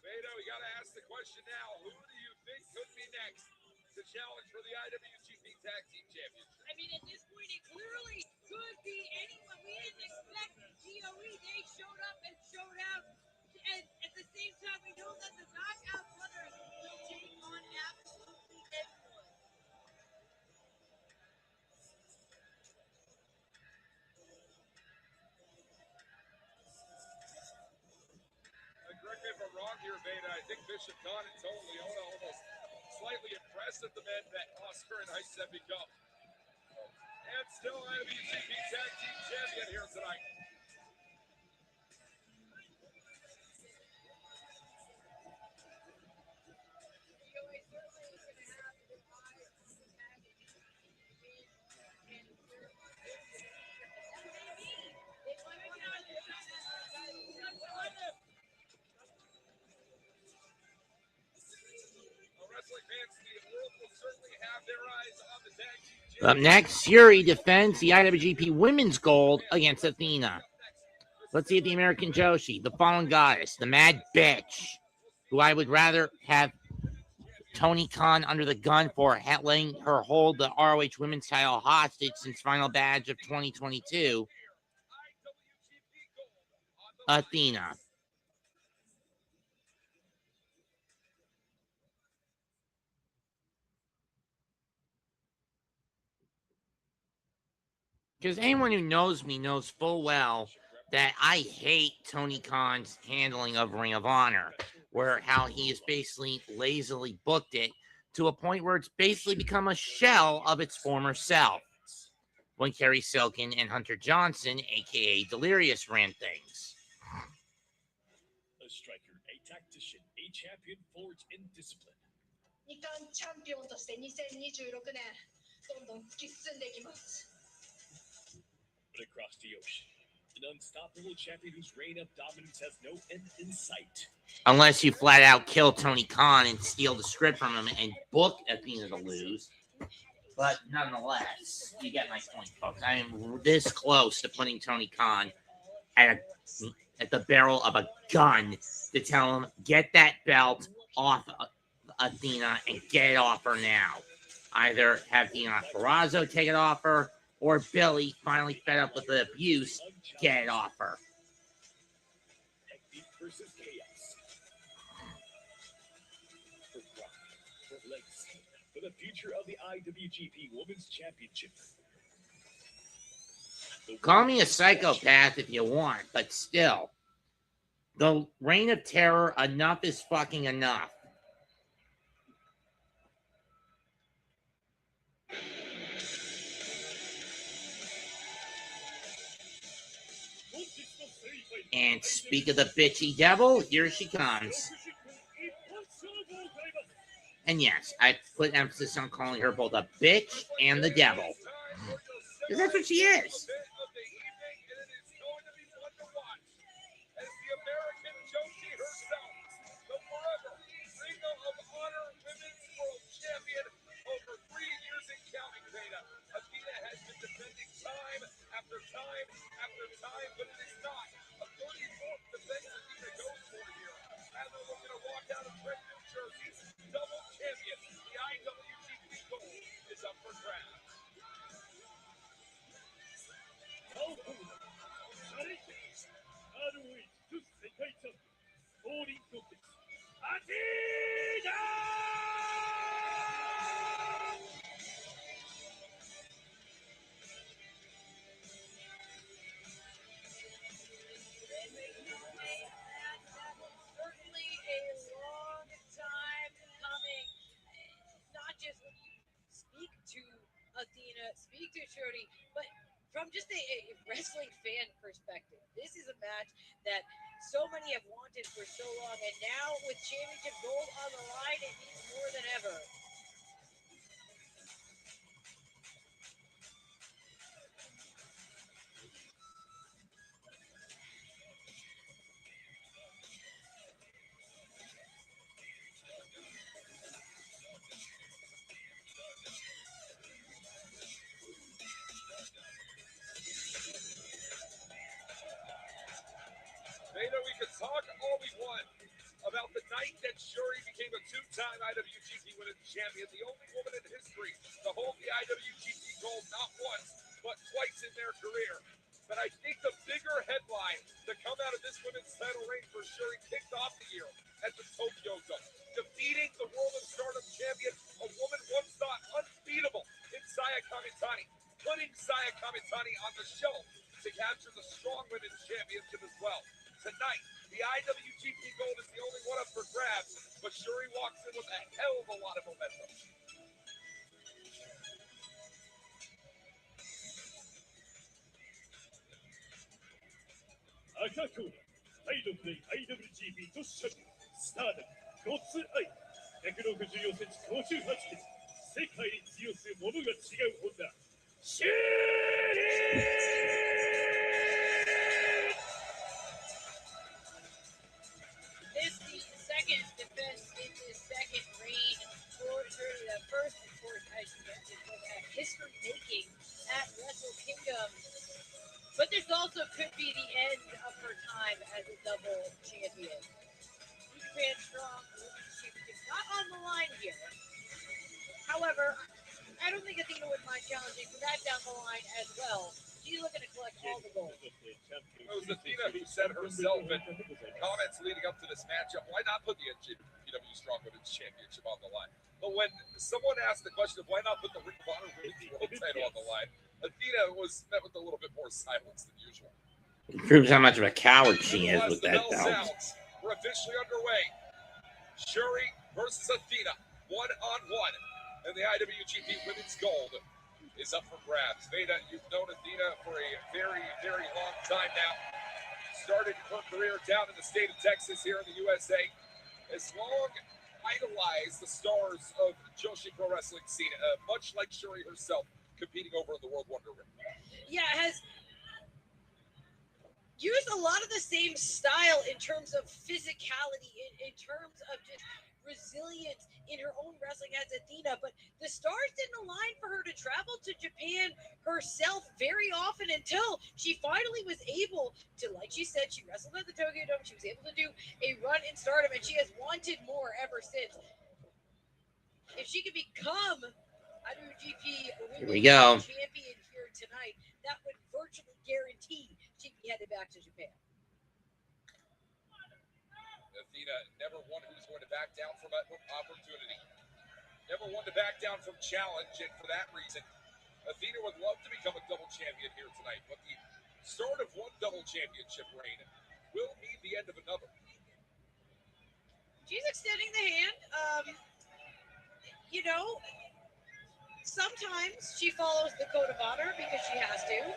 Veda, we got to ask the question now. Who do you think could be next to challenge for the IWGP Tag Team Championship? I mean, at this point, it clearly could be anyone. We didn't expect GOE. They showed up and showed out. And at the same time, we know that the Knockout Brothers will take on absolutely everyone. Correct me if I'm wrong here, Veda. I think Bishop Khan and Tony Leona almost slightly impressed at the men that Oscar and Ice have become. And still IWGP Tag Team Champion here tonight. GOA certainly is going to have the eye on the tag and win and clear on this. That may be. They might want to Wrestling fans in the world will certainly have their eyes on the tag team champion. Up next, Fury defends the IWGP Women's Gold against Athena. Let's see if the American Joshi, the Fallen Goddess, the Mad Bitch, who I would rather have Tony Khan under the gun for letting her hold the ROH Women's title hostage since Final Badge of 2022, Athena. Because anyone who knows me knows full well that I hate Tony Khan's handling of Ring of Honor, where how he has basically lazily booked it to a point where it's basically become a shell of its former self. When Kerry Silkin and Hunter Johnson, aka Delirious, ran things. A striker, a tactician, a champion forged in discipline. 日韓チャンピオンとして2026年どんどん突き進んでいきます。 But across the ocean, an unstoppable champion whose reign of dominance has no end in sight. Unless you flat out kill Tony Khan and steal the script from him and book Athena to lose. But nonetheless, you get my point, folks. I am this close to putting Tony Khan at the barrel of a gun to tell him, get that belt off Athena and get it off her now. Either have Deonna Purrazzo take it off her, or Billy, finally fed up with the abuse, get it off her. Technique versus chaos. For pride, for legacy, for the future of the IWGP Women's Championship. Call me a psychopath if you want, but still, the reign of terror, enough is fucking enough. And speak of the bitchy devil, here she comes. And yes, I put emphasis on calling her both a bitch and the devil. Because that's what she is. Time after time, but it is not a 44th defense Athena goes for here. And they're looking to walk out of Trenton, New Jersey. Double champion. The IWGP gold is up for grabs. 世界チャンピオン、降臨の決アティーナ Certainly a long time coming. Not just when you speak to Athena, speak to Shorty, but from just a wrestling fan perspective. This is a match that so many have wanted for so long, and now with championship gold on the line, it means more than ever. Veda, we can talk all we want about the night that Shuri became a two-time IWGP Women's Champion, the only woman in history to hold the IWGP gold not once, but twice in their career. But I think the bigger headline to come out of this women's title reign for Shuri kicked off the year at the Tokyo Dome, defeating the World of Stardom champion, a woman once thought unbeatable in Saya Kamitani, putting Saya Kamitani on the shelf to capture the Strong Women's Championship as well. Tonight, the IWGP gold is the only one up for grabs, but Shuri walks in with a hell of a lot of momentum. Akako, 体力で IWGP とシャンピオン、スターダム、ゴッツアイ、164センチ58キロ、世界に通用する者が違う女、シューリー This the second defense in this second reign for Shuri. The first, of course, as you mentioned, was a history making at Wrestle Kingdom. But this also could be the end of her time as a double champion. New Japan Strong Women's Championship not on the line here. However, I don't think Athena would mind challenging for that down the line as well. She's looking to collect all the gold. It was Athena who said herself in comments leading up to this matchup, why not put the NJPW Strong Women's Championship on the line? But when someone asked the question of why not put the Ring of Honor Women's World title on the line, Athena was met with a little bit more silence than usual. It proves how much of a coward she is with that Nevertheless, the belt. bell sounds. We're officially underway. Shuri versus Athena, one-on-one. And the IWGP Women's Gold is up for grabs. Veda, you've known Athena for a very, very long time now. Started her career down in the state of Texas here in the USA. Has long idolized the stars of Joshi Pro Wrestling scene, much like Shuri herself, competing over in the World Wonder Ring. Yeah, has used a lot of the same style in terms of physicality, in terms of just resilience in her own wrestling as Athena, but the stars didn't align for her to travel to Japan herself very often until she finally was able to, like she said, she wrestled at the Tokyo Dome, she was able to do a run in Stardom, and she has wanted more ever since. If she could become IWGP Women's Champion here tonight, that would virtually guarantee she'd be headed back to Japan. Athena, never one who's going to back down from an opportunity. Never one to back down from challenge, and for that reason, Athena would love to become a double champion here tonight, but the start of one double championship reign will be the end of another. She's extending the hand. You know, sometimes she follows the code of honor because she has to.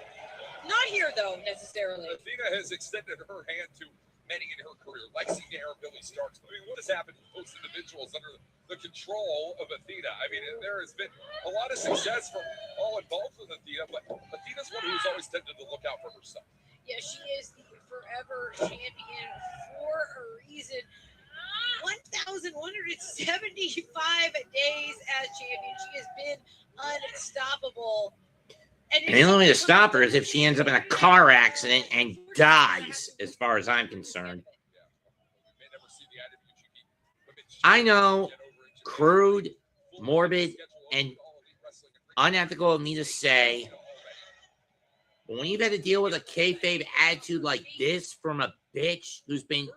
Not here, though, necessarily. Athena has extended her hand to many in her career, Lexi Dare, Billy Starks. I mean, what has happened to those individuals under the control of Athena? I mean, there has been a lot of success from all involved with Athena, but Athena's one who's always tended to look out for herself. Yeah, she is the forever champion for a reason. 1,175 days as champion. She has been unstoppable. And the only way to stop her is if she ends up in a car accident and dies, as far as I'm concerned. I know, crude, morbid, and unethical of me to say, but when you've had to deal with a kayfabe attitude like this from a bitch who's been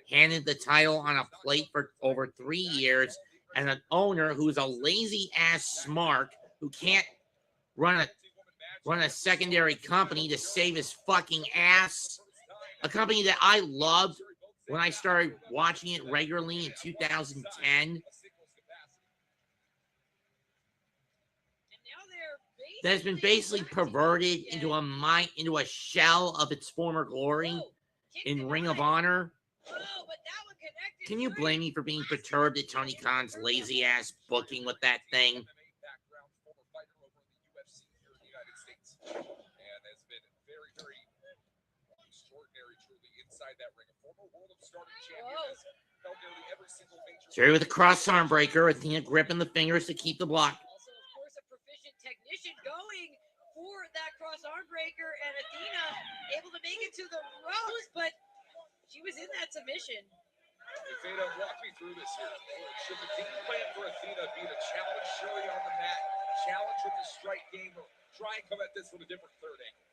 handed the title on a plate for over 3 years, and an owner who's a lazy ass smart who can't run a secondary company to save his fucking ass, a company that I loved when I started watching it regularly in 2010, that has been basically perverted into a shell of its former glory in Ring of Honor. Can you blame me for being perturbed at Tony Khan's lazy ass booking with that thing? Jerry with a cross arm breaker, Athena gripping the fingers to keep the block. Also, of course, a proficient technician going for that cross arm breaker, and Athena able to make it to the ropes, but she was in that submission. Athena, walk me through this here. Should the game plan for Athena be to challenge Shirley on the mat, challenge with the strike game, or try and come at this with a different third angle?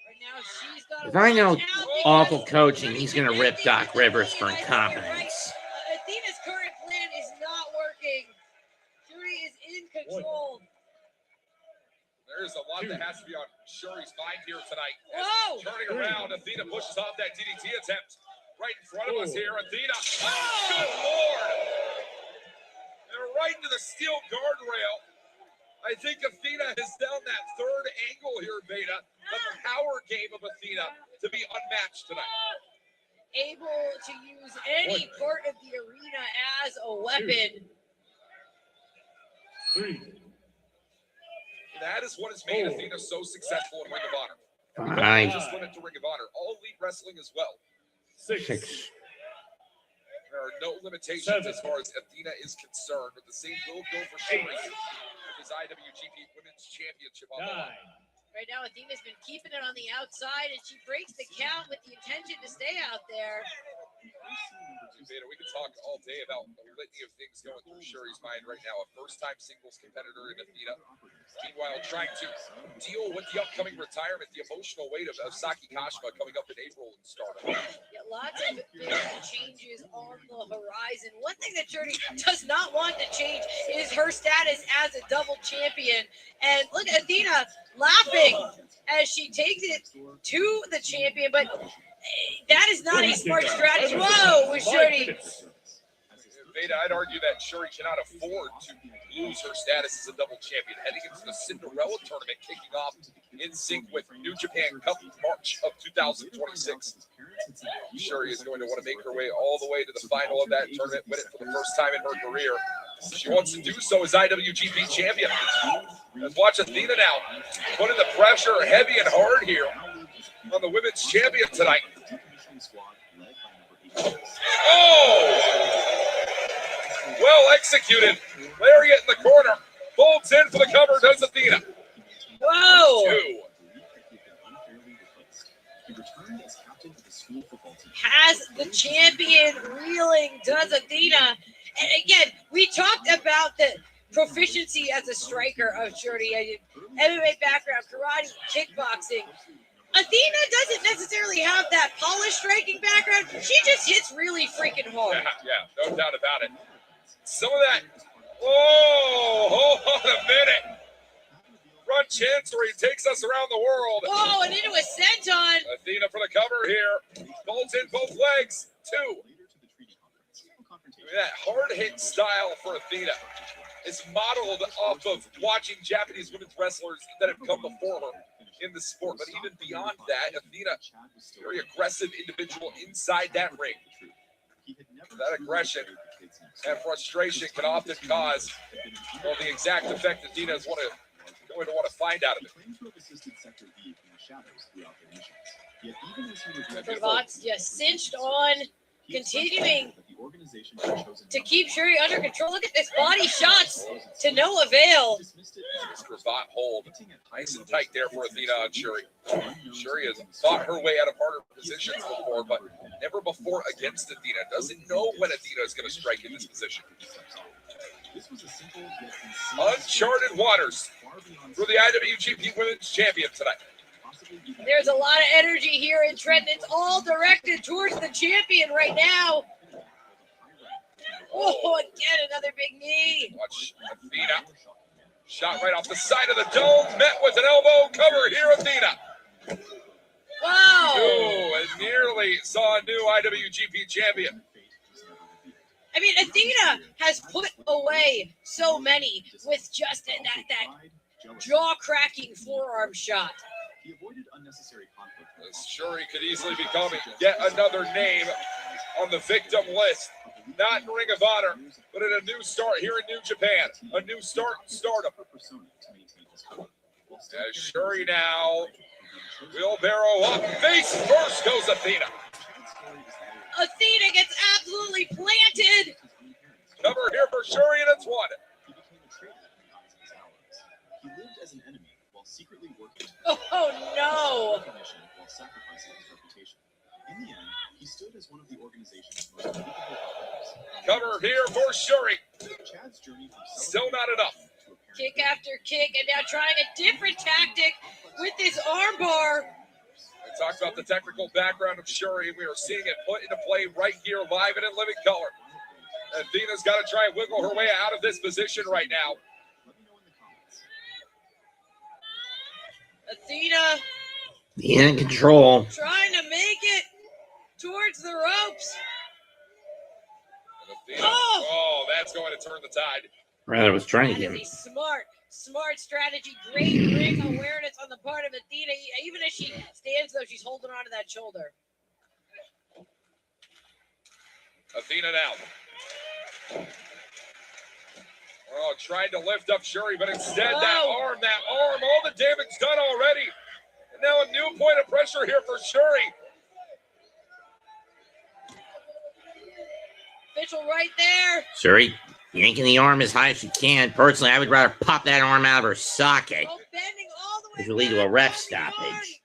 Right now, she's got If I know awful coaching, he's going to rip Doc Rivers for incompetence. Athena's current plan is not working. Shuri is in control. There's a lot that has to be on Shuri's mind here tonight. Whoa! Turning around, Athena pushes off that DDT attempt right in front of us here. Athena, good Lord! And right into the steel guardrail. I think Athena has done that third angle here, Beta. The power game of Athena to be unmatched tonight. Able to use any part of the arena as a weapon. 3. That is what has made Athena so successful in Ring of Honor. Fine. Just limit to Ring of Honor. All Elite Wrestling as well. 6. There are no limitations as far as Athena is concerned, but the same will go for Shuri with his IWGP Women's Championship on the line. Right now, Athena's been keeping it on the outside, and she breaks the count with the intention to stay out there. Beta, we could talk all day about the litany of things going through Shuri's mind right now. A first-time singles competitor in Athena. Meanwhile, trying to deal with the upcoming retirement, the emotional weight of Saki Kashima coming up in April and Stardom. Yeah, lots of big changes on the horizon. One thing that Shuri does not want to change is her status as a double champion. And look at Athena laughing as she takes it to the champion, but that is not a smart strategy. Whoa, with Shuri. Beta, I'd argue that Shuri cannot afford to lose her status as a double champion. Heading into the Cinderella tournament kicking off in sync with New Japan Cup March of 2026. Shuri is going to want to make her way all the way to the final of that tournament, win it for the first time in her career. She wants to do so as IWGP champion. Let's watch Athena now putting the pressure heavy and hard here on the women's champion tonight. Oh! Well executed. Lariat in the corner. Folds in for the cover, does Athena. Whoa! 2. Has the champion reeling, does Athena. And again, we talked about the proficiency as a striker of Shuri. MMA background, karate, kickboxing. Athena doesn't necessarily have that polished striking background. She just hits really freaking hard. Yeah, no doubt about it. Some of that. Oh, hold on a minute. Front chancery takes us around the world. Oh, and into a senton. Athena for the cover here. Folds in both legs. 2. That hard hit style for Athena is modeled off of watching Japanese women's wrestlers that have come before her in the sport. But even beyond that, Athena, very aggressive individual inside that ring. That aggression and frustration can often cause the exact effect Athena is going to want to find out of it. Box just cinched on continuing to keep Shuri under control. Look at this, body shots to no avail. Cravat hold nice and tight there for Athena on Shuri. Shuri has fought her way out of harder positions before, but never before against Athena. Doesn't know when Athena is going to strike in this position. Uncharted waters for the IWGP Women's Champion tonight. There's a lot of energy here in Trenton. It's all directed towards the champion right now. Oh, again, another big knee. Watch Athena. Shot right off the side of the dome. Met with an elbow cover here, Athena. Wow. Oh, and nearly saw a new IWGP champion. I mean, Athena has put away so many with just that jaw-cracking forearm shot. He avoided unnecessary conflict. Shuri could easily become yet another name on the victim list. Not in Ring of Honor, but in a new start here in New Japan. A new start in stardom. As Shuri now, wheelbarrow up, face first goes Athena. Athena gets absolutely planted. Cover here for Shuri, and it's one. He became a traitor in the eyes of his allies. He lived as an enemy while secretly working Oh no! recognition while sacrificing his reputation. In the end, he stood as one of the organization's most capable operators. Cover here for Shuri. Chad's journey from Still not enough. to apparent Kick after kick, and now trying a different tactic with this armbar. We talked about the technical background of Shuri, and we are seeing it put into play right here, live and in living color. Athena's got to try and wiggle her way out of this position right now. Let me know in the comments. Athena In control. trying to make it towards the ropes. And Athena, oh, that's going to turn the tide. Rather was trying to That get is him. a smart strategy. Great ring awareness on the part of Athena, even as she stands, though, she's holding on to that shoulder. Athena now. Oh, tried to lift up Shuri, but instead that arm, all the damage done already. And now a new point of pressure here for Shuri. Official right there. Shuri yanking the arm as high as she can. Personally, I would rather pop that arm out of her socket, Oh, bending all the way which will lead to a back, ref holding the arm. stoppage.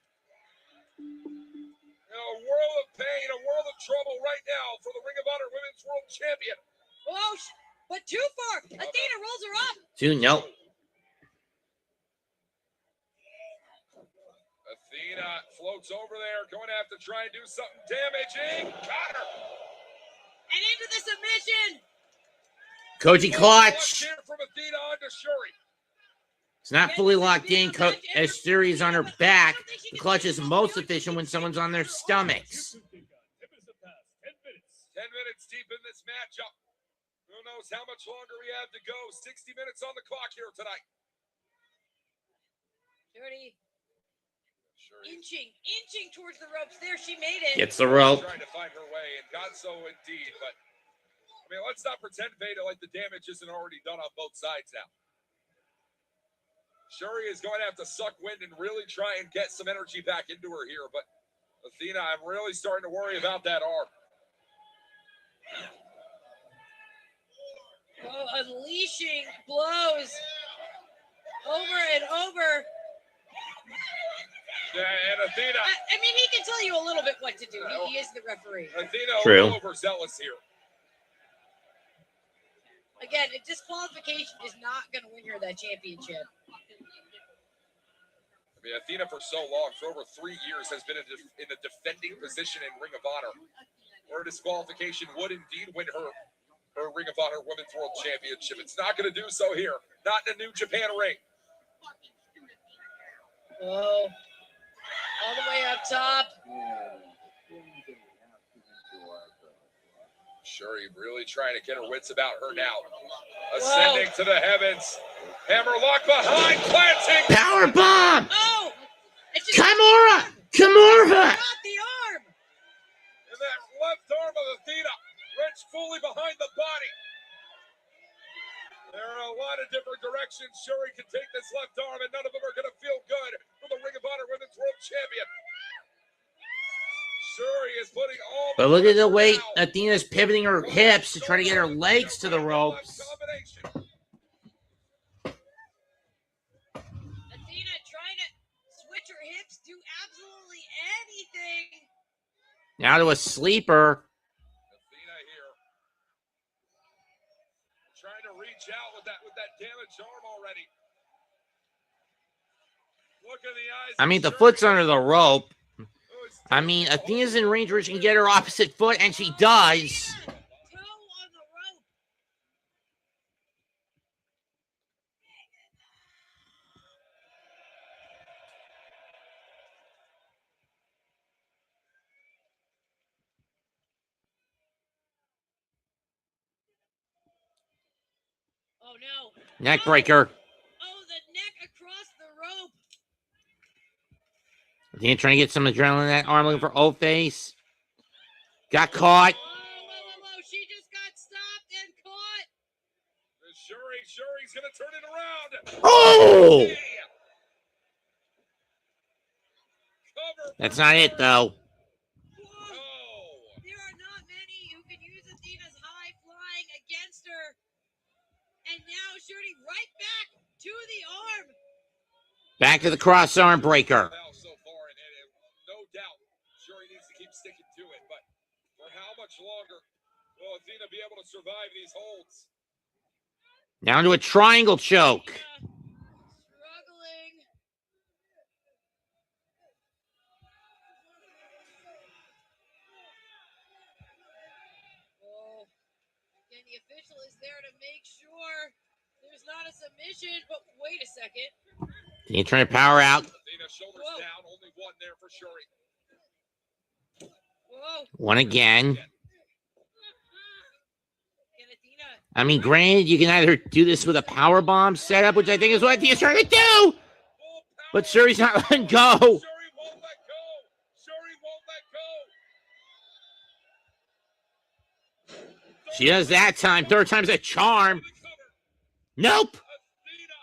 A world of pain, a world of trouble right now for the Ring of Honor Women's World Champion. Oh, but too far. Athena rolls her up. Nope. Athena floats over there, going to have to try and do something damaging. Got her. And into the submission. Koji clutch. Here from Athena onto Shuri. It's not fully locked in. As Shuri is on her back, the clutch is most efficient when someone's on their stomachs. 10 minutes deep in this matchup. Who knows how much longer we have to go? 60 minutes on the clock here tonight. Shuri Shuri inching towards the ropes. There, she made it. Gets the rope. trying to find her way, and got so indeed. But I mean, let's not pretend, Veda, like the damage isn't already done on both sides now. Shuri is going to have to suck wind and really try and get some energy back into her here. But Athena, I'm really starting to worry about that arm. Oh, unleashing blows over and over. And Athena, I mean, he can tell you a little bit what to do. He is the referee. Athena True. overzealous here. Again, a disqualification is not going to win her that championship. I mean, Athena for so long, for over 3 years, has been in a defending position in Ring of Honor, where a disqualification would indeed win her Ring of Honor Women's World Championship. It's not going to do so here. Not in a New Japan ring. Oh, all the way up top. Shuri really trying to get her wits about her now. Ascending to the heavens. Hammerlock behind, planting. Power bomb. Oh, it's just Kimura. Kimura. not the arm. And that left arm of Athena wrenched fully behind the body. There are a lot of different directions Shuri can take this left arm, and none of them are going to feel good for the Ring of Honor Women's World Champion. Shuri is putting all But look at the pressure way now. Athena's pivoting her hips to try to get her legs to the ropes. Combination. Athena trying to switch her hips, do absolutely anything. Now to a sleeper. Athena here. Trying to reach out with that damaged arm already. Look in the eyes. I mean, the Shuri. foot's under the rope. Oh, it's I mean, Athena's in range where she can get her opposite foot, and she does. Toe on the rope. Oh no. Neck breaker. Oh, the neck across the rope. Athena trying to get some adrenaline in that arm, looking for O-face. Got caught. Whoa. She just got stopped and caught. Shuri's gonna turn it around. Oh! Hey. Cover. That's not it, though. Whoa. Oh. There are not many who can use Athena's high flying against her. And now Shuri right back to the arm. Back to the cross arm breaker. So far, and no doubt, Shuri needs to keep sticking to it. But for how much longer will Athena be able to survive these holds? Down to a triangle choke. Struggling. Oh. And the official is there to make sure there's not a submission, but wait a second. Athena trying to power out. Athena shoulders Whoa. down, only one there for Shuri. Whoa. One again. And Athena. I mean, granted, you can either do this with a power bomb setup, which I think is what Athena's trying to do. Full power. But Shuri's not letting go. Shuri won't let go. Shuri won't let go. She does that time. Third time's a charm. Nope. Athena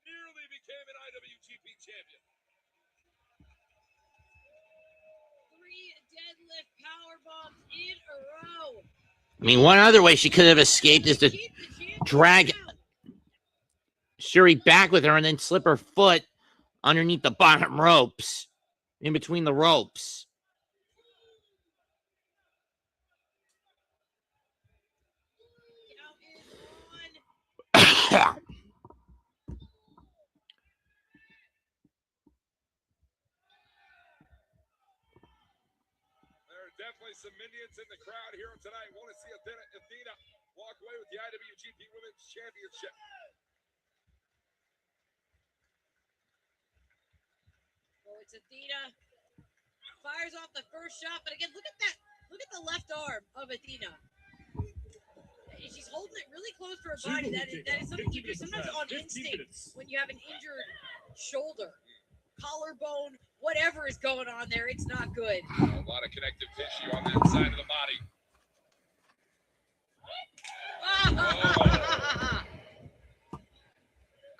nearly became an IWGP champion. 3 deadlift power bombs in a row. I mean, one other way she could have escaped is to Keep the champion drag down. Shuri back with her and then slip her foot underneath the bottom ropes, in between the ropes. Count is on. There are definitely some minions in the crowd here tonight. Want to see Athena walk away with the IWGP Women's Championship. Oh, it's Athena. Fires off the first shot, but again, look at that. Look at the left arm of Athena. She's holding it really close to her body. That is something you do sometimes on instinct when you have an injured shoulder, collarbone, whatever is going on there. It's not good. A lot of connective tissue on that side of the body.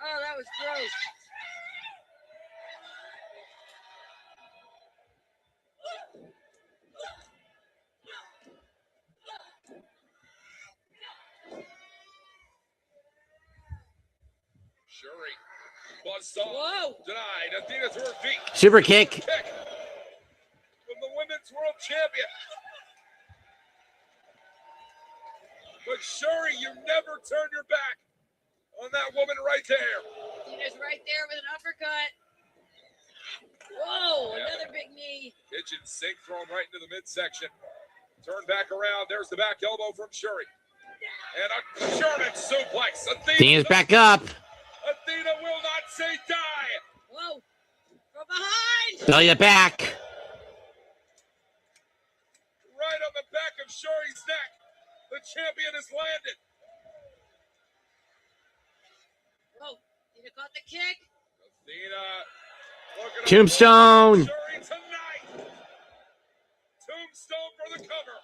Oh, that was gross. Shuri buzzed off. Whoa. Denied. Athena to her feet. Super kick. Kick from the Women's World Champion. But Shuri, you never turn your back on that woman right there. Athena's right there with an uppercut. Whoa, Yeah. another big knee. Kitchen sink thrown right into the midsection. Turn back around. There's the back elbow from Shuri. And a German suplex. Athena's back up. Athena will not say die. Whoa, from behind. Belly to back. Right on the back of Shuri's neck. The champion has landed. Whoa, Athena caught the kick. Athena looking to Tombstone. Shuri tonight. Tombstone for the cover.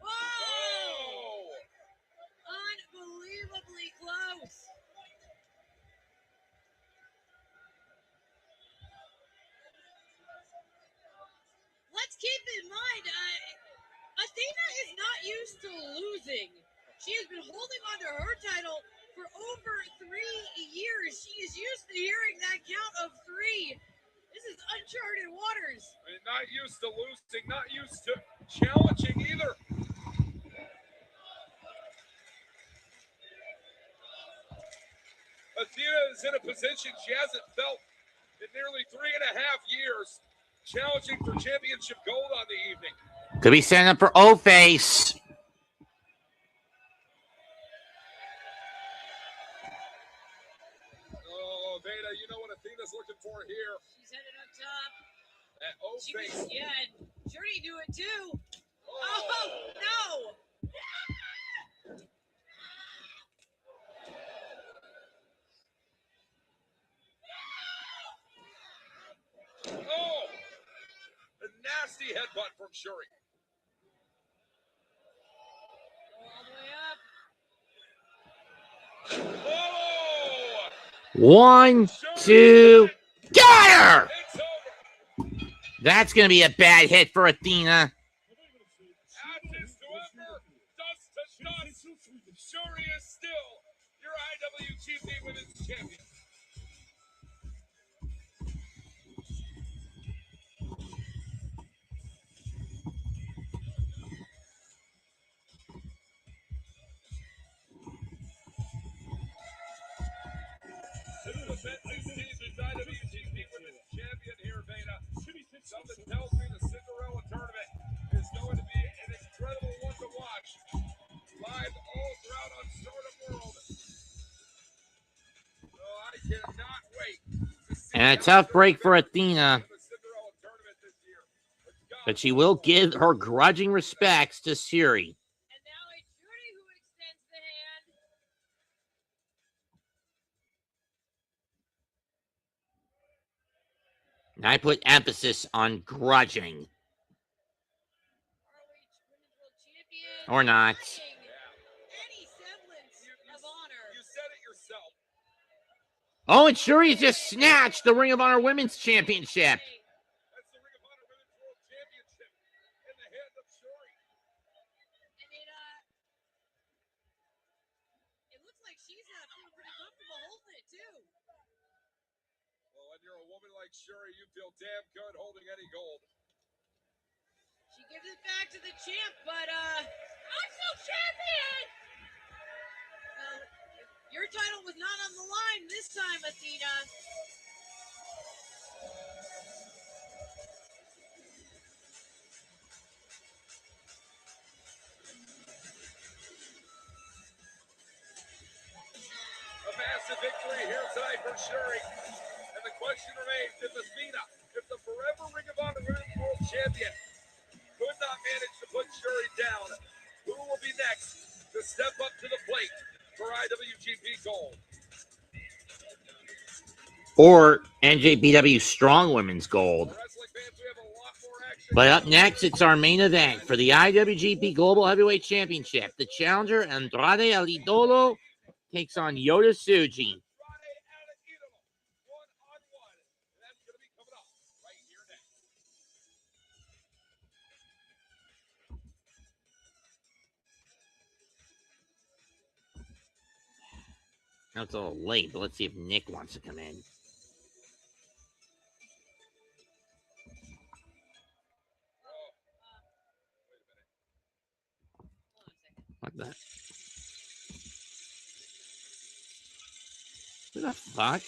Whoa, Oh! unbelievably close. Let's losing. She has been holding on to her title for over 3 years. She is used to hearing that count of 3. This is uncharted waters. Not used to losing, not used to challenging either. Athena is in a position she hasn't felt in nearly 3.5 years, challenging for championship gold on the evening. Could be setting up for O-Face. Oh, Veda, you know what Athena's looking for here. She's headed up top. That O-Face. Yeah, and Journey knew it too. Oh, No! Oh! A nasty headbutt from Shuri. All the way up. Oh! 1, 2, got her! It's over. That's going to be a bad hit for Athena. Ashes to ember, dust to dust. Shuri is still your IWGP Women's Champion. IWGP Women's Champion here, Veda. Something tells me the Cinderella tournament is going to be an incredible one to watch. Live all throughout on Stardom World. So I cannot wait to see And a tough break for Athena, the Cinderella tournament this year. but she will give her grudging respects to Shuri. And now it's Journey who extends the hand. And I put emphasis on grudging. ROH Women's World Champion. Or not. Any semblance of honor. You said it yourself. Oh, and Shuri just snatched the Ring of Honor Women's Championship. That's the Ring of Honor Women's World Championship in the hand of Shuri. And it looks like she's feeling pretty comfortable holding it too. Well, when you're a woman like Shuri, you feel damn good holding any gold. She gives it back to the champ, but I'm still champion. Your title was not on the line this time, Athena. A massive victory here tonight for Shuri. And the question remains, if Athena, if the forever Ring of Honor Women's World Champion could not manage to put Shuri down, who will be next to step up to the plate for IWGP Gold? Or NJPW Strong Women's Gold. Wrestling fans, we have a lot more action. But up next, it's our main event for the IWGP Global Heavyweight Championship. The challenger, Andrade El Idolo, takes on Yota Tsuji. One-on-one. That's going to be coming up right here next. Now it's a little late, but let's see if Nick wants to come in. What the? Who the fuck?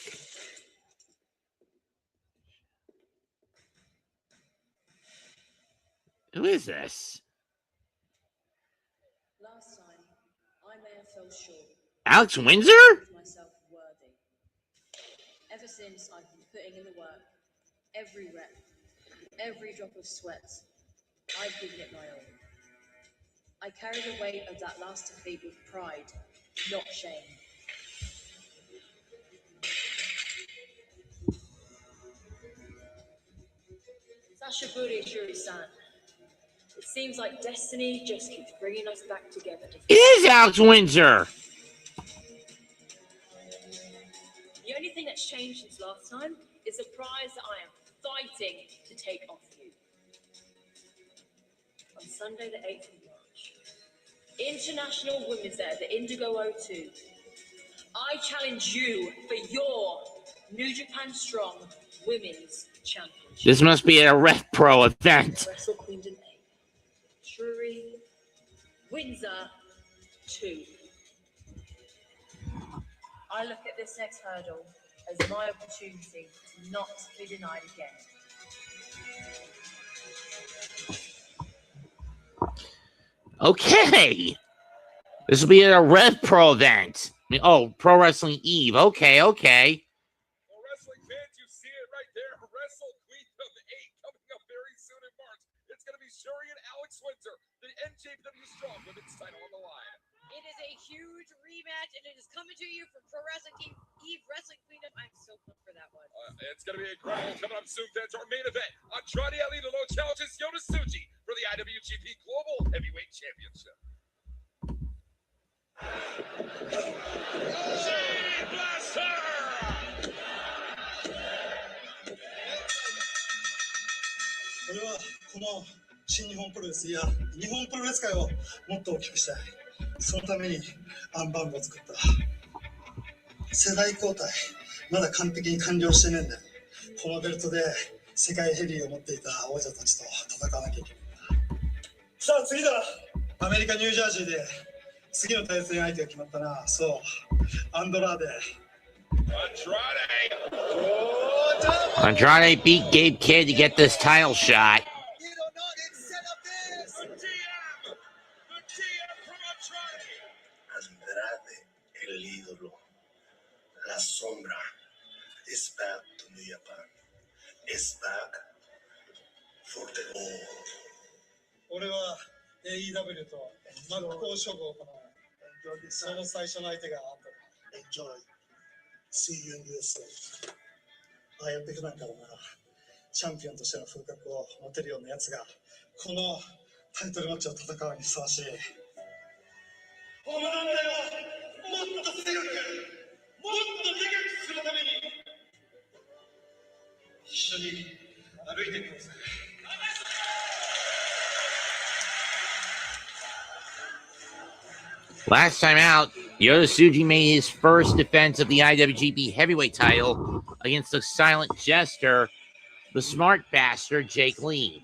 Who is this? Last time, I may have fell short. Alex Windsor? Of myself worthy. Ever since I've been putting in the work, every rep, every drop of sweat, I've given it my all. I carry the weight of that last defeat with pride, not shame. Sashiburi Shuri-san. It seems like destiny just keeps bringing us back together. It is Alex Windsor. The only thing that's changed since last time is the prize that I am fighting to take off you. On Sunday the 8th of March, International Women's Day, the Indigo O2. I challenge you for your New Japan Strong Women's Championship. This must be a Red Pro event. Wrestle Queendom 8. Shuri, Windsor 2. I look at this next hurdle as my opportunity to not be denied again. Okay. This will be a Red Pro event. Oh, Pro Wrestling Eve. Okay. Well, wrestling fans, you see it right there. Wrestle Queendom 8 coming up very soon in March. It's going to be Shuri and Alex Winter, the NJPW Strong Women's title on the line. It is a huge rematch, and it is coming to you from Pro Wrestling Eve Wrestling Queendom. I'm so pumped for that one. It's going to be incredible. Coming up soon, fans. Our main event, Andrade El Idolo challenges Yonesuji for the IWGP Global Heavyweight Championship. Blaster! 俺はこの新日本プロレス、いや日本プロレス界をもっと大きくしたい。そのためにアンバウンドを作った。世代交代まだ完璧に完了してねえんだよ。このベルトで世界ヘビーを持っていた王者たちと戦わなきゃいけない。さあ次だ。アメリカニュージャージーで次の対戦相手が決まったな。そう、アンドラーデ。Andrade beat Gabe Kidd to get this title shot. Andrade, el ídolo, la sombra, is back to New Japan, is back for the gold. 俺は AEW と真っ向勝負を行う。その最初の相手があんただ。Enjoy. See you in USA. ああやって普段からな、チャンピオンとしての風格を持てるようなやつが、このタイトルマッチを戦うにふさわしい。お前なんだよ、もっと強く、もっとでかくするために、一緒に歩いてください。Last time out, Yonesuji made his first defense of the IWGP Heavyweight title against the silent jester, the smart bastard, Jake Lee.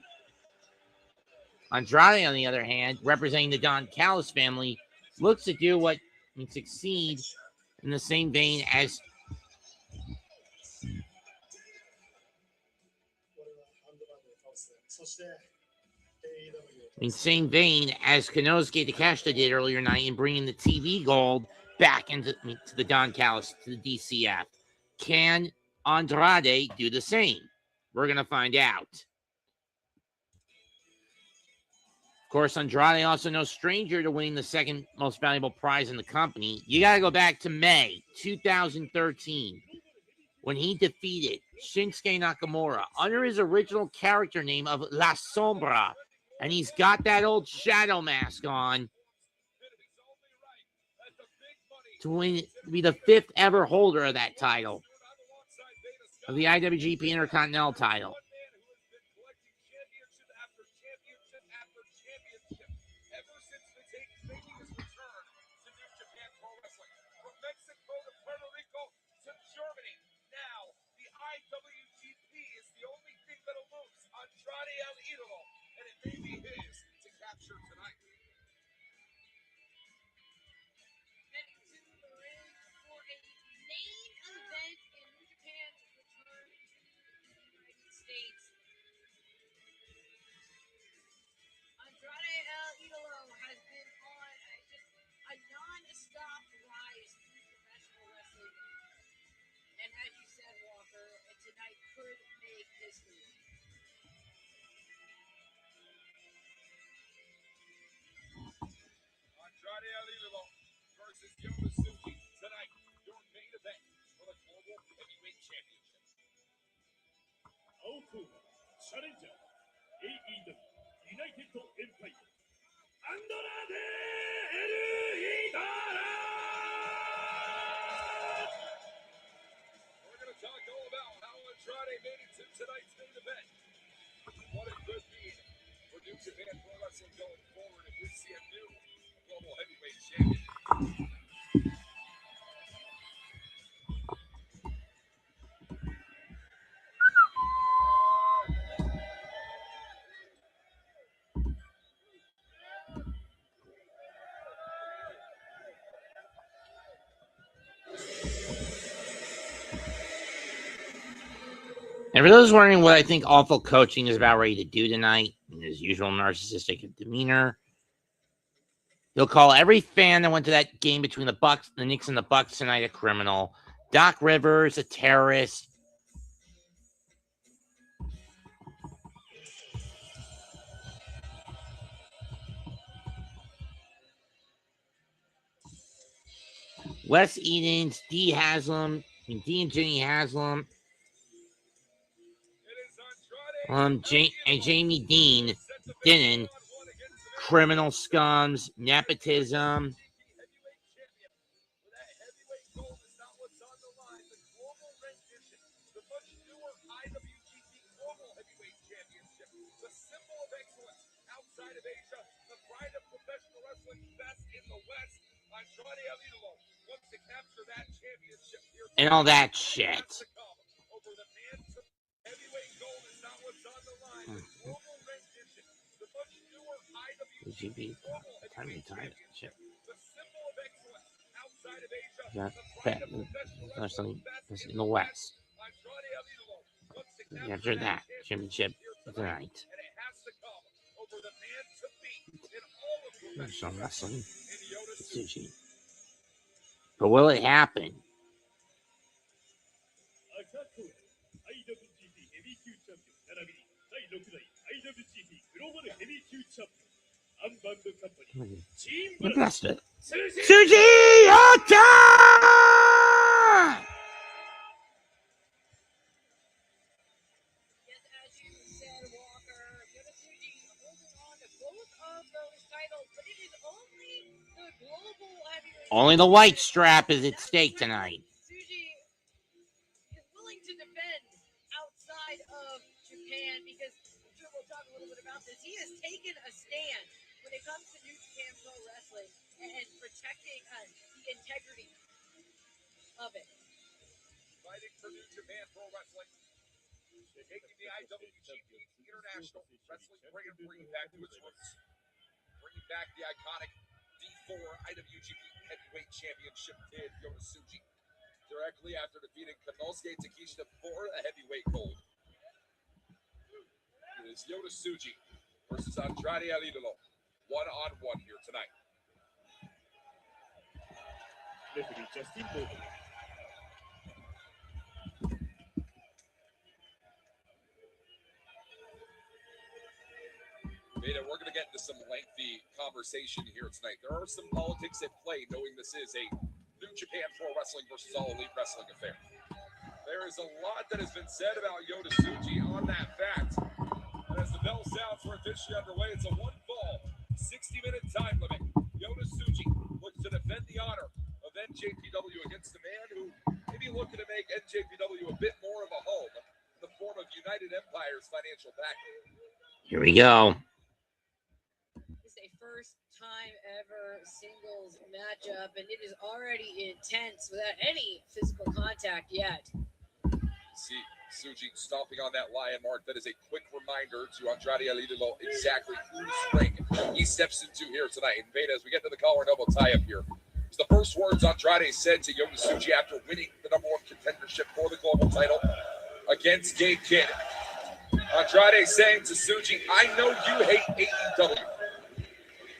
Andrade, on the other hand, representing the Don Callis family, looks to do what and succeed in the same vein as Konosuke Takeshita did earlier tonight in bringing the TV gold back into the Don Callis, to the DCF. Can Andrade do the same? We're going to find out. Of course, Andrade also no stranger to winning the second most valuable prize in the company. You got to go back to May 2013 when he defeated Shinsuke Nakamura under his original character name of La Sombra. And he's got that old shadow mask on to be the fifth ever holder of that title, of the IWGP Intercontinental title. Andrade El Idolo versus Yonesuji tonight, your main event for the Global Heavyweight Championship. Outcome, challenger, AEW United Empire, Andrade El Idolo! We're going to talk all about how Andrade made it to tonight's main event. What it could mean for New Japan Pro Wrestling going forward if we see a new global heavyweight champion. And for those wondering what I think awful coaching is about ready to do tonight, in his usual narcissistic demeanor, he'll call every fan that went to that game between the Knicks and the Bucks tonight a criminal. Doc Rivers, a terrorist. Wes Edens, D and Jenny Haslam, and Jamie Denon, criminal scums, nepotism. And all that shit. GB, time shit. That's in the West. After that, championship tonight. There's some wrestling. Sushi. But will it happen? That's it. Suji Ota! Yes, as you said, Walker, Yoda-Suji holding on to both of those titles, but it is only the global heavyweight. Only the white strap is at stake tonight. Suji is willing to defend outside of Japan because I'm sure we'll talk a little bit about this. He has taken a stand when it comes to New Japan Pro Wrestling and protecting the integrity of it. Fighting for New Japan Pro Wrestling. Taking the IWGP International Wrestling brand, bringing back to its roots. Bringing back the iconic D4 IWGP Heavyweight Championship did Yoda-Suji. Directly after defeating Konosuke Takeshita for a heavyweight gold. It is Yoda-Suji versus Andrade Alidolo. One-on-one here tonight. Referee Justin Bowman. Beta, we're going to get into some lengthy conversation here tonight. There are some politics at play, knowing this is a New Japan Pro Wrestling versus All Elite Wrestling affair. There is a lot that has been said about Yoda-Suji on that fact. And as the bell sounds for officially underway, it's a one-fall, 60-minute time limit. Yoda-Suji looks to defend the honor of NJPW against a man who may be looking to make NJPW a bit more of a home in the form of United Empire's financial backing. Here we go. First time ever singles matchup, and it is already intense without any physical contact yet. See Suji stomping on that lion mark. That is a quick reminder to Andrade Alidolo exactly whose ring he steps into here tonight. And Beta, as we get to the collar and elbow tie-up here, it's the first words Andrade said to Yoda-Suji after winning the #1 contendership for the global title against Gabe Kidd. Andrade saying to Suji, I know you hate AEW.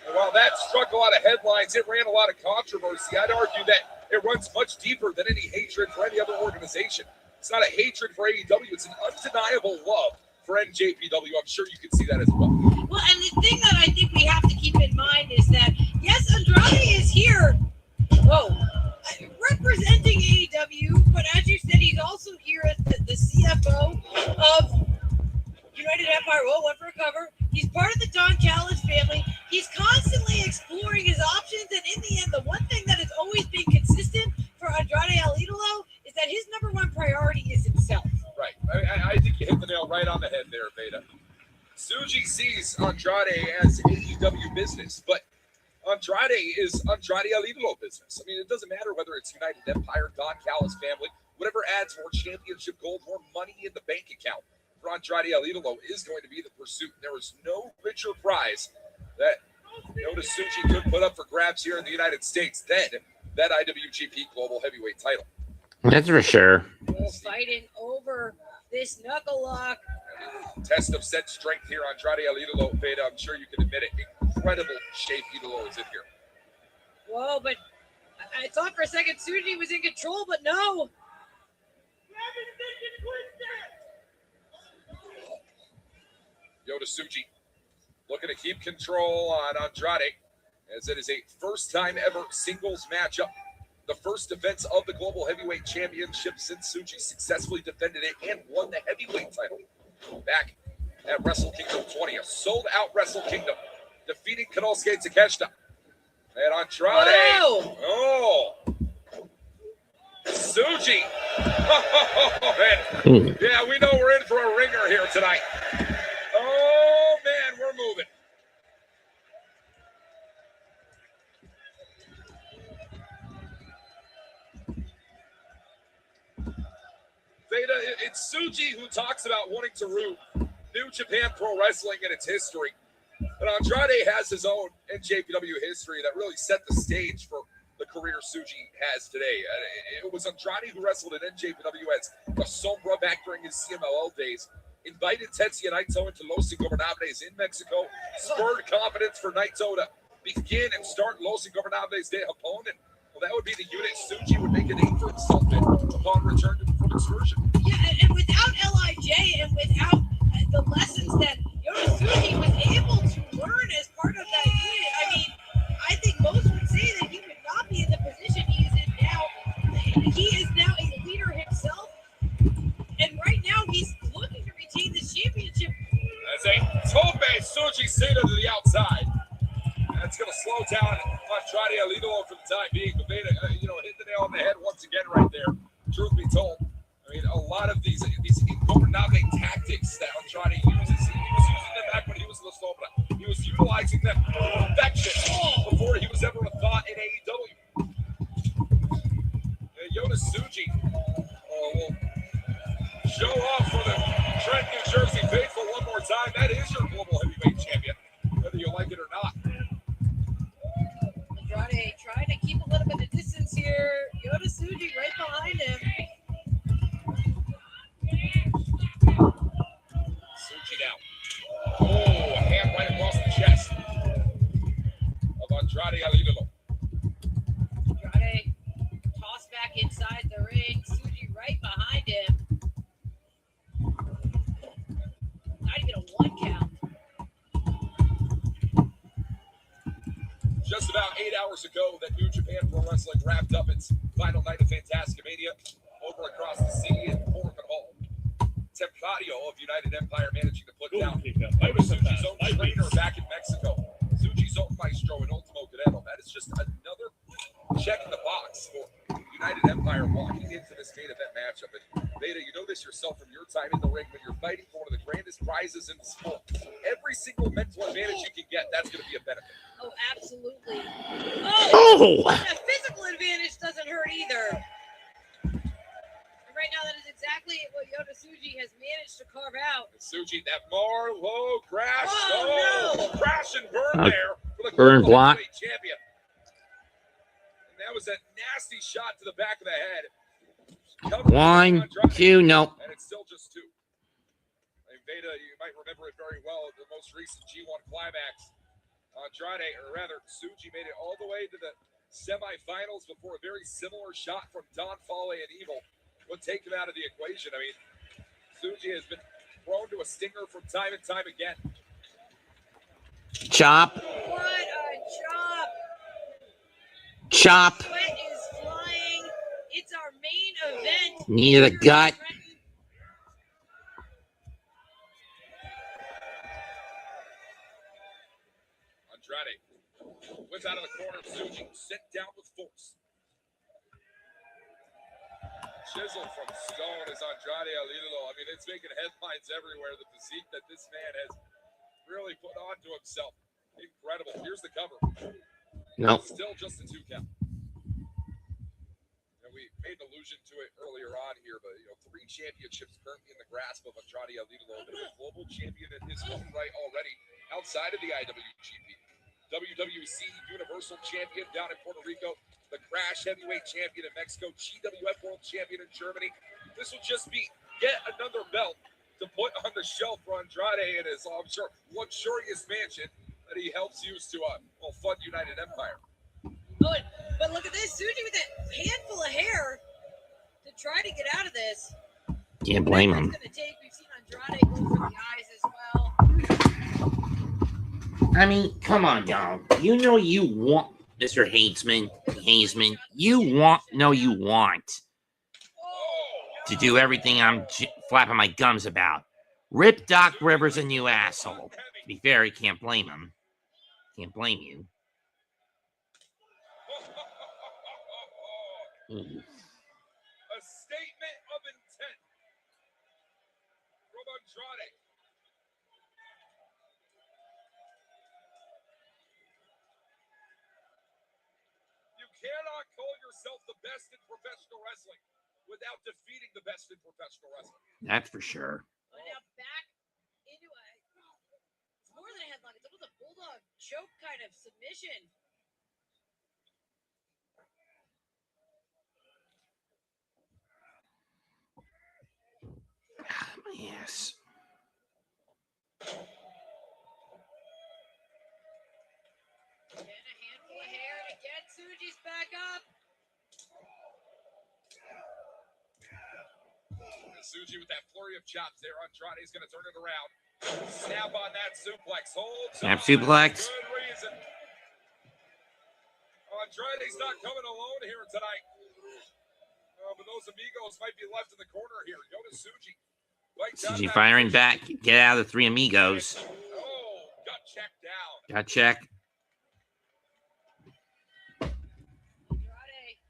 And while that struck a lot of headlines, it ran a lot of controversy. I'd argue that it runs much deeper than any hatred for any other organization. It's not a hatred for AEW. It's an undeniable love for NJPW. I'm sure you can see that as well. Well, and the thing that I think we have to keep in mind is that, yes, Andrade is here, representing AEW, but as you said, he's also here as the CFO of United Empire. Went for a cover. He's part of the Don Callis family. He's constantly exploring his options, and in the end, the one thing that has always been consistent for Andrade Alidolo is that his #1 priority is himself. Right. I think you hit the nail right on the head there, Beta. Suji sees Andrade as AEW business, but Andrade is Andrade El Idolo business. I mean, it doesn't matter whether it's United Empire, Don Callis family, whatever adds more championship gold, more money in the bank account for Andrade El Idolo is going to be the pursuit. There is no richer prize that Yota Tsuji could put up for grabs here in the United States than that IWGP Global Heavyweight title. That's for sure. We're fighting over this knuckle lock. Test of set strength here, Andrade El Idolo. Veda, I'm sure you can admit it. Incredible shape Idolo is in here. Whoa, but I thought for a second Tsuji was in control, but no. Yota Tsuji looking to keep control on Andrade, as it is a first-time ever singles matchup. The first defense of the Global Heavyweight Championship since Tsuji successfully defended it and won the heavyweight title back at Wrestle Kingdom 20. A sold-out Wrestle Kingdom, defeating Konosuke Takeshita. And Andrade. Whoa. Oh. Tsuji. Oh, man. Yeah, we know we're in for a ringer here tonight. Oh, man, we're moving. Veda, it's Tsuji who talks about wanting to root New Japan Pro Wrestling in its history. But Andrade has his own NJPW history that really set the stage for the career Tsuji has today. It was Andrade who wrestled at NJPW as the Sombra back during his CMLL days, invited Tetsuya Naito into Los Ingobernables in Mexico, spurred confidence for Naito to begin and start Los Ingobernables de Japón, and well, that would be the unit Tsuji would make a name for himself in upon return from excursion. Yeah, and without LIJ and without the lessons that Yota Tsuji was able to learn as part of that unit, I mean, I think most would say that he would not be in the position he is in now. He is now a leader himself, and right now he's looking to retain this championship. As a Tope Tsuji Seta to the outside. That's going to slow down Andrade El Idolo for the time being. But Veda, hit the nail on the head once again right there. Truth be told, I mean, a lot of these Ingobernable tactics that Andrade uses, he was using them back when he was in the Sombra. He was utilizing them to perfection before he was ever a thought in AEW. And Yota Tsuji will show off for the Trent, New Jersey faithful one more time. That is your global heavyweight champion, whether you like it or not. Andrade trying to keep a little bit of distance here. Yota Tsuji right behind him. Tsuji now. Oh, a hand right across the chest of Andrade El Idolo. Andrade tossed back inside the ring. Tsuji right behind him. Not even a one count. Just about 8 hours ago, that New Japan Pro Wrestling wrapped up its final night of Fantasticmania over across the sea in Foreman Hall. Templario of United Empire managing to put down Tsuji's own trainer back in Mexico. Tsuji's own maestro in Ultimo Guerrero. That is just another check in the box for United Empire walking into this main event matchup. And Veda, you know this yourself from your time in the ring when you're fighting for one of the grandest prizes in the sport. Every single mental advantage you can get, that's going to be a benefit. Oh, absolutely. Oh! A physical advantage doesn't hurt either. And right now, that is exactly what Yota Tsuji has managed to carve out. And Tsuji, that Marlowe crash. Oh, no. Crash and burn there for the Burn global block. heavyweight champion. And that was a nasty shot to the back of the head. 1, 2, no. And it's still just 2. And Veda, you might remember it very well, the most recent G1 climax. Andrade, or rather, Tsuji made it all the way to the semifinals before a very similar shot from Don Fale and Evil would take him out of the equation. I mean, Tsuji has been prone to a stinger from time and time again. Chop. What a chop. Chop. Sweat is flying. It's our main event. Knee to the gut. Andrade whips out of the corner. Tsuji sent down with force. Chisel from stone is Andrade El Idolo. I mean, it's making headlines everywhere. The physique that this man has really put onto himself. Incredible. Here's the cover. Nope. Still just a 2 count. And we made an allusion to it earlier on here, but 3 championships currently in the grasp of Andrade El Idolo, but a global champion in his own right already outside of the IWGP. WWC Universal Champion down in Puerto Rico, the Crash Heavyweight Champion in Mexico, GWF World Champion in Germany. This will just be yet another belt to put on the shelf for Andrade and his, I'm sure, luxurious mansion that he helps use to fund United Empire. Oh, but look at this, Suji with that handful of hair to try to get out of this. Can't blame him. It's gonna take. We've seen Andrade go for the eyes as well. I mean, come on, y'all. You know you want, Mr. Hazeman, you want to do everything I'm flapping my gums about. Rip Doc Rivers a new asshole. To be fair, he can't blame him. Can't blame you. A statement of intent from Andrade. You cannot call yourself the best in professional wrestling without defeating the best in professional wrestling. That's for sure. Oh, now back into it's more than a headlock. It's almost a bulldog choke kind of submission. Yes. And a handful of hair to get Suji's back up. And Suji with that flurry of chops there. Andrade's going to turn it around. Snap on that suplex. Hold Snap suplex. Good reason. Andrade's not coming alone here tonight. But those amigos might be left in the corner here. Go to Suji. Suji firing back. Get out of the 3 amigos. Oh, got checked down. Got checked. Andrade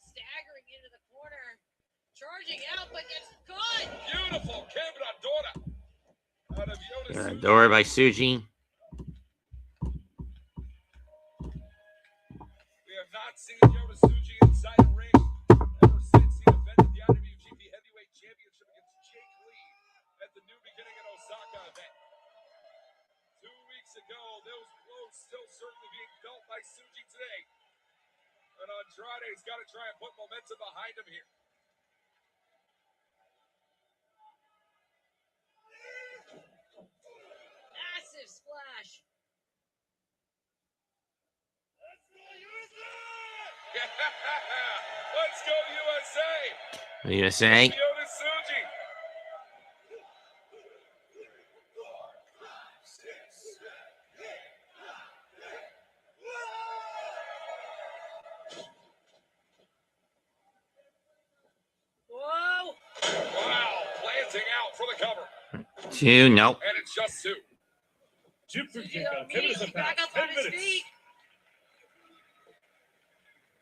staggering into the corner. Charging out, but gets caught. Beautiful. Quebradora. Out of Yoda Suji. Door by Suji. We have not seen Yoda Suji inside the ring ever since he defended the IWGP Heavyweight Championship against Jake Lee at the New Beginning in Osaka event. 2 weeks ago, those blows still certainly being felt by Suji today. And Andrade's got to try and put momentum behind him here. Massive splash. Let's go USA! USA. Yoda Suji. Whoa. Wow, planting out for the cover. 2, nope. And it's just 2. Suji immediately back up on his feet.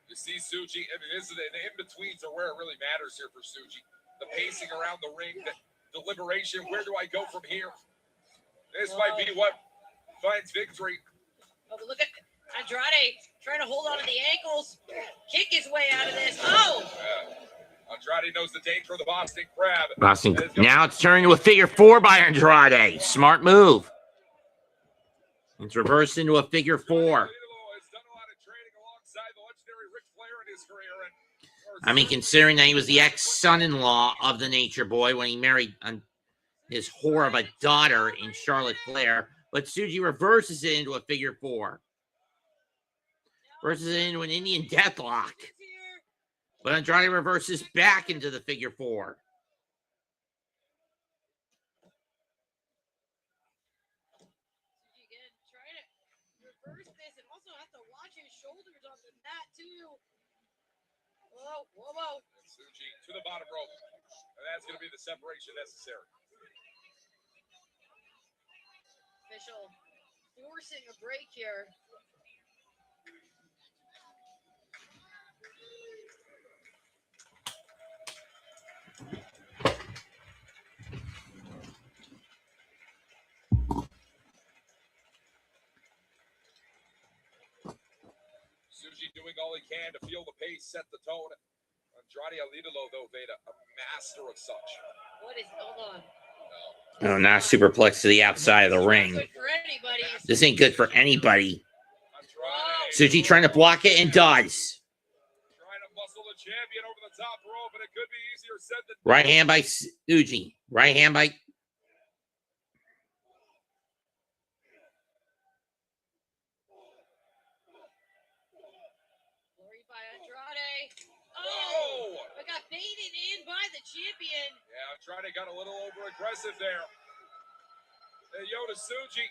You see Suji, I mean, this is the in-betweens are where it really matters here for Suji. The pacing around the ring, the deliberation, where do I go from here? This might be what finds victory. Oh, but look at Andrade trying to hold on to the ankles, kick his way out of this. Oh! Andrade knows the danger of the Boston Crab. Boston. Now it's turned into a figure 4 by Andrade. Smart move. It's reversed into a figure 4. I mean, considering that he was the ex-son-in-law of the Nature Boy when he married his whore of a daughter in Charlotte Flair, but Suji reverses it into a figure 4. Reverses it into an Indian deathlock. But Andrade reverses back into the figure 4. Again, trying to reverse this and also have to watch his shoulders on the mat, too. Whoa, whoa, whoa. Suji to the bottom rope. And that's going to be the separation necessary. Official forcing a break here. doing all he can to feel the pace, set the tone. Andrade El Idolo, though, Veda, a master of such. What is, hold on. Oh, not superplex to the outside of the ring. Good for anybody. This ain't good for anybody. Andrade Suji trying to block it and does. trying to muscle the champion over the top rope, but it could be easier said than Right done. hand by Suji. Right hand by. Glory by Andrade. Oh! Oh! But got baited in by the champion. Yeah, Andrade got a little over aggressive there. And Yota Tsuji.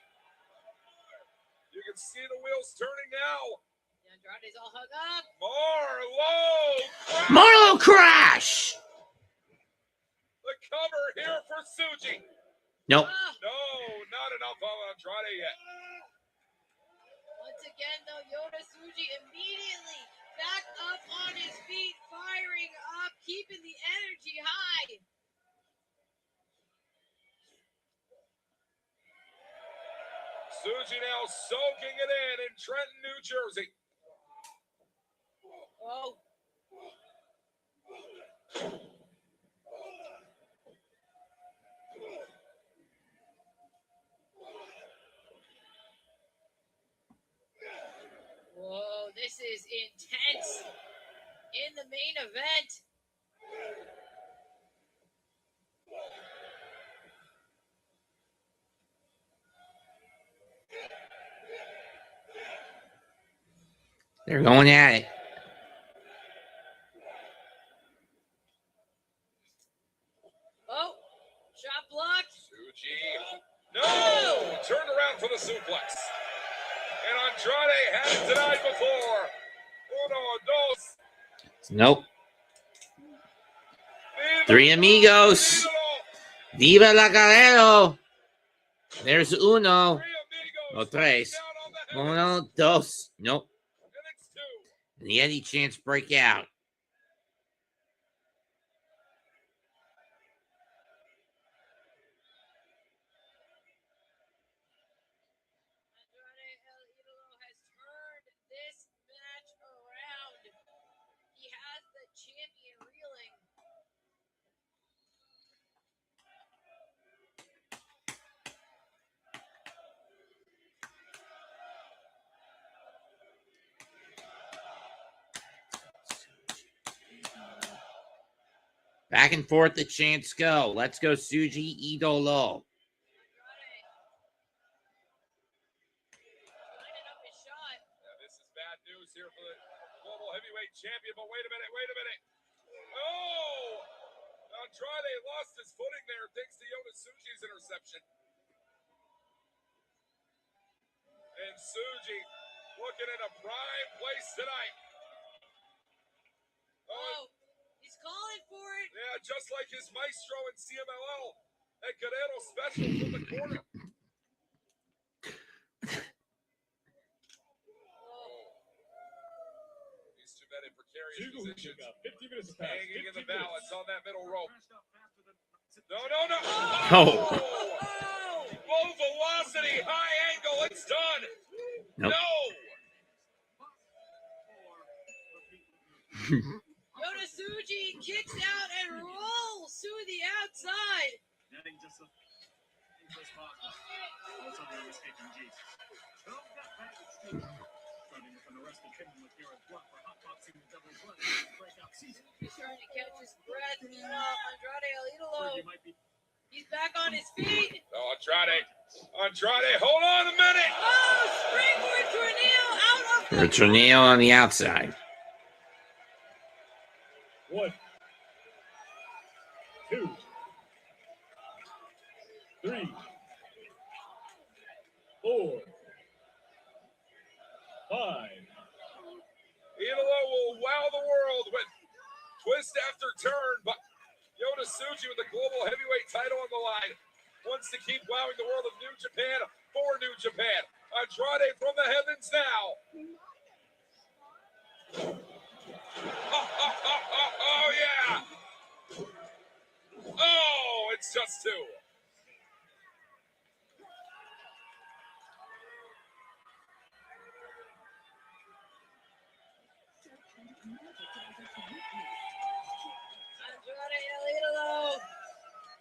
You can see the wheels turning now. Andrade's all hung up. Marlow crash. The cover here for Tsuji. Nope. No, not enough on Andrade yet. Once again, though, Yota Tsuji immediately back up on his feet, firing up, keeping the energy high. Tsuji now soaking it in Trenton, New Jersey. Oh. Whoa, this is intense in the main event. They're going at it. Oh, shot blocked. Tsuji. No! Turned around for the suplex. And Andrade had it tonight before. Uno, dos. Nope. Three amigos. Viva la Guerrero. There's uno. O tres. Uno, dos. Nope. And the Eddie chance break out. Andrade El Idolo has turned this match around. He has the champion reeling. Back and forth the chants go. Let's go Suji Idolo. Lining up his shot. Yeah, this is bad news here for the global heavyweight champion, but wait a minute. Oh! Andrade lost his footing there thanks to Yota Tsuji's interception. And Tsuji looking in a prime place tonight. Oh, he's calling for it. Yeah, just like his maestro in CMLL, that Guerrero special from the corner. These two men in precarious positions, hanging in the balance on that middle rope. No. Oh. Low velocity, high angle, it's done. Nope. No. Yota Tsuji kicks out and rolls to the outside. He's trying to catch his breath. Meanwhile, Andrade El Idolo, he's back on his feet. Oh, Andrade, hold on a minute. Oh, springboard tornado out of the Tornado on the outside. 1, 2, 3, 4, 5. Idolo will wow the world with twist after turn, but Yota Tsuji with the global heavyweight title on the line wants to keep wowing the world of New Japan for New Japan. Andrade from the heavens now. Oh, yeah. Oh, it's just two.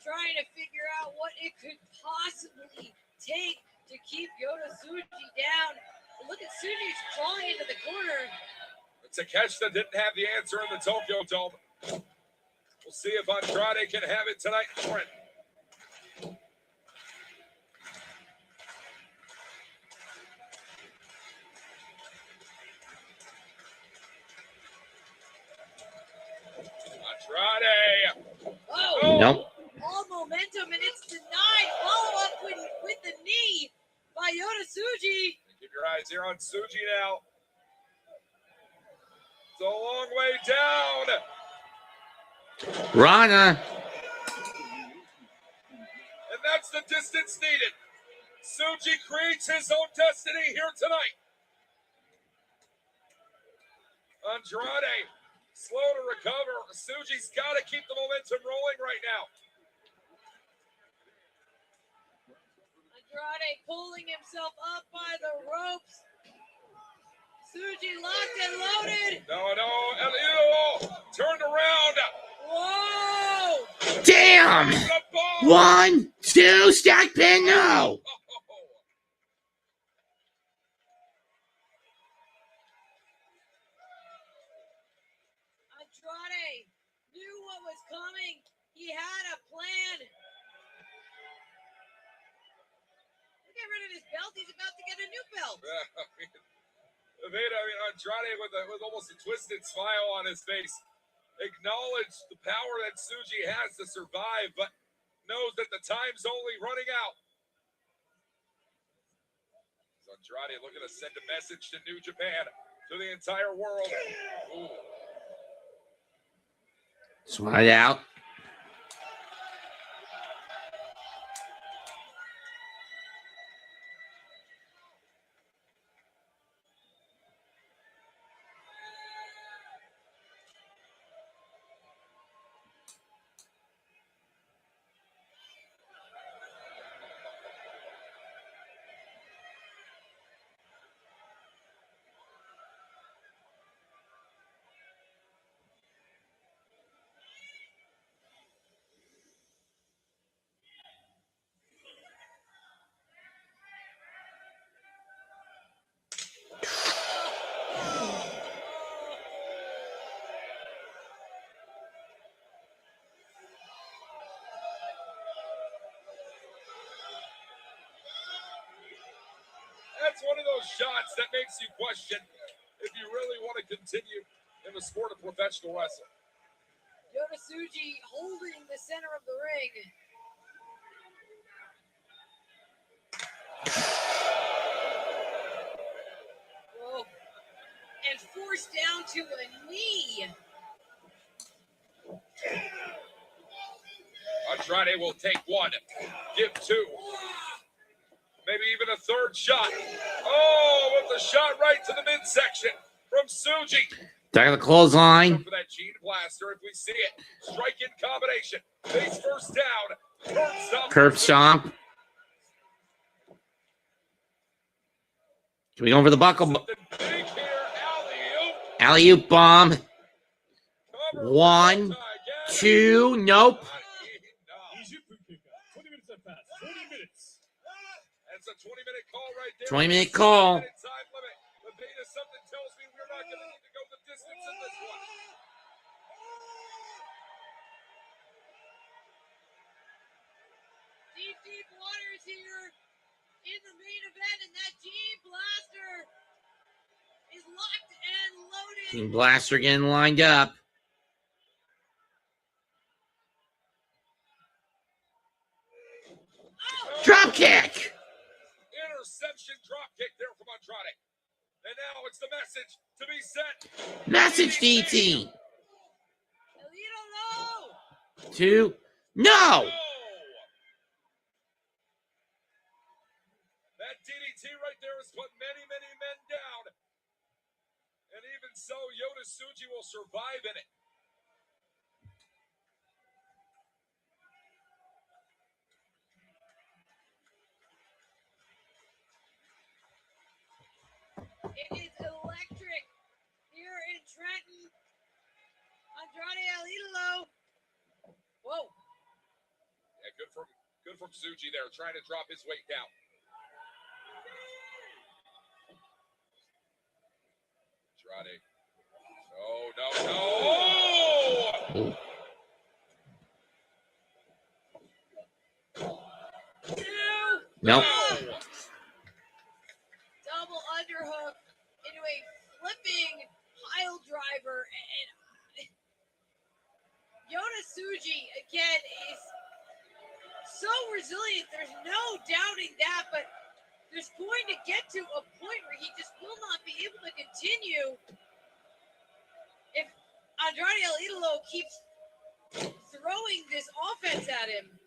trying to figure out what it could possibly take to keep Yota Tsuji down. But look at Tsuji's clawing into the corner. It's a catch that didn't have the answer in the Tokyo Dome. We'll see if Andrade can have it tonight, Trent. Andrade. Oh, Nope. all momentum, and it's denied. Follow up with the knee by Yota Tsuji. Keep your eyes here on Tsuji now. It's a long way down. Rana. And that's the distance needed. Tsuji creates his own destiny here tonight. Andrade, slow to recover. Tsuji's got to keep the momentum rolling right now. Andrade pulling himself up by the ropes. Tsuji locked and loaded. No, Elio turned around. Whoa! Damn. The ball. 1, 2, stack pin, no. Andrade knew what was coming. He had a plan. Get rid of his belt. He's about to get a new belt. Andrade with almost a twisted smile on his face acknowledged the power that Tsuji has to survive, but knows that the time's only running out. So Andrade looking to send a message to New Japan, to the entire world. Ooh. Slide out. That's one of those shots that makes you question if you really want to continue in the sport of professional wrestling. Yota Tsuji holding the center of the ring. Whoa. And forced down to a knee. Andrade will take one, give two, maybe even a third shot. Oh, with the shot right to the midsection from Tsuji. Back of the clothesline. For that Gene Blaster, if we see it. Strike in combination. Face first down. Curb stomp. Can we go over the buckle? Something big here. Alley-oop. Alley-oop bomb. Cover 1, 2, nope. That's a 20-minute call right there. 20-minute call. Time limit. But Beta, something tells me we're not going to need to go the distance in this one. Deep waters here in the main event, and that Gene Blaster is locked and loaded. Team Blaster getting lined up. Drop kick. Interception drop kick there from Andrade. And now it's the message to be sent. Message DT. Elito low. 2. No. That DDT right there has put many, many men down. And even so, Yota Tsuji will survive in it. It is electric here in Trenton. Andrade Alidolo. Whoa. good from Tsuji there, trying to drop his weight down. Andrade. No. Nope. Double underhook into a flipping pile driver. And Yota Tsuji, again, is so resilient. There's no doubting that, but there's going to get to a point where he just will not be able to continue if Andrade El Idolo keeps throwing this offense at him.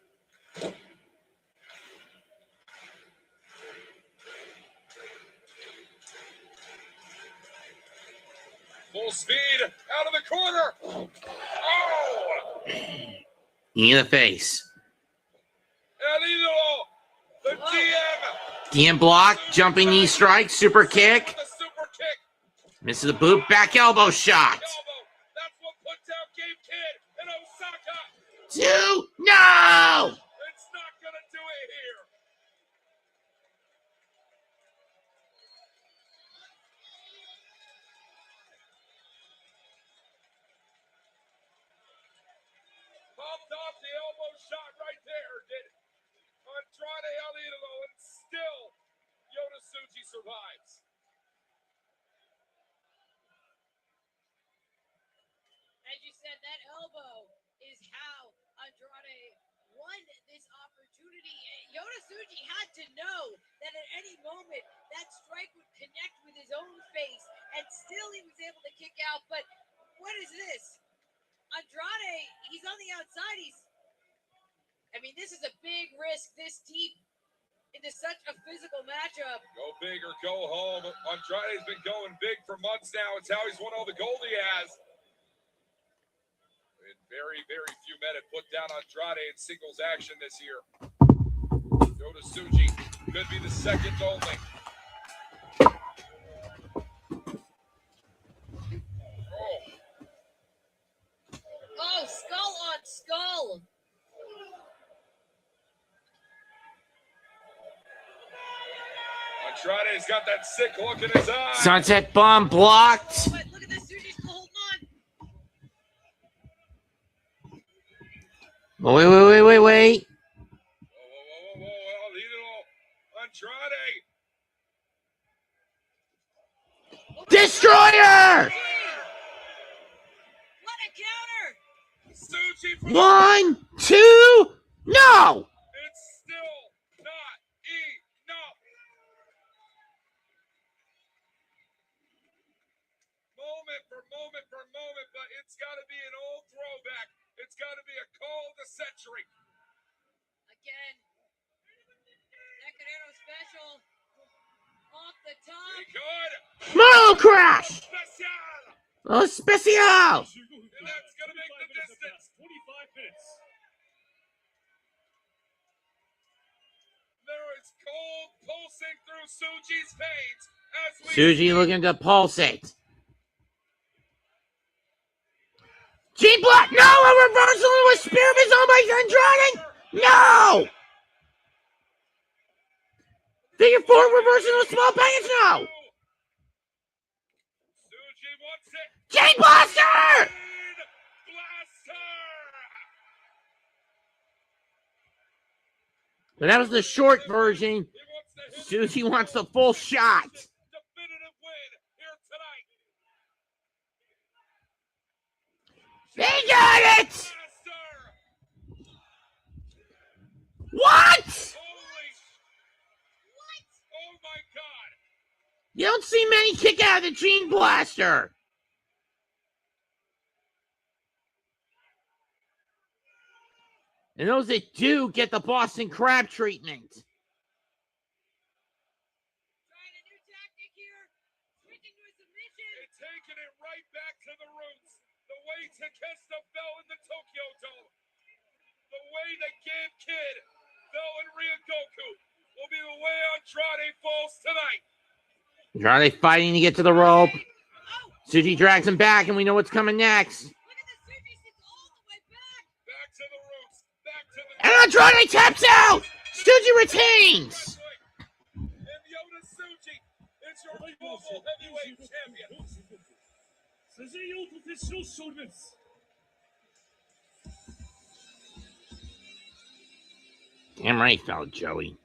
Full speed out of the corner. Oh! In the face. El Idolo, the DM. DM block, jumping knee strike, super kick. The super kick. Misses the boot, back elbow shot. That's what puts out Gabe Kidd and Osaka. 2, no! It's not going to do it here. Popped off the elbow shot right there, did Andrade El Idolo, and still Yota Tsuji survives. As you said, that elbow is how Andrade won this opportunity. Yota Tsuji had to know that at any moment that strike would connect with his own face, and still he was able to kick out. But what is this? Andrade, he's on the outside. This is a big risk this deep into such a physical matchup. Go big or go home. Andrade's been going big for months now. It's how he's won all the gold he has. And very, very few men have put down Andrade in singles action this year. Yota Tsuji could be the second only. Oh, skull on skull. Andrade's got that sick look in his eye. Sunset bomb blocked. But look at this, Tsuji's still holding on. Wait. Whoa. Andrade. Destroyer! What a counter! Tsuji for 1, 2, no! It's still not enough. Moment, but it's got to be an old throwback. It's got to be a call of the century. Again, Necarero special off the top. Be good. Mortal crash! Special. Oh, special! And that's going to make the distance. 25 minutes. There is cold pulsing through Tsuji's veins as we Tsuji looking to pulsate. G-block! No! A reversal with spearman's on by Andrade! No! Figure 4 reversing with small package? No! Tsuji wants it. G-blaster! Blaster! So that was the short version. He wants to hit Tsuji wants the full shot. definitive win here tonight. They got it! Blaster! What? Holy! What? Oh my God! You don't see many kick out of the Gene Blaster. And those that do get the Boston Crab treatment. Trying a new tactic here. Switching to a submission. And taking it right back to the roots. The way Takeshita fell in the Tokyo Dome. The way that Gabe Kidd fell in Ryogoku will be the way Andrade falls tonight. Andrade fighting to get to the rope. Tsuji drags him back, and we know what's coming next. Look at the Tsuji sits all the way back. Back to the roots. Back to the And Andrade he taps out. Tsuji retains. And Yota Tsuji is your global heavyweight champion. 辻井陽と決勝勝利です。 Damn right, fella Joey.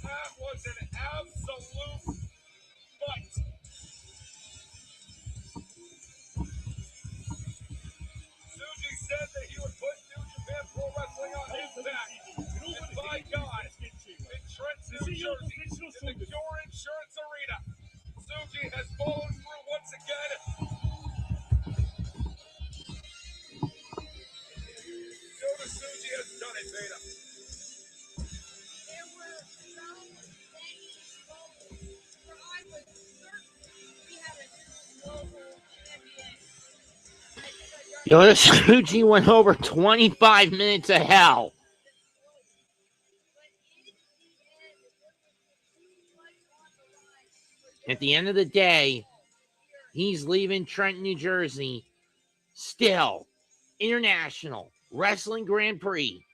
That was an absolute fight. Tsuji said that he would put New Japan Pro Wrestling on his back. And by God, in Trenton, New Jersey, in the Cure Insurance Arena, Tsuji has followed through once again. Yota Tsuji has done it, Beta. There were some many moments where I was certain we had a new global champion. Yota Tsuji went over 25 minutes of hell. At the end of the day, he's leaving Trenton, New Jersey, still International Wrestling Grand Prix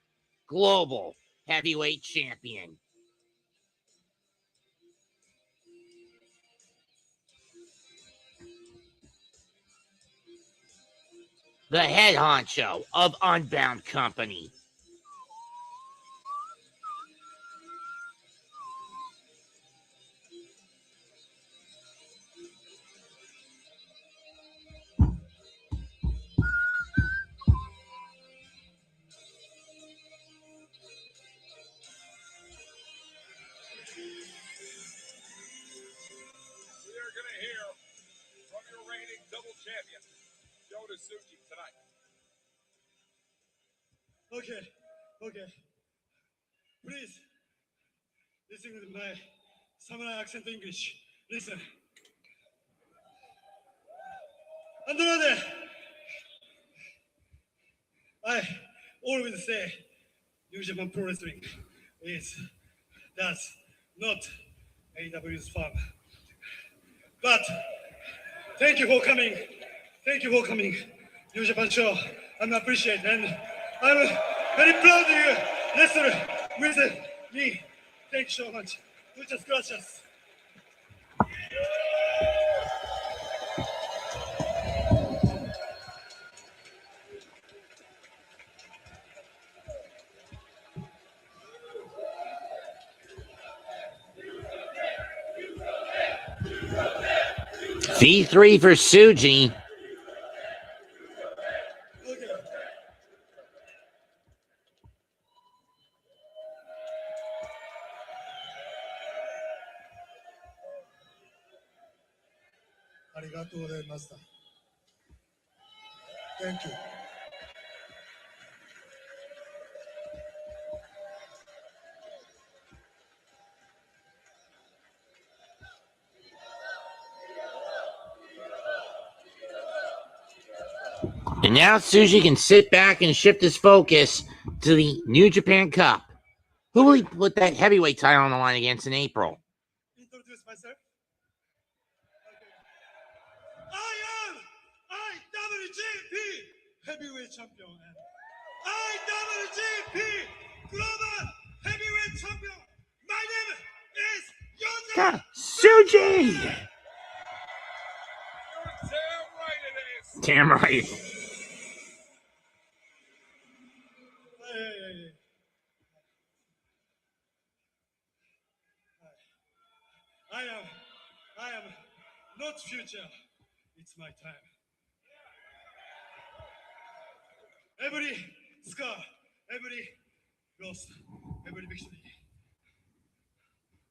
Global Heavyweight Champion. The head honcho of Unbound Company. We are going to hear from your reigning double champion, Yota Tsuji, tonight. Okay. Please, listen to my samurai accent English. Listen. Andrade, I always say New Japan Pro Wrestling that's not AEW's farm. But thank you for coming. New Japan show. I'm appreciate and I'm very proud of you. Wrestle with me. Thank you so much. Muchas gracias. V3 for Tsuji. Thank you. And now Tsuji can sit back and shift his focus to the New Japan Cup. Who will he put that heavyweight title on the line against in April? Introduce myself. I am IWGP Heavyweight Champion and IWGP Global Heavyweight Champion. My name is Yota Tsuji! You're damn right it is. Damn right. Hey. I am not future. It's my time. Every scar, every loss, every victory.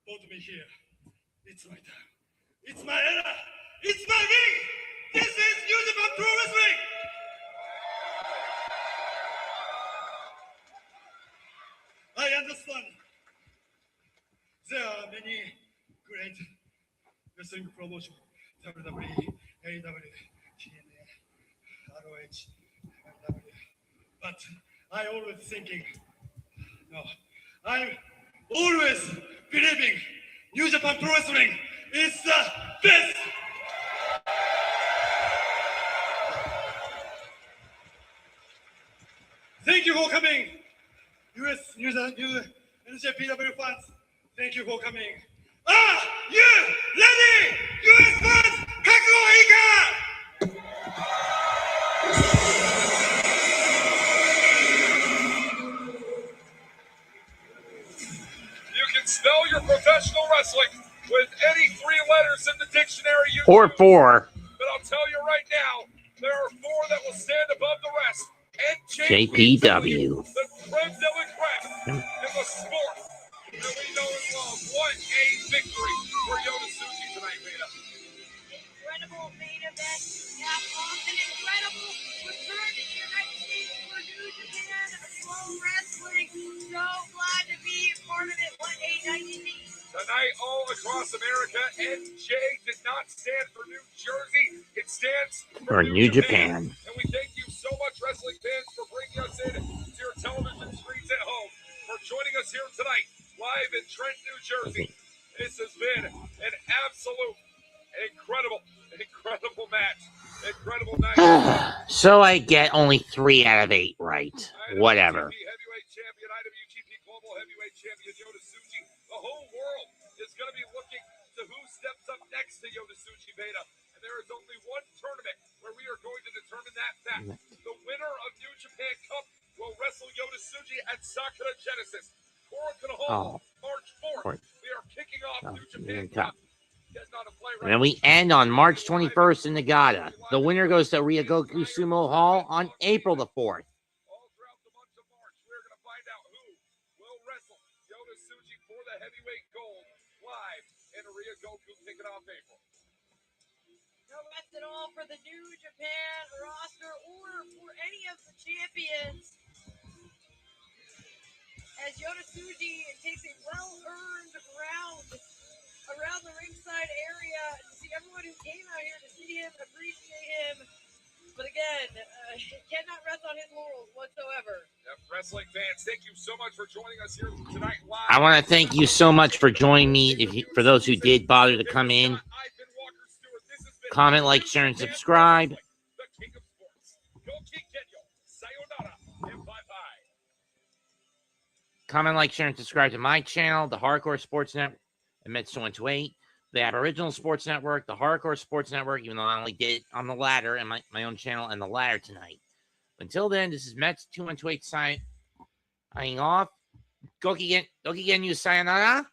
Put me here. It's my time. It's my era. It's my ring. This is New Japan Pro Wrestling. I understand. There are many great wrestling promotions. WWE, AEW, TNA, ROH, MLW. But I always thinking, no, I'm always believing New Japan Pro Wrestling is the best. Thank you for coming, US New NJPW fans. Thank you for coming. Are you ready? US fans, 覚悟はいいか? You can spell your professional wrestling with any 3 letters in the dictionary you Or choose. 4. But I'll tell you right now, there are 4 that will stand above the rest. JPW. The creme de la creme in the sport that we know and love. What a victory for Yoda-Suji tonight, Veda. Incredible main event. Cap off an incredible return to the United States for New Japan Pro Wrestling. So glad to be part of it. What a night to see. Tonight, all across America, NJ did not stand for New Jersey. It stands For New Japan. And we thank you so much, wrestling fans, for bringing us in to your television screens at home, for joining us here tonight, live in Trenton, New Jersey. This has been an absolute incredible match. Incredible night. So I get only 3 out of 8 right. Whatever. IWGP Heavyweight Champion, IWGP Global Heavyweight Champion Yoda-Suji. The whole world is going to be looking to who steps up next to Yoda-Suji Beta. And there is only one tournament where we are going to determine that fact. The winner of New Japan Cup will wrestle Yoda-Suji at Sakura Genesis. Korakuen Hall, March 4th. We are kicking off New Japan Cup. And then we end on March 21st in Nagata. The winner goes to Ryogoku Sumo Hall on April the 4th. All throughout the month of March, we're going to find out who will wrestle Yoda-Suji for the heavyweight gold live in Ryogoku kicking off April. No rest at all for the New Japan roster or for any of the champions. As Yoda-Suji takes a well-earned round around the ringside area to see everyone who came out here to see him, appreciate him. But again, cannot rest on his laurels whatsoever. Wrestling fans, thank you so much for joining us here tonight live. I want to thank you so much for joining me. For those who did bother to come in, comment, like, share, and subscribe. The King of Sports. Go King Kenyo. Sayonara and bye-bye. Comment, like, share, and subscribe to my channel, the Hardcore Sports Network, and Mets2128, the Aboriginal Sports Network, the Hardcore Sports Network, even though I only did it on the ladder and my own channel and the ladder tonight. Until then, this is Mets2128 signing off. Gokigen you sayonara.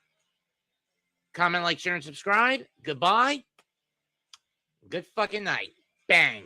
Comment, like, share, and subscribe. Goodbye. Good fucking night. Bang.